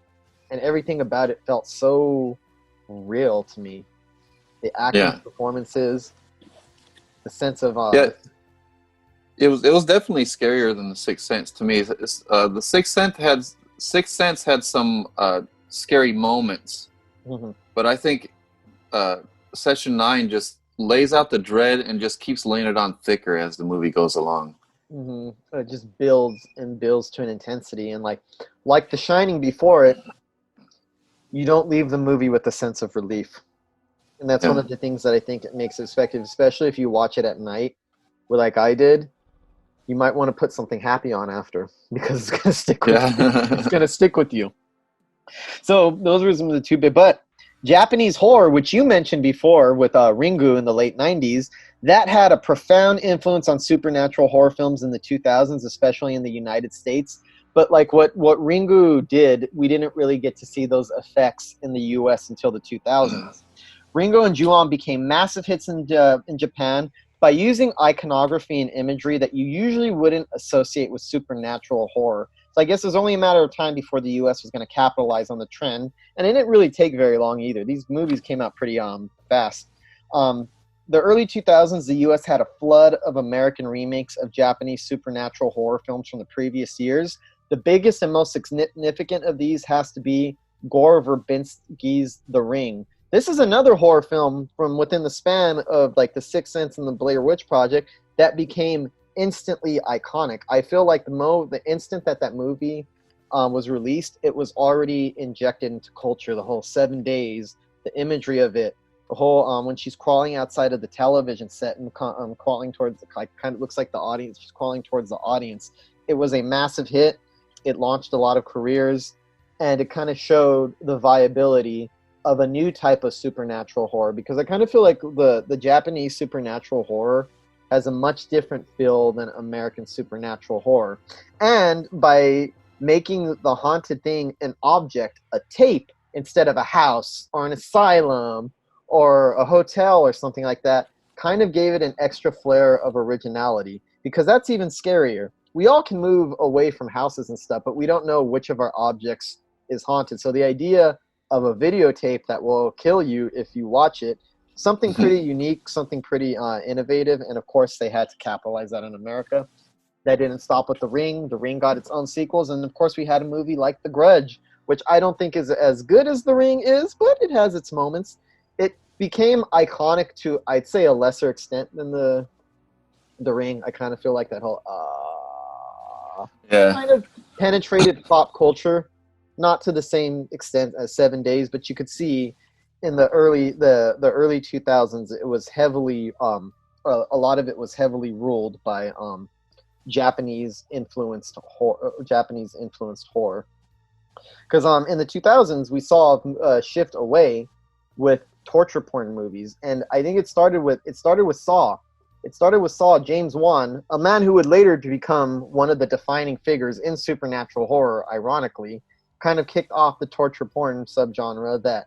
And everything about it felt so real to me. The acting performances, the sense of it was definitely scarier than The Sixth Sense to me. The Sixth Sense had some scary moments, but I think Session 9 just lays out the dread and just keeps laying it on thicker as the movie goes along. It just builds and builds to an intensity, and like The Shining before it, you don't leave the movie with a sense of relief. And that's one of the things that I think it makes it effective, especially if you watch it at night, like I did. You might want to put something happy on after, because it's going to stick with you. It's going to stick with you. So those were some of the two big. But Japanese horror, which you mentioned before with Ringu in the late 90s, that had a profound influence on supernatural horror films in the 2000s, especially in the United States. But like what Ringu did, we didn't really get to see those effects in the U.S. until the 2000s. Ringo and Ju-on became massive hits in Japan by using iconography and imagery that you usually wouldn't associate with supernatural horror. So I guess it was only a matter of time before the U.S. was going to capitalize on the trend, and it didn't really take very long either. These movies came out pretty fast. The early 2000s, the U.S. had a flood of American remakes of Japanese supernatural horror films from the previous years. The biggest and most significant of these has to be Gore Verbinski's The Ring. This is another horror film from within the span of like The Sixth Sense and the Blair Witch Project that became instantly iconic. I feel like the instant that movie was released, it was already injected into culture. The whole 7 days, the imagery of it, the whole when she's crawling outside of the television set and crawling towards, like, kind of looks like the audience. She's crawling towards the audience. It was a massive hit. It launched a lot of careers, and it kind of showed the viability of a new type of supernatural horror, because I kind of feel like the Japanese supernatural horror has a much different feel than American supernatural horror. And by making the haunted thing an object, a tape, instead of a house or an asylum or a hotel or something like that, kind of gave it an extra flair of originality, because that's even scarier. We all can move away from houses and stuff, but we don't know which of our objects is haunted. So the idea of a videotape that will kill you if you watch it, something pretty unique, something pretty innovative, and of course they had to capitalize that in America. That didn't stop with The Ring. The Ring got its own sequels, and of course we had a movie like The Grudge, which I don't think is as good as The Ring is, but it has its moments. It became iconic to, I'd say, a lesser extent than The Ring. I kind of feel like that whole kind of penetrated pop culture, not to the same extent as 7 days, but you could see in the early 2000s it was heavily a lot of it was heavily ruled by Japanese influenced horror. Because in the 2000s we saw a shift away with torture porn movies, and I think it started with Saw. It started with Saw. James Wan, a man who would later become one of the defining figures in supernatural horror, ironically, kind of kicked off the torture porn subgenre that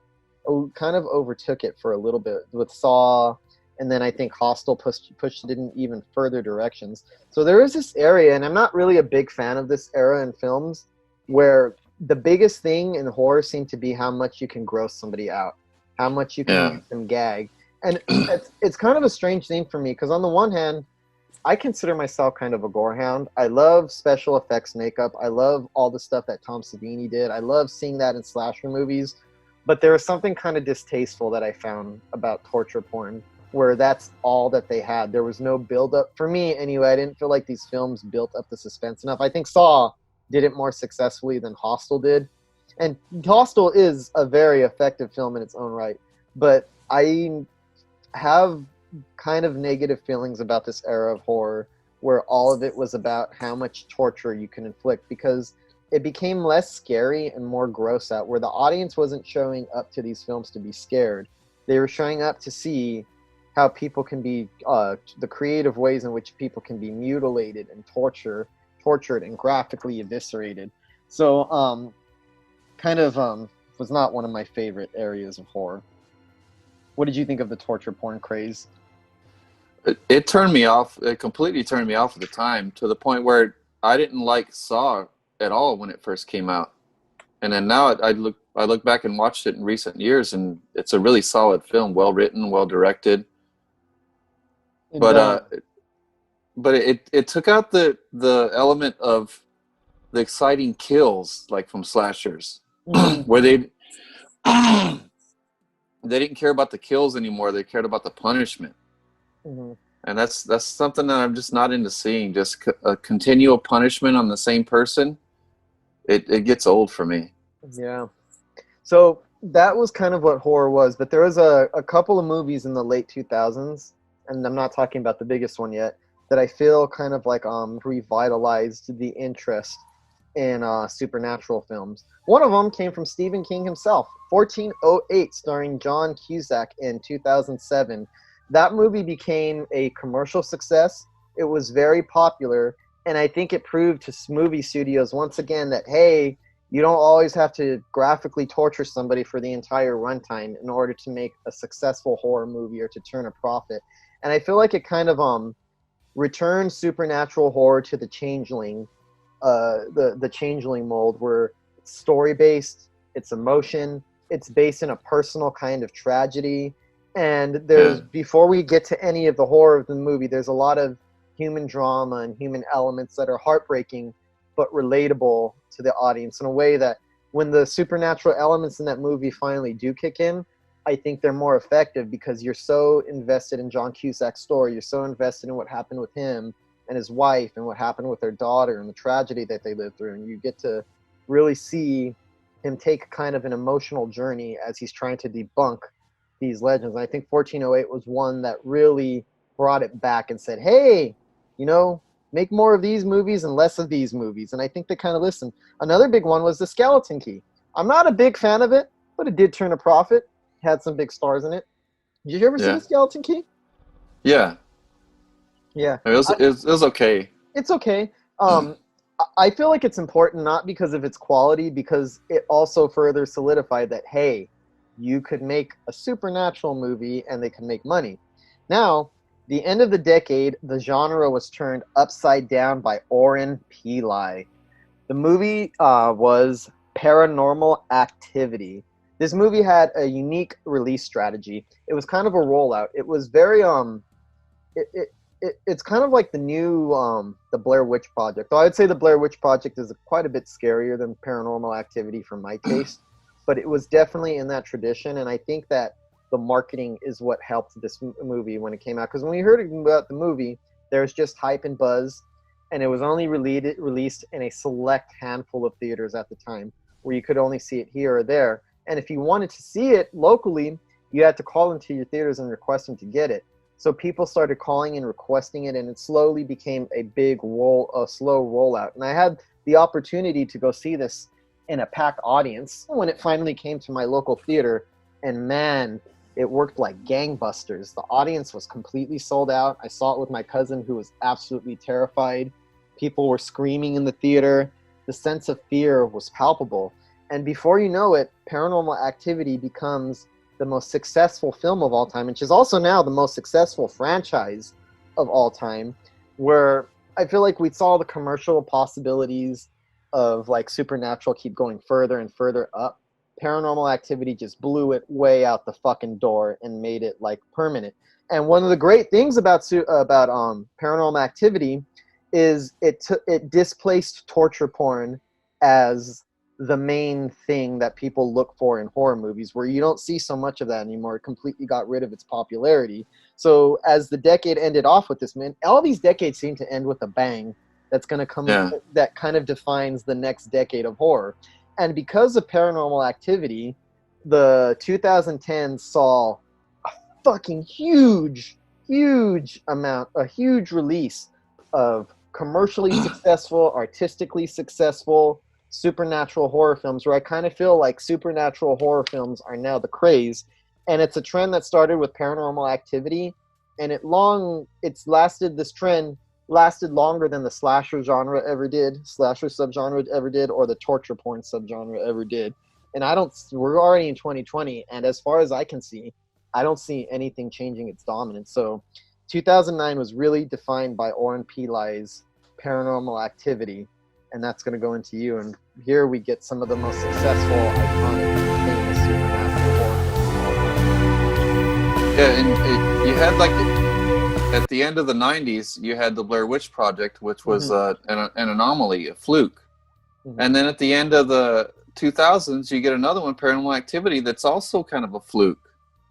kind of overtook it for a little bit with Saw, and then I think Hostel pushed it in even further directions. So there is this area, and I'm not really a big fan of this era in films, where the biggest thing in horror seemed to be how much you can gross somebody out, how much you can make them gag. And it's kind of a strange thing for me, because on the one hand, I consider myself kind of a gore hound. I love special effects makeup. I love all the stuff that Tom Savini did. I love seeing that in slasher movies. But there was something kind of distasteful that I found about torture porn, where that's all that they had. There was no build-up. For me, anyway, I didn't feel like these films built up the suspense enough. I think Saw did it more successfully than Hostel did. And Hostel is a very effective film in its own right. But I have kind of negative feelings about this era of horror, where all of it was about how much torture you can inflict, because it became less scary and more gross out, where the audience wasn't showing up to these films to be scared. They were showing up to see how people can be, the creative ways in which people can be mutilated and tortured and graphically eviscerated. So was not one of my favorite areas of horror. What did you think of the torture porn craze? It turned me off. It completely turned me off at the time, to the point where I didn't like Saw at all when it first came out. And then now I look back and watched it in recent years, and it's a really solid film, well written, well directed. But it took out the element of the exciting kills, like from slashers, where they didn't care about the kills anymore. They cared about the punishment. Mm-hmm. And that's something that I'm just not into seeing. Just a continual punishment on the same person. It gets old for me. Yeah. So that was kind of what horror was. But there was a couple of movies in the late 2000s, and I'm not talking about the biggest one yet, that I feel kind of like revitalized the interest in supernatural films. One of them came from Stephen King himself, 1408, starring John Cusack in 2007. That movie became a commercial success. It was very popular, and I think it proved to movie studios once again that, hey, you don't always have to graphically torture somebody for the entire runtime in order to make a successful horror movie or to turn a profit. And I feel like it kind of returned supernatural horror to the Changeling, the Changeling mold, where it's story-based, it's emotion, it's based in a personal kind of tragedy. And there's, before we get to any of the horror of the movie, there's a lot of human drama and human elements that are heartbreaking but relatable to the audience in a way that when the supernatural elements in that movie finally do kick in, I think they're more effective, because you're so invested in John Cusack's story. You're so invested in what happened with him and his wife and what happened with their daughter and the tragedy that they lived through. And you get to really see him take kind of an emotional journey as he's trying to debunk these legends. And I think 1408 was one that really brought it back and said, hey, make more of these movies and less of these movies. And I think they kind of listened. Another big one was The Skeleton Key. I'm not a big fan of it, but it did turn a profit. Had some big stars in it. Did you ever see The Skeleton Key? Yeah. Yeah. It was okay. It's okay. I feel like it's important, not because of its quality, because it also further solidified that, hey, you could make a supernatural movie and they can make money. Now, the end of the decade, the genre was turned upside down by Oren Peli. The movie was Paranormal Activity. This movie had a unique release strategy. It was kind of a rollout. It was very it's kind of like the new the Blair Witch Project. Though I would say the Blair Witch Project is quite a bit scarier than Paranormal Activity for my taste. But it was definitely in that tradition, and I think that the marketing is what helped this movie when it came out. Because when we heard about the movie, there was just hype and buzz, and it was only released in a select handful of theaters at the time, where you could only see it here or there. And if you wanted to see it locally, you had to call into your theaters and request them to get it. So people started calling and requesting it, and it slowly became a slow rollout. And I had the opportunity to go see this in a packed audience when it finally came to my local theater, and man, it worked like gangbusters. The audience was completely sold out. I saw it with my cousin, who was absolutely terrified. People were screaming in the theater. The sense of fear was palpable. And before you know it, Paranormal Activity becomes the most successful film of all time, which is also now the most successful franchise of all time, where I feel like we saw the commercial possibilities of like Supernatural keep going further and further up. Paranormal Activity just blew it way out the fucking door and made it like permanent. And one of the great things about Paranormal Activity is it displaced torture porn as the main thing that people look for in horror movies, where you don't see so much of that anymore. It completely got rid of its popularity. So as the decade ended off with this, man, all these decades seem to end with a bang. That's going to come. Yeah. That kind of defines the next decade of horror. And because of Paranormal Activity, the 2010s saw a fucking huge release of commercially successful, artistically successful supernatural horror films, where I kind of feel like supernatural horror films are now the craze. And it's a trend that started with Paranormal Activity, and this trend lasted longer than the slasher subgenre ever did, or the torture porn subgenre ever did. And we're already in 2020, and as far as I can see, I don't see anything changing its dominance. So 2009 was really defined by Oren Peli's Paranormal Activity, and that's going to go into you. And here we get some of the most successful, iconic, famous supernatural horror films. Yeah, and you had like at the end of the 90s, you had the Blair Witch Project, which was an anomaly, a fluke. Mm-hmm. And then at the end of the 2000s, you get another one, Paranormal Activity, that's also kind of a fluke.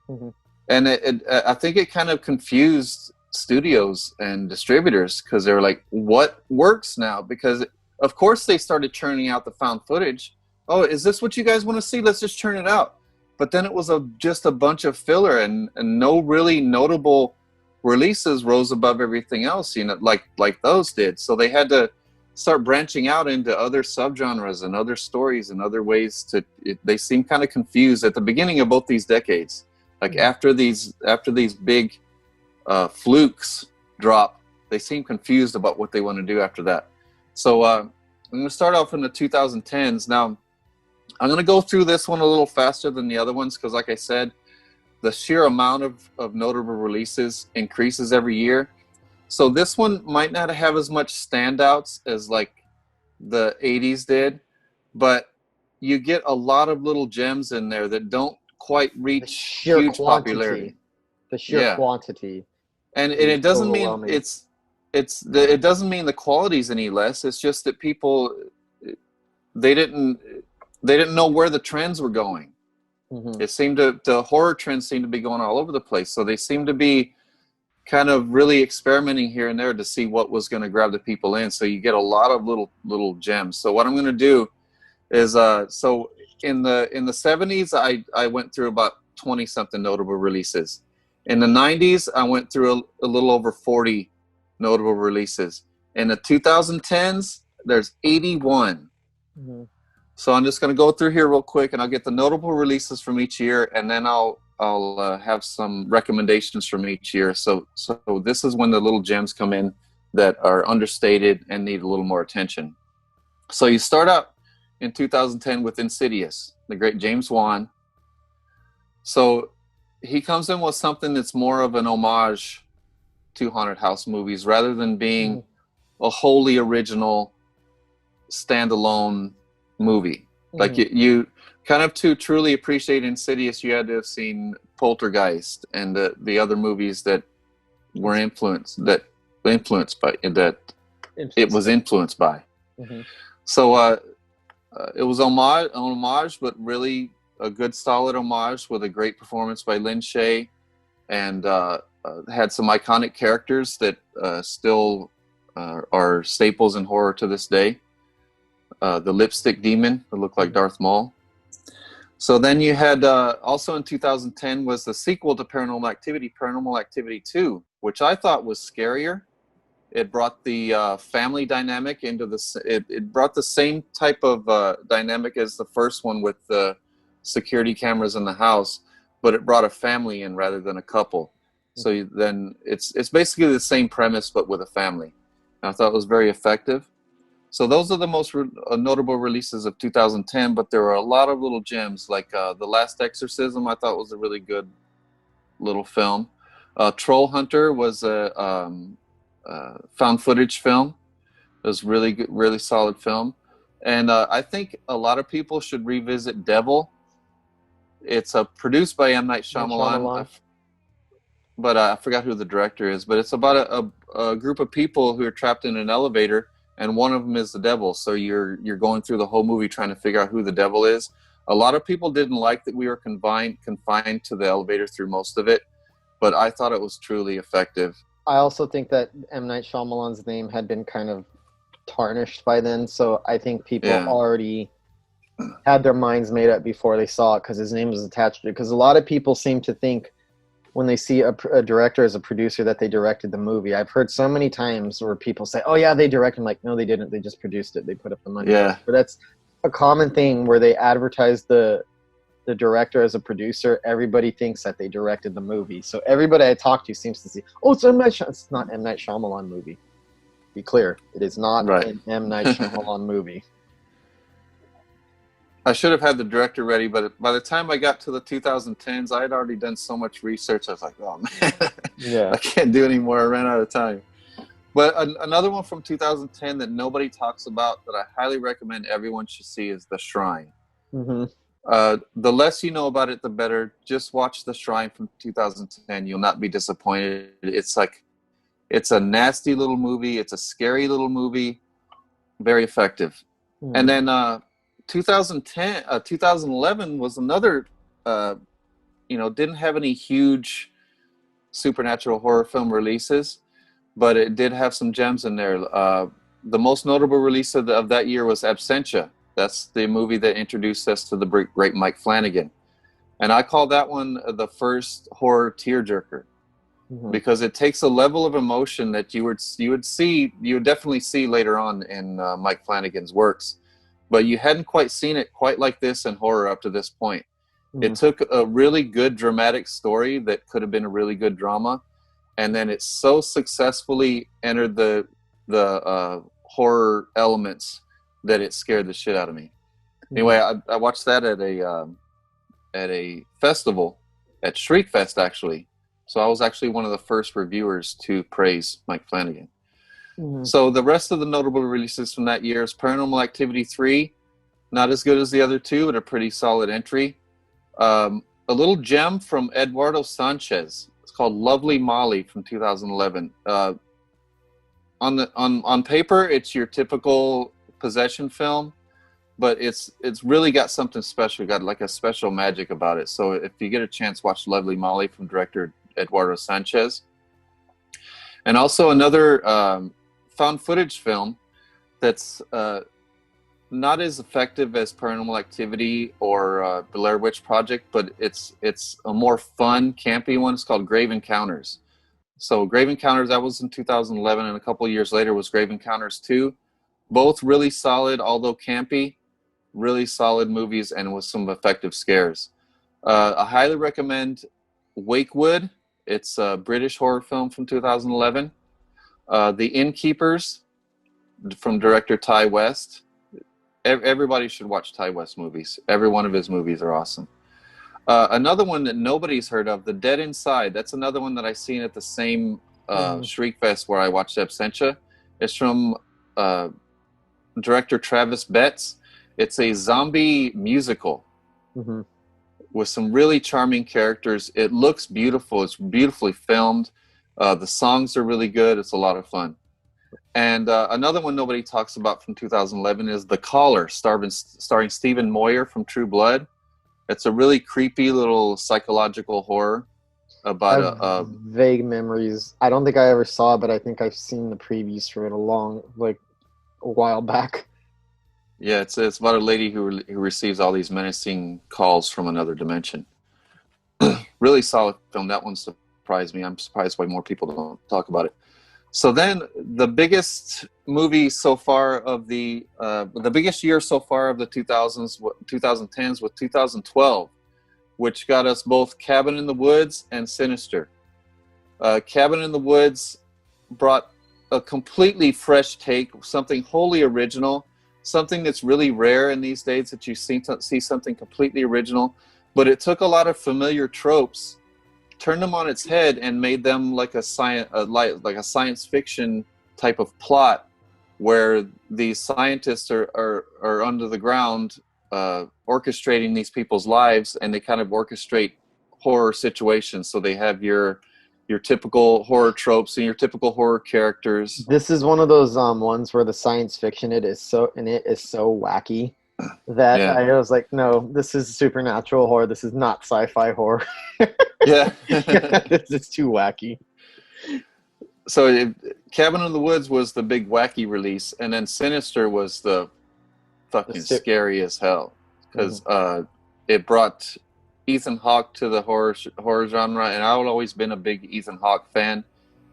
Mm-hmm. And I think it kind of confused studios and distributors, because they were like, what works now? Because of course they started churning out the found footage. Oh, is this what you guys want to see? Let's just churn it out. But then it was just a bunch of filler, and no really notable releases rose above everything else, like those did. So they had to start branching out into other subgenres and other stories and other ways they seem kind of confused at the beginning of both these decades. Like after these big flukes drop, they seem confused about what they want to do after that. So I'm going to start off in the 2010s. Now, I'm going to go through this one a little faster than the other ones, because like I said, the sheer amount of notable releases increases every year. So this one might not have as much standouts as like the 80s did, but you get a lot of little gems in there that don't quite reach huge popularity. The sheer quantity. And it doesn't mean it doesn't mean the quality's any less. It's just that people they didn't know where the trends were going. Mm-hmm. It seemed the horror trends seemed to be going all over the place. So they seemed to be kind of really experimenting here and there to see what was going to grab the people in. So you get a lot of little gems. So what I'm going to do is so in the 70s I went through about 20 something notable releases. In the 90s I went through a little over 40 notable releases. In the 2010s there's 81. Mm-hmm. So I'm just going to go through here real quick, and I'll get the notable releases from each year, and then I'll have some recommendations from each year. So this is when the little gems come in that are understated and need a little more attention. So you start out in 2010 with Insidious, the great James Wan. So he comes in with something that's more of an homage to haunted house movies, rather than being a wholly original standalone movie. Like you kind of, to truly appreciate Insidious, you had to have seen Poltergeist and the other movies that were influenced by. Mm-hmm. So it was homage, but really a good solid homage with a great performance by Lin Shaye, and had some iconic characters that still are staples in horror to this day. The lipstick demon that looked like Darth Maul. So then you had also in 2010 was the sequel to Paranormal Activity, Paranormal Activity 2, which I thought was scarier. It brought the family dynamic into it brought the same type of dynamic as the first one with the security cameras in the house, but it brought a family in rather than a couple. So then it's basically the same premise, but with a family. And I thought it was very effective. So those are the most notable releases of 2010, but there were a lot of little gems, like The Last Exorcism, I thought was a really good little film. Troll Hunter was a found footage film. It was really good, really solid film. And I think a lot of people should revisit Devil. It's produced by M. Night Shyamalan. But I forgot who the director is. But it's about a group of people who are trapped in an elevator, and one of them is the devil. So you're going through the whole movie trying to figure out who the devil is. A lot of people didn't like that we were confined to the elevator through most of it, but I thought it was truly effective. I also think that M. Night Shyamalan's name had been kind of tarnished by then, so I think people already had their minds made up before they saw it because his name was attached to it. Because a lot of people seem to think when they see a director as a producer that they directed the movie. I've heard so many times where people say, oh yeah, they directed. I'm like, no, they didn't. They just produced it. They put up the money. Yeah. But that's a common thing where they advertise the director as a producer. Everybody thinks that they directed the movie. So everybody I talk to seems to see, oh, it's M. Night it's not M. Night Shyamalan movie. Be clear. It is not an M. Night Shyamalan movie. I should have had the director ready, but by the time I got to the 2010s, I had already done so much research. I was like, oh, man, I can't do anymore. I ran out of time. But another one from 2010 that nobody talks about that I highly recommend everyone should see is The Shrine. Mm-hmm. The less you know about it, the better. Just watch The Shrine from 2010. You'll not be disappointed. It's a nasty little movie. It's a scary little movie. Very effective. Mm-hmm. And then 2011 was another, didn't have any huge supernatural horror film releases, but it did have some gems in there. The most notable release of that year was Absentia. That's the movie that introduced us to the great Mike Flanagan. And I call that one the first horror tearjerker, because it takes a level of emotion that you would definitely see later on in Mike Flanagan's works. But you hadn't quite seen it quite like this in horror up to this point. Mm-hmm. It took a really good dramatic story that could have been a really good drama, and then it so successfully entered the horror elements that it scared the shit out of me. Mm-hmm. Anyway, I watched that at a festival, at Shriekfest actually. So I was actually one of the first reviewers to praise Mike Flanagan. Mm-hmm. So the rest of the notable releases from that year is Paranormal Activity 3. Not as good as the other two, but a pretty solid entry. A little gem from Eduardo Sanchez. It's called Lovely Molly from 2011. On paper, it's your typical possession film, but it's really got something special. Got like a special magic about it. So if you get a chance, watch Lovely Molly from director Eduardo Sanchez. And also another found footage film that's not as effective as Paranormal Activity or The Blair Witch Project, but it's a more fun, campy one. It's called Grave Encounters. So Grave Encounters, that was in 2011, and a couple of years later was Grave Encounters 2. Both really solid, although campy, really solid movies and with some effective scares. I highly recommend Wakewood. It's a British horror film from 2011. The Innkeepers from director Ty West. Everybody should watch Ty West movies. Every one of his movies are awesome. Another one that nobody's heard of, The Dead Inside. That's another one that I seen at the same Shriekfest where I watched Absentia. It's from director Travis Betts. It's a zombie musical with some really charming characters. It looks beautiful. It's beautifully filmed. The songs are really good. It's a lot of fun. And another one nobody talks about from 2011 is The Caller, starring Stephen Moyer from True Blood. It's a really creepy little psychological horror about vague memories. I don't think I ever saw it, but I think I've seen the previews for it a while back. Yeah, it's about a lady who receives all these menacing calls from another dimension. Really solid film. That one surprised me. I'm surprised why more people don't talk about it. So then the biggest movie so far of the biggest year so far of the 2010s was 2012, which got us both Cabin in the Woods and Sinister. Cabin in the Woods brought a completely fresh take, something wholly original, something that's really rare in these days that you see something completely original. But it took a lot of familiar tropes, turned them on its head, and made them like a science fiction type of plot, where these scientists are under the ground, orchestrating these people's lives, and they kind of orchestrate horror situations. So they have your typical horror tropes and your typical horror characters. This is one of those ones where the science fiction it is so wacky that Yeah. I was like, no, this is supernatural horror. This is not sci-fi horror. Yeah. This is too wacky. So Cabin in the Woods was the big wacky release, and then Sinister was the fucking scary as hell, because it brought Ethan Hawke to the horror genre, and I've always been a big Ethan Hawke fan,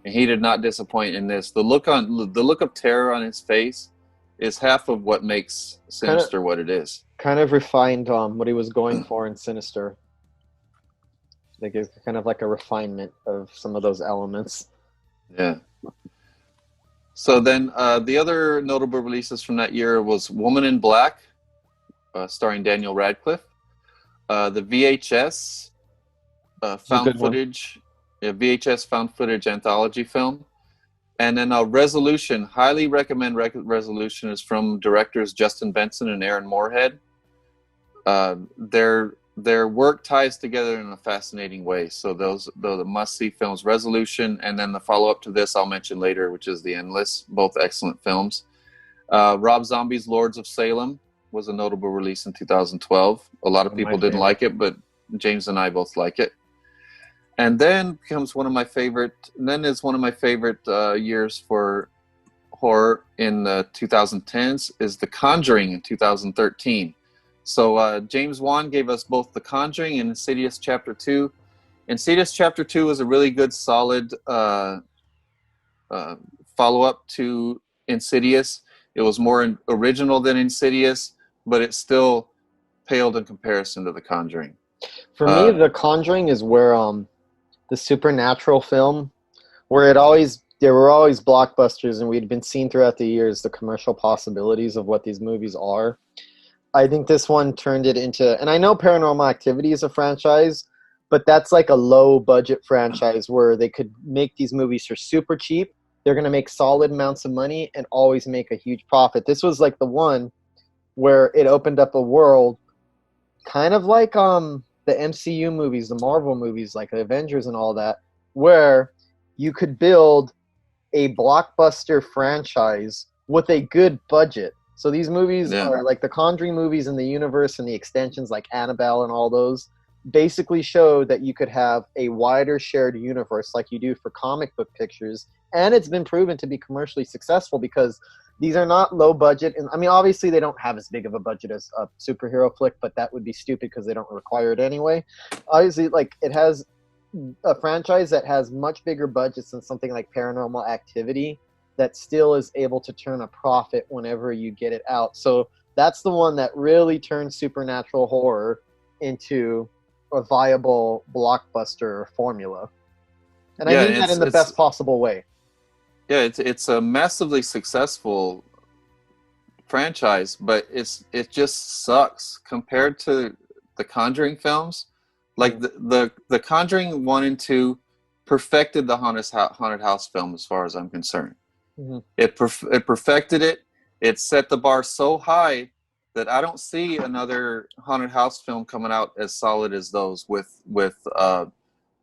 and he did not disappoint in this. The look of terror on his face is half of what makes Sinister what it is. Kind of refined what he was going for in Sinister. Like it's kind of like a refinement of some of those elements. Yeah. So then the other notable releases from that year was Woman in Black, starring Daniel Radcliffe. The VHS found footage anthology film. And then Resolution, highly recommend Resolution, is from directors Justin Benson and Aaron Moorhead. Their work ties together in a fascinating way. So those are the must-see films. Resolution, and then the follow-up to this I'll mention later, which is The Endless. Both excellent films. Rob Zombie's Lords of Salem was a notable release in 2012. A lot of people didn't like it, but James and I both like it. And then comes one of my favorite years for horror in the 2010s is The Conjuring in 2013. So James Wan gave us both The Conjuring and Insidious Chapter 2. Insidious Chapter 2 was a really good, solid follow-up to Insidious. It was more original than Insidious, but it still paled in comparison to The Conjuring. For me, The Conjuring is where the supernatural film, where there were always blockbusters, and we'd been seeing throughout the years the commercial possibilities of what these movies are. I think this one turned it into, and I know Paranormal Activity is a franchise, but that's like a low budget franchise where they could make these movies for super cheap. They're going to make solid amounts of money and always make a huge profit. This was like the one where it opened up a world kind of like the MCU movies, the Marvel movies, like the Avengers and all that, where you could build a blockbuster franchise with a good budget. So these movies are like the Conjuring movies in the universe, and the extensions like Annabelle and all those basically show that you could have a wider shared universe like you do for comic book pictures. And it's been proven to be commercially successful because these are not low budget. And I mean, obviously they don't have as big of a budget as a superhero flick, but that would be stupid because they don't require it anyway. Obviously, like, it has a franchise that has much bigger budgets than something like Paranormal Activity that still is able to turn a profit whenever you get it out. So that's the one that really turns supernatural horror into a viable blockbuster formit. And I mean that in the best possible way. Yeah, it's a massively successful franchise, but it just sucks compared to the Conjuring films. Like the Conjuring 1 and 2 perfected the haunted house film as far as I'm concerned. Mm-hmm. It perfected it. It set the bar so high that I don't see another haunted house film coming out as solid as those with the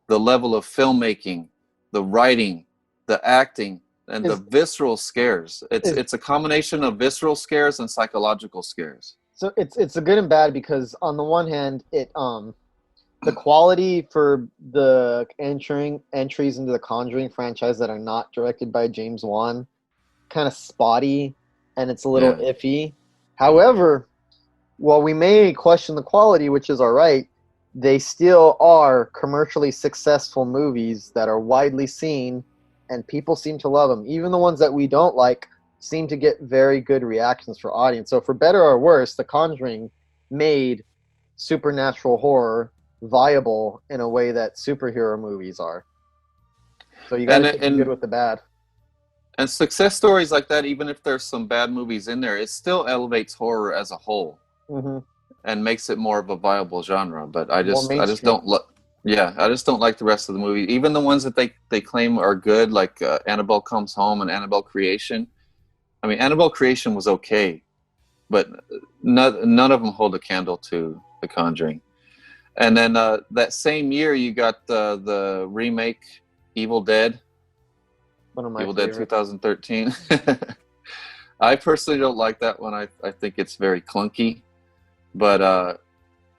level of filmmaking, the writing, the acting, and the visceral scares. It's a combination of visceral scares and psychological scares. So it's a good and bad, because on the one hand, the quality for the entries into the Conjuring franchise that are not directed by James Wan, kind of spotty, and it's a little iffy. However, while we may question the quality, which is all right, they still are commercially successful movies that are widely seen, and people seem to love them. Even the ones that we don't like seem to get very good reactions for audience. So for better or worse, The Conjuring made supernatural horror viable in a way that superhero movies are. So you got to take the good with the bad. And success stories like that, even if there's some bad movies in there, it still elevates horror as a whole and makes it more of a viable genre. But I just don't look. Yeah, I just don't like the rest of the movie. Even the ones that they claim are good, like Annabelle Comes Home and Annabelle Creation. I mean, Annabelle Creation was okay, but none of them hold a candle to The Conjuring. And then that same year, you got the remake Evil Dead. One of my Evil favorites. Dead 2013. I personally don't like that one. I think it's very clunky, but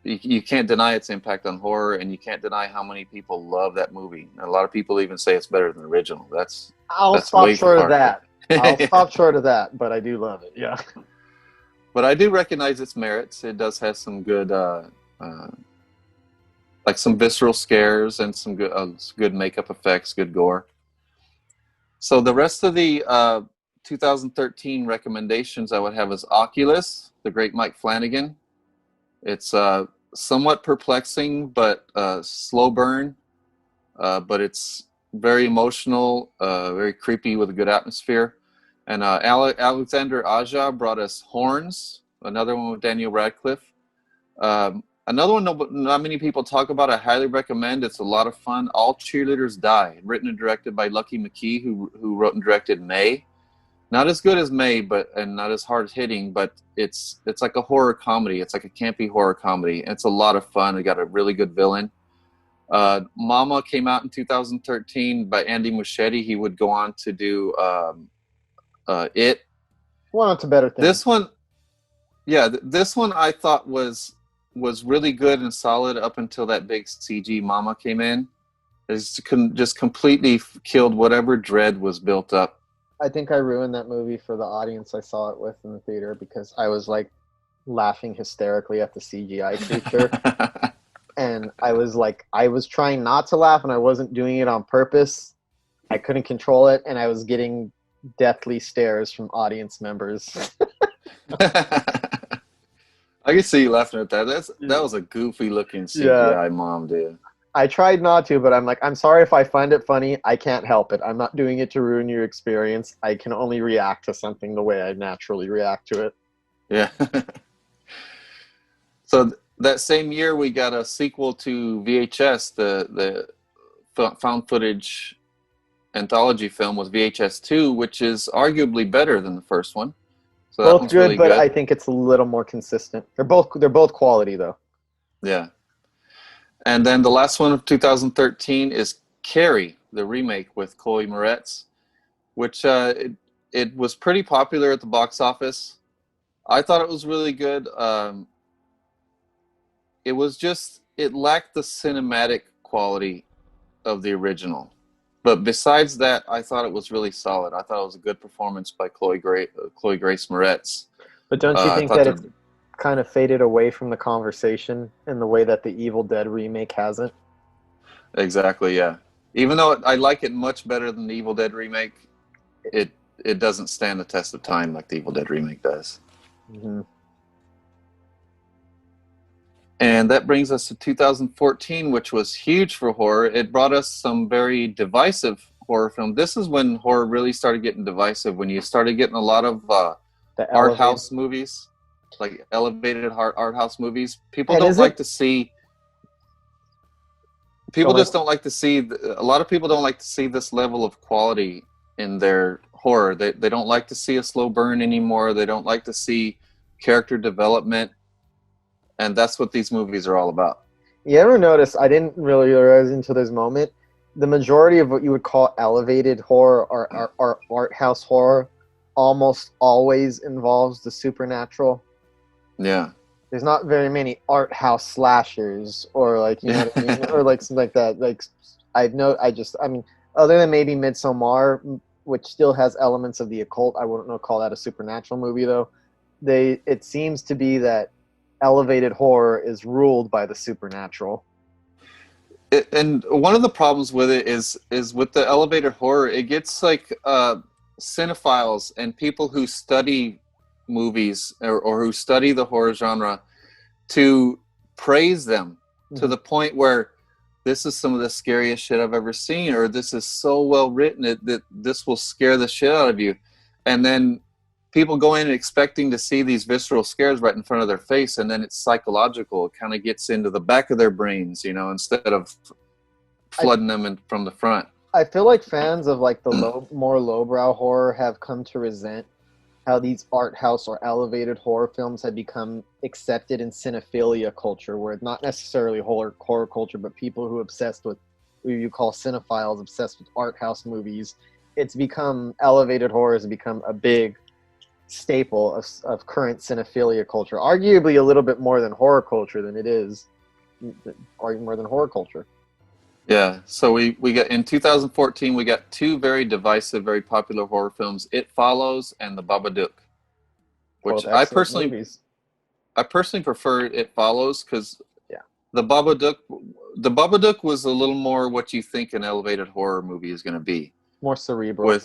you can't deny its impact on horror, and you can't deny how many people love that movie. And a lot of people even say it's better than the original. I'll stop short of that. I'll stop short of that, but I do love it. Yeah. But I do recognize its merits. It does have some good, like some visceral scares and some good makeup effects, good gore. So the rest of the 2013 recommendations I would have is Oculus, the great Mike Flanagan. It's somewhat perplexing, but slow burn. But it's very emotional, very creepy with a good atmosphere. And Alexander Aja brought us Horns, another one with Daniel Radcliffe. Another one not many people talk about. I highly recommend. It's a lot of fun. All Cheerleaders Die, written and directed by Lucky McKee, who wrote and directed May. Not as good as May, and not as hard hitting, but it's like a horror comedy. It's like a campy horror comedy. It's a lot of fun. It got a really good villain. Mama came out in 2013 by Andy Muschietti. He would go on to do It. One of the better things. This one, yeah, this one I thought was really good and solid up until that big CG Mama came in. It's just completely killed whatever dread was built up. I think I ruined that movie for the audience I saw it with in the theater because I was like laughing hysterically at the CGI creature. And I was trying not to laugh and I wasn't doing it on purpose. I couldn't control it and I was getting deathly stares from audience members. I can see you laughing at that. That was a goofy looking CGI mom, dude. I tried not to, but I'm sorry if I find it funny. I can't help it. I'm not doing it to ruin your experience. I can only react to something the way I naturally react to it. Yeah. So that same year, we got a sequel to VHS, the found footage anthology film with VHS 2, which is arguably better than the first one. So both good, really but good. I think it's a little more consistent. They're both quality, though. Yeah. And then the last one of 2013 is Carrie, the remake with Chloe Moretz, which it was pretty popular at the box office. I thought it was really good. It lacked the cinematic quality of the original. But besides that, I thought it was really solid. I thought it was a good performance by Chloe Grace Moretz. But don't you think that it's kind of faded away from the conversation in the way that the Evil Dead remake hasn't? Exactly, yeah. Even though I like it much better than the Evil Dead remake, it doesn't stand the test of time like the Evil Dead remake does. Mm-hmm. And that brings us to 2014, which was huge for horror. It brought us some very divisive horror film. This is when horror really started getting divisive, when you started getting a lot of art house movies, like elevated art house movies. People don't like to see... People just don't like to see... A lot of people don't like to see this level of quality in their horror. They don't like to see a slow burn anymore. They don't like to see character development. And that's what these movies are all about. You ever notice, I didn't really realize until this moment, the majority of what you would call elevated horror or art house horror almost always involves the supernatural. Yeah. There's not very many art house slashers or like, you know what I mean? Or like something like that. Like other than maybe Midsommar, which still has elements of the occult, I wouldn't call that a supernatural movie though. It seems to be that elevated horror is ruled by the supernatural. And one of the problems with it is with the elevated horror, it gets like cinephiles and people who study movies or who study the horror genre to praise them to the point where this is some of the scariest shit I've ever seen, or this is so well written that this will scare the shit out of you. And then people go in expecting to see these visceral scares right in front of their face, and then it's psychological. It kind of gets into the back of their brains, you know, instead of flooding them in from the front. I feel like fans of like the more lowbrow horror have come to resent how these art house or elevated horror films have become accepted in cinephilia culture, where it's not necessarily horror culture, but people who are obsessed with, who you call cinephiles, obsessed with art house movies. It's become, elevated horror has become a big staple of current cinephilia culture, arguably a little bit more than horror culture than it is, arguably more than horror culture. Yeah, so we got in 2014 we got two very divisive, very popular horror films: It Follows and The Babadook, which I personally prefer It Follows, because The Babadook was a little more what you think an elevated horror movie is going to be, more cerebral.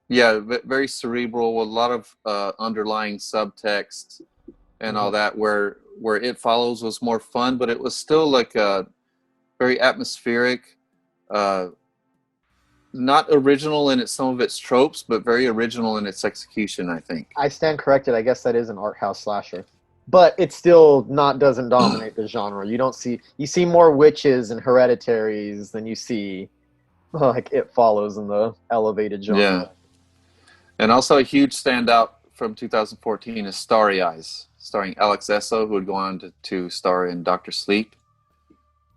Very cerebral, with a lot of underlying subtext and all that. Where It Follows was more fun, but it was still like a very atmospheric, not original in some of its tropes, but very original in its execution, I think. I stand corrected. I guess that is an art house slasher, but it still doesn't dominate the genre. You see more witches and Hereditaries than you see like It Follows in the elevated genre. Yeah, and also a huge standout from 2014 is Starry Eyes, starring Alex Esso, who would go on to star in Dr. Sleep.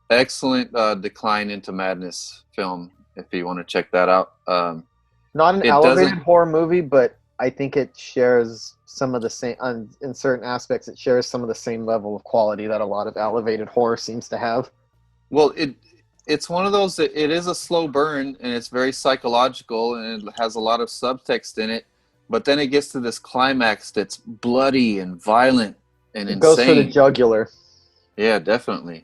Excellent decline into madness film, if you want to check that out. Not an elevated horror movie, but I think it shares some of the same, in certain aspects, it shares some of the same level of quality that a lot of elevated horror seems to have. Well, it's one of those that it is a slow burn, and it's very psychological, and it has a lot of subtext in it, but then it gets to this climax that's bloody and violent and insane. It goes for the jugular. Yeah, definitely.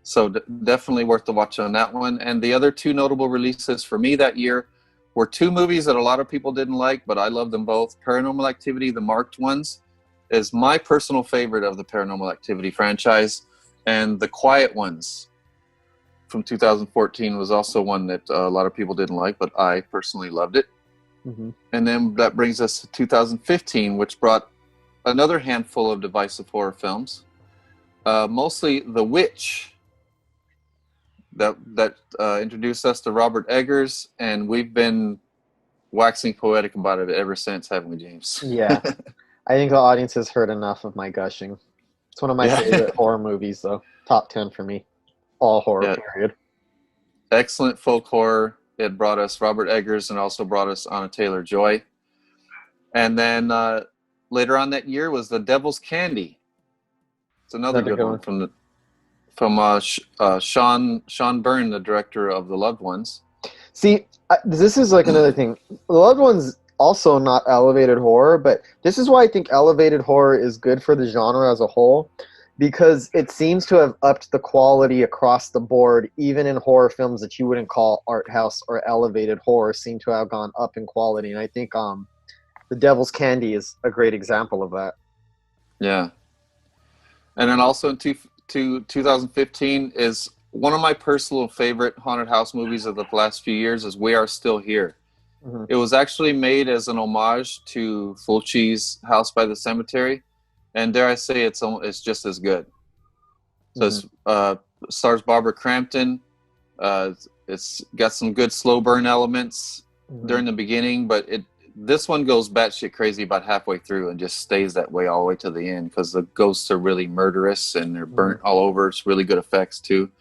So definitely worth the watch on that one. And the other two notable releases for me that year were two movies that a lot of people didn't like, but I love them both. Paranormal Activity, The Marked Ones, is my personal favorite of the Paranormal Activity franchise. And The Quiet Ones from 2014 was also one that a lot of people didn't like, but I personally loved it. Mm-hmm. And then that brings us to 2015, which brought another handful of divisive horror films. Mostly The Witch, that introduced us to Robert Eggers, and we've been waxing poetic about it ever since, haven't we, James? Yeah. I think the audience has heard enough of my gushing. It's one of my favorite horror movies, though. Top 10 for me. All horror, period. Excellent folk horror. It brought us Robert Eggers and also brought us Anna Taylor-Joy. And then later on that year was The Devil's Candy. It's another good one from Sean Byrne, the director of The Loved Ones. See, this is like another thing. The Loved Ones also not elevated horror, but this is why I think elevated horror is good for the genre as a whole, because it seems to have upped the quality across the board, even in horror films that you wouldn't call art house or elevated horror seem to have gone up in quality. And I think The Devil's Candy is a great example of that. Yeah. And then also in 2015 is one of my personal favorite haunted house movies of the last few years is We Are Still Here. Mm-hmm. It was actually made as an homage to Fulci's House by the Cemetery, and dare I say it's just as good. So it stars Barbara Crampton. It's got some good slow burn elements during the beginning, but this one goes batshit crazy about halfway through and just stays that way all the way to the end, because the ghosts are really murderous and they're burnt all over. It's really good effects too.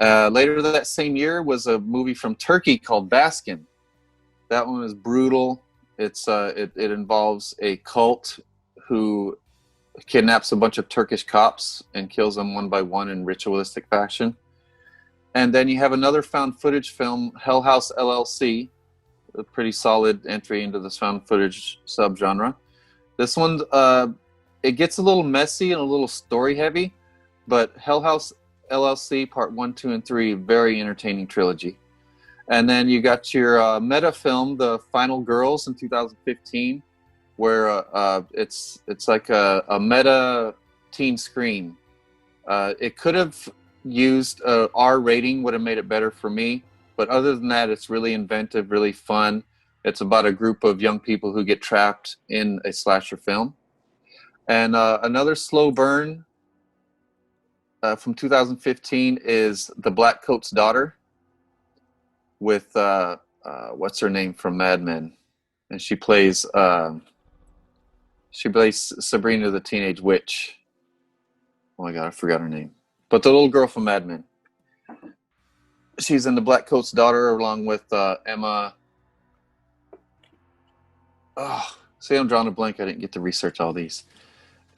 Later that same year was a movie from Turkey called Baskin. That one is brutal. It involves a cult who kidnaps a bunch of Turkish cops and kills them one by one in ritualistic fashion. And then you have another found footage film, Hell House LLC, a pretty solid entry into this found footage subgenre. This one, it gets a little messy and a little story heavy, but Hell House LLC Part 1, 2, and 3, very entertaining trilogy. And then you got your meta film, The Final Girls in 2015, where it's like a meta teen screen. It could have used R rating would have made it better for me. But other than that, it's really inventive, really fun. It's about a group of young people who get trapped in a slasher film. And another slow burn from 2015 is The Black Coat's Daughter with, what's her name from Mad Men? And she plays Sabrina the Teenage Witch. Oh my God, I forgot her name. But the little girl from Mad Men. She's in The Black Coat's Daughter along with Emma. Oh, see, I'm drawing a blank. I didn't get to research all these.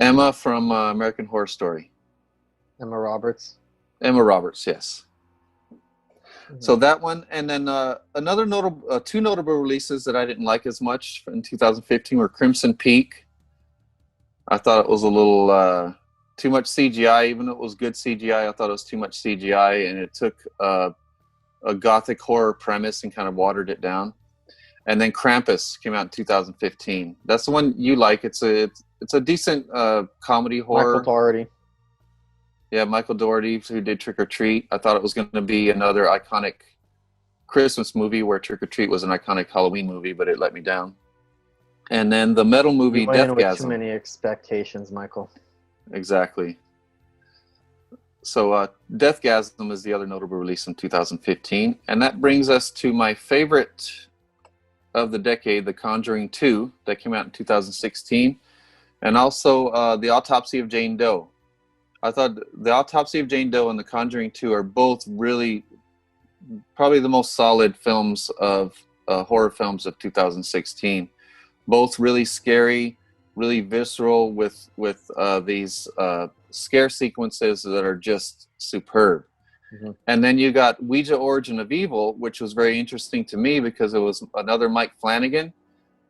Emma from American Horror Story. Emma Roberts. Emma Roberts, yes. Mm-hmm. So that one, and then another notable, two notable releases that I didn't like as much in 2015 were Crimson Peak. I thought it was a little too much CGI. Even though it was good CGI, I thought it was too much CGI, and it took a gothic horror premise and kind of watered it down. And then Krampus came out in 2015. That's the one you like. It's a decent comedy horror. Michael Dougherty. Yeah, Michael Dougherty, who did Trick or Treat. I thought it was going to be another iconic Christmas movie where Trick or Treat was an iconic Halloween movie, but it let me down. And then the metal movie You went in with Deathgasm. too many expectations, Michael. Exactly. So Deathgasm is the other notable release in 2015. And that brings us to my favorite of the decade, The Conjuring 2, that came out in 2016. And also The Autopsy of Jane Doe. I thought The Autopsy of Jane Doe and The Conjuring 2 are both really probably the most solid films of horror films of 2016. Both really scary, really visceral with these scare sequences that are just superb. Mm-hmm. And then you got Ouija Origin of Evil, which was very interesting to me because it was another Mike Flanagan,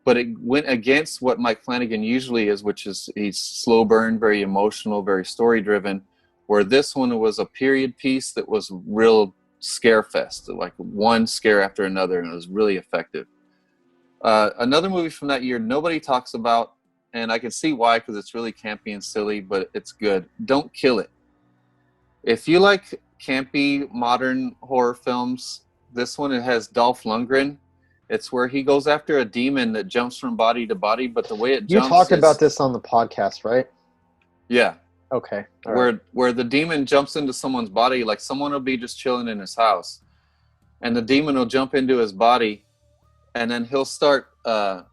but it went against what Mike Flanagan usually is, which is he's slow burn, very emotional, very story driven, where this one was a period piece that was real scare fest, like one scare after another, and it was really effective. Another movie from that year nobody talks about, and I can see why, because it's really campy and silly, but it's good. Don't Kill It. If you like campy modern horror films, this one, it has Dolph Lundgren. It's where he goes after a demon that jumps from body to body, but the way it jumps, you talked about this on the podcast, right? Yeah. Okay. All where the demon jumps into someone's body, like someone will be just chilling in his house, and the demon will jump into his body, and then he'll start. A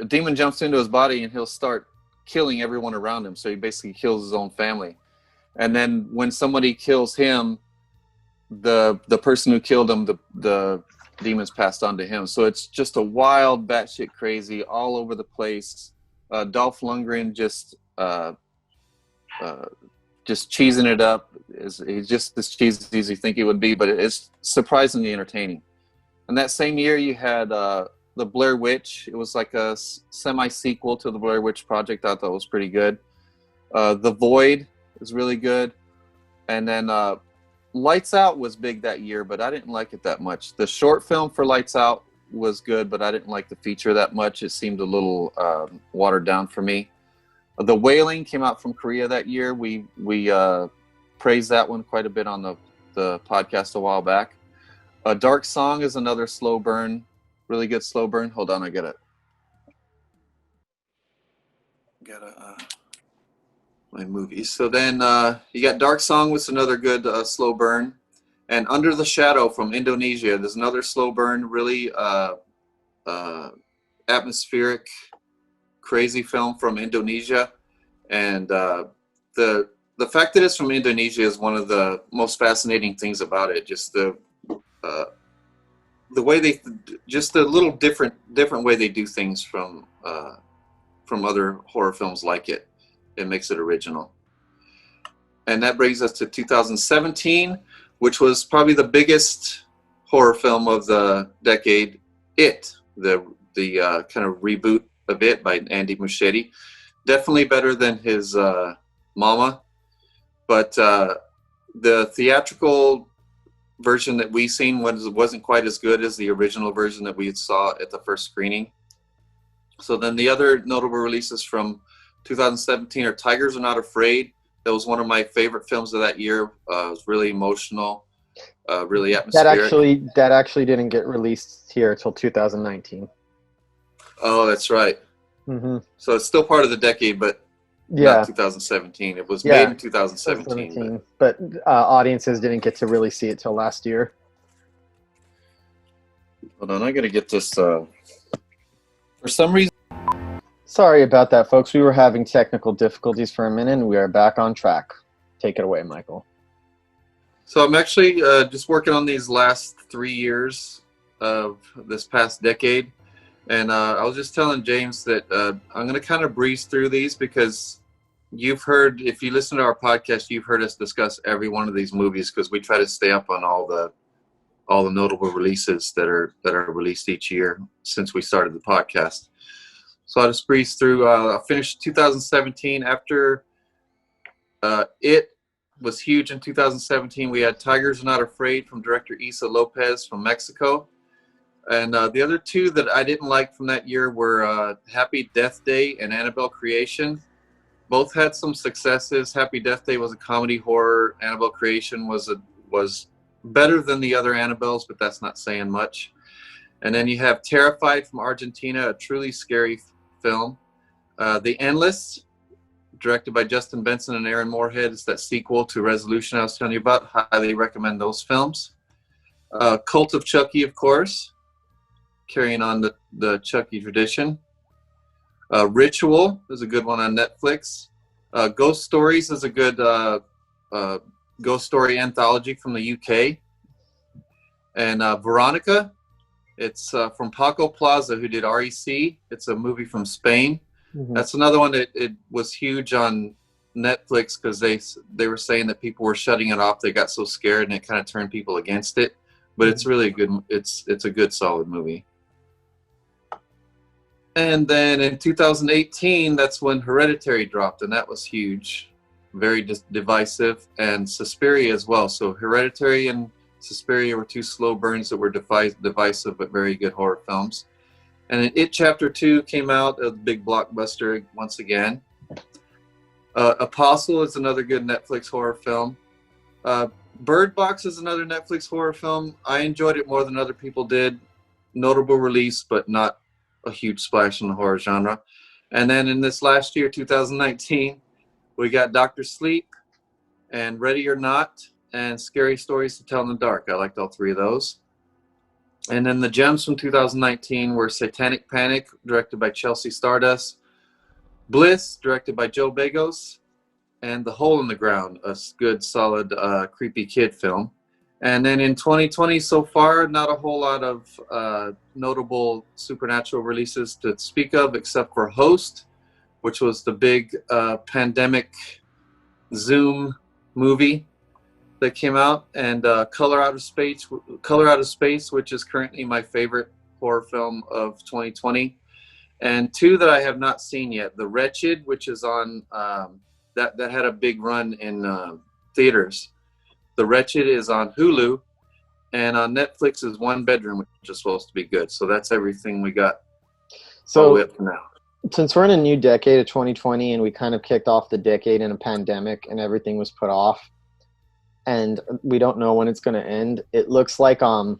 demon jumps into his body, and he'll start killing everyone around him. So he basically kills his own family, and then when somebody kills him, the person who killed him, the demons passed on to him. So it's just a wild, batshit crazy, all over the place. Dolph Lundgren just cheesing it up. He's just as cheesy as you think he would be, but it's surprisingly entertaining. And that same year, you had the Blair Witch. It was like a semi-sequel to the Blair Witch Project. I thought it was pretty good. The Void is really good. And then Lights Out was big that year, but I didn't like it that much. The short film for Lights Out was good, but I didn't like the feature that much. It seemed a little watered down for me. The Wailing came out from Korea that year. We praised that one quite a bit on the podcast a while back. Dark Song is another slow burn, really good slow burn. Hold on, I gotta my movies. So then you got Dark Song, was another good slow burn. And Under the Shadow from Indonesia, there's another slow burn, really atmospheric, crazy film from Indonesia. And the fact that it's from Indonesia is one of the most fascinating things about it. Just the way just the little different way they do things from other horror films like it. It makes it original. And that brings us to 2017, which was probably the biggest horror film of the decade, It, the kind of reboot of It by Andy Muschietti. Definitely better than his Mama, but the theatrical version that we seen wasn't quite as good as the original version that we saw at the first screening. So then the other notable releases from 2017 are Tigers Are Not Afraid, It was one of my favorite films of that year. It was really emotional, really atmospheric. That actually didn't get released here until 2019. Oh, that's right. Mm-hmm. So it's still part of the decade, but not Yeah, 2017. It was made yeah, in 2017. but audiences didn't get to really see it till last year. Hold on, I gotta get this. For some reason. Sorry about that, folks. We were having technical difficulties for a minute, and we are back on track. Take it away, Michael. So I'm actually just working on these last 3 years of this past decade. And I was just telling James that I'm going to kind of breeze through these because you've heard, if you listen to our podcast, you've heard us discuss every one of these movies because we try to stay up on all the notable releases that are released each year since we started the podcast. So I'll just breeze through. I finished 2017 after It was huge in 2017. We had Tigers Are Not Afraid from director Issa Lopez from Mexico. And the other two that I didn't like from that year were Happy Death Day and Annabelle Creation. Both had some successes. Happy Death Day was a comedy horror. Annabelle Creation was better than the other Annabelles, but that's not saying much. And then you have Terrified from Argentina, a truly scary film. The Endless, directed by Justin Benson and Aaron Moorhead, is that sequel to Resolution I was telling you about. Highly recommend those films. Cult of Chucky, of course, carrying on the Chucky tradition. Ritual is a good one on Netflix. Ghost Stories is a good ghost story anthology from the UK. And Veronica, it's from Paco Plaza, who did REC. It's a movie from Spain. Mm-hmm. That's another one that it was huge on Netflix because they were saying that people were shutting it off. They got so scared and it kind of turned people against it. But it's really a good. It's a good, solid movie. And then in 2018, that's when Hereditary dropped, and that was huge, very divisive, and Suspiria as well. So Hereditary and Suspiria were two slow burns that were divisive but very good horror films. And then It Chapter 2 came out, a big blockbuster once again. Apostle is another good Netflix horror film. Bird Box is another Netflix horror film. I enjoyed it more than other people did. Notable release, but not a huge splash in the horror genre. And then in this last year, 2019, we got Dr. Sleep and Ready or Not and Scary Stories to Tell in the Dark. I liked all three of those. And then the gems from 2019 were Satanic Panic, directed by Chelsea Stardust, Bliss, directed by Joe Begos, and The Hole in the Ground, a good, solid, creepy kid film. And then in 2020 so far, not a whole lot of notable supernatural releases to speak of, except for Host, which was the big pandemic Zoom movie that came out, and Color Out of Space, which is currently my favorite horror film of 2020. And two that I have not seen yet, The Wretched, which is on that had a big run in theaters. The Wretched is on Hulu, and on Netflix is One Bedroom, which is supposed to be good. So that's everything we got all the way up to now. Since we're in a new decade of 2020, and we kind of kicked off the decade in a pandemic, and everything was put off, and we don't know when it's going to end, it looks like the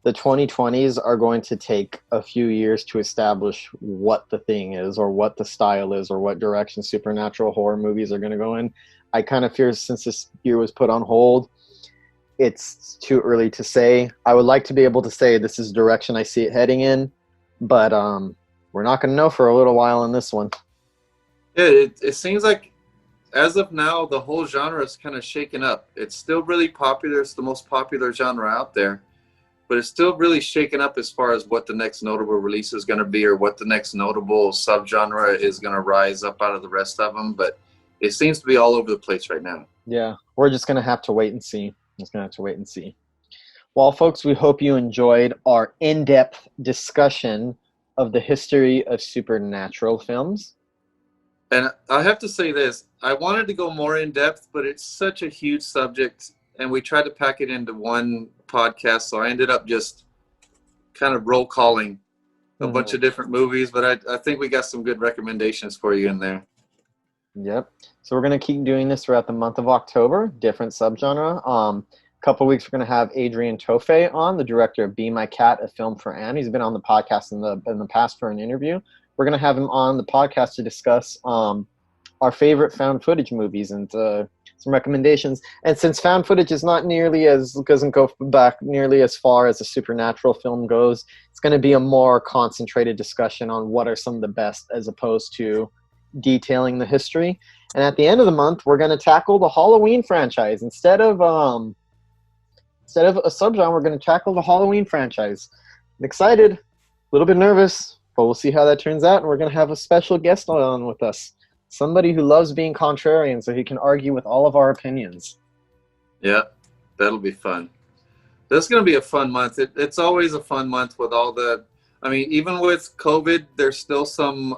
2020s are going to take a few years to establish what the thing is, or what the style is, or what direction supernatural horror movies are going to go in. I kind of fear, since this year was put on hold, it's too early to say. I would like to be able to say this is the direction I see it heading in, but we're not going to know for a little while on this one. Yeah, it seems like as of now, the whole genre is kind of shaken up. It's still really popular. It's the most popular genre out there, but it's still really shaken up as far as what the next notable release is going to be, or what the next notable subgenre is going to rise up out of the rest of them. But it seems to be all over the place right now. Yeah, we're just going to have to wait and see. Well, folks, we hope you enjoyed our in-depth discussion of the history of supernatural films. And I have to say this, I wanted to go more in depth, but it's such a huge subject, and we tried to pack it into one podcast, so I ended up just kind of roll calling a bunch of different movies, but I think we got some good recommendations for you in there. Yep. So we're gonna keep doing this throughout the month of October, different subgenre. A couple weeks we're gonna have Adrian Toffe on, the director of Be My Cat, a film for Anne. He's been on the podcast in the past for an interview. We're gonna have him on the podcast to discuss our favorite found footage movies and some recommendations. And since found footage is not nearly doesn't go back nearly as far as a supernatural film goes, it's going to be a more concentrated discussion on what are some of the best, as opposed to detailing the history. And at the end of the month, we're going to tackle the Halloween franchise instead of a subgenre. We're going to tackle the Halloween franchise. I'm excited, a little bit nervous, but we'll see how that turns out. And we're going to have a special guest on with us. Somebody who loves being contrarian so he can argue with all of our opinions. Yeah, that'll be fun. This is going to be a fun month. It's always a fun month with all the, I mean, even with COVID, there's still some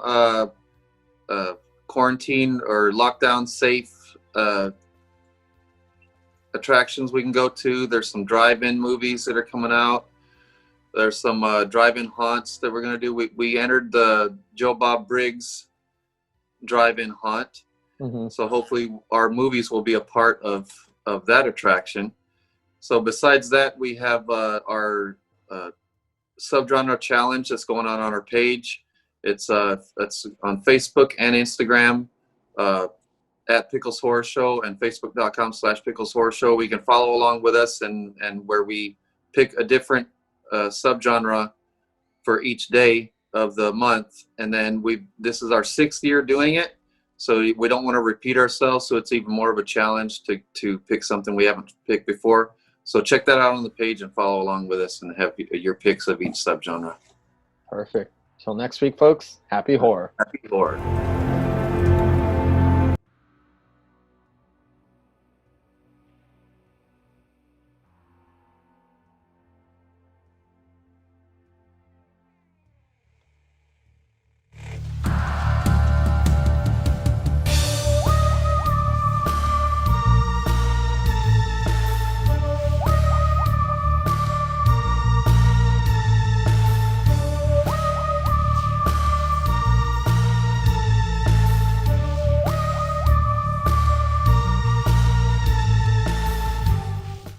quarantine or lockdown safe attractions we can go to. There's some drive-in movies that are coming out. There's some drive-in haunts that we're going to do. We entered the Joe Bob Briggs drive-in haunt. Mm-hmm. So hopefully our movies will be a part of that attraction. So besides that, we have our subgenre challenge that's going on our page. It's on Facebook and Instagram at Pickles Horror Show and Facebook.com/Pickles Horror Show. We can follow along with us and where we pick a different subgenre for each day of the month, and then this is our 6th year doing it, so we don't want to repeat ourselves, so it's even more of a challenge to pick something we haven't picked before. So check that out on the page and follow along with us and have your picks of each subgenre. Perfect. Till next week, folks. Happy horror. Happy horror.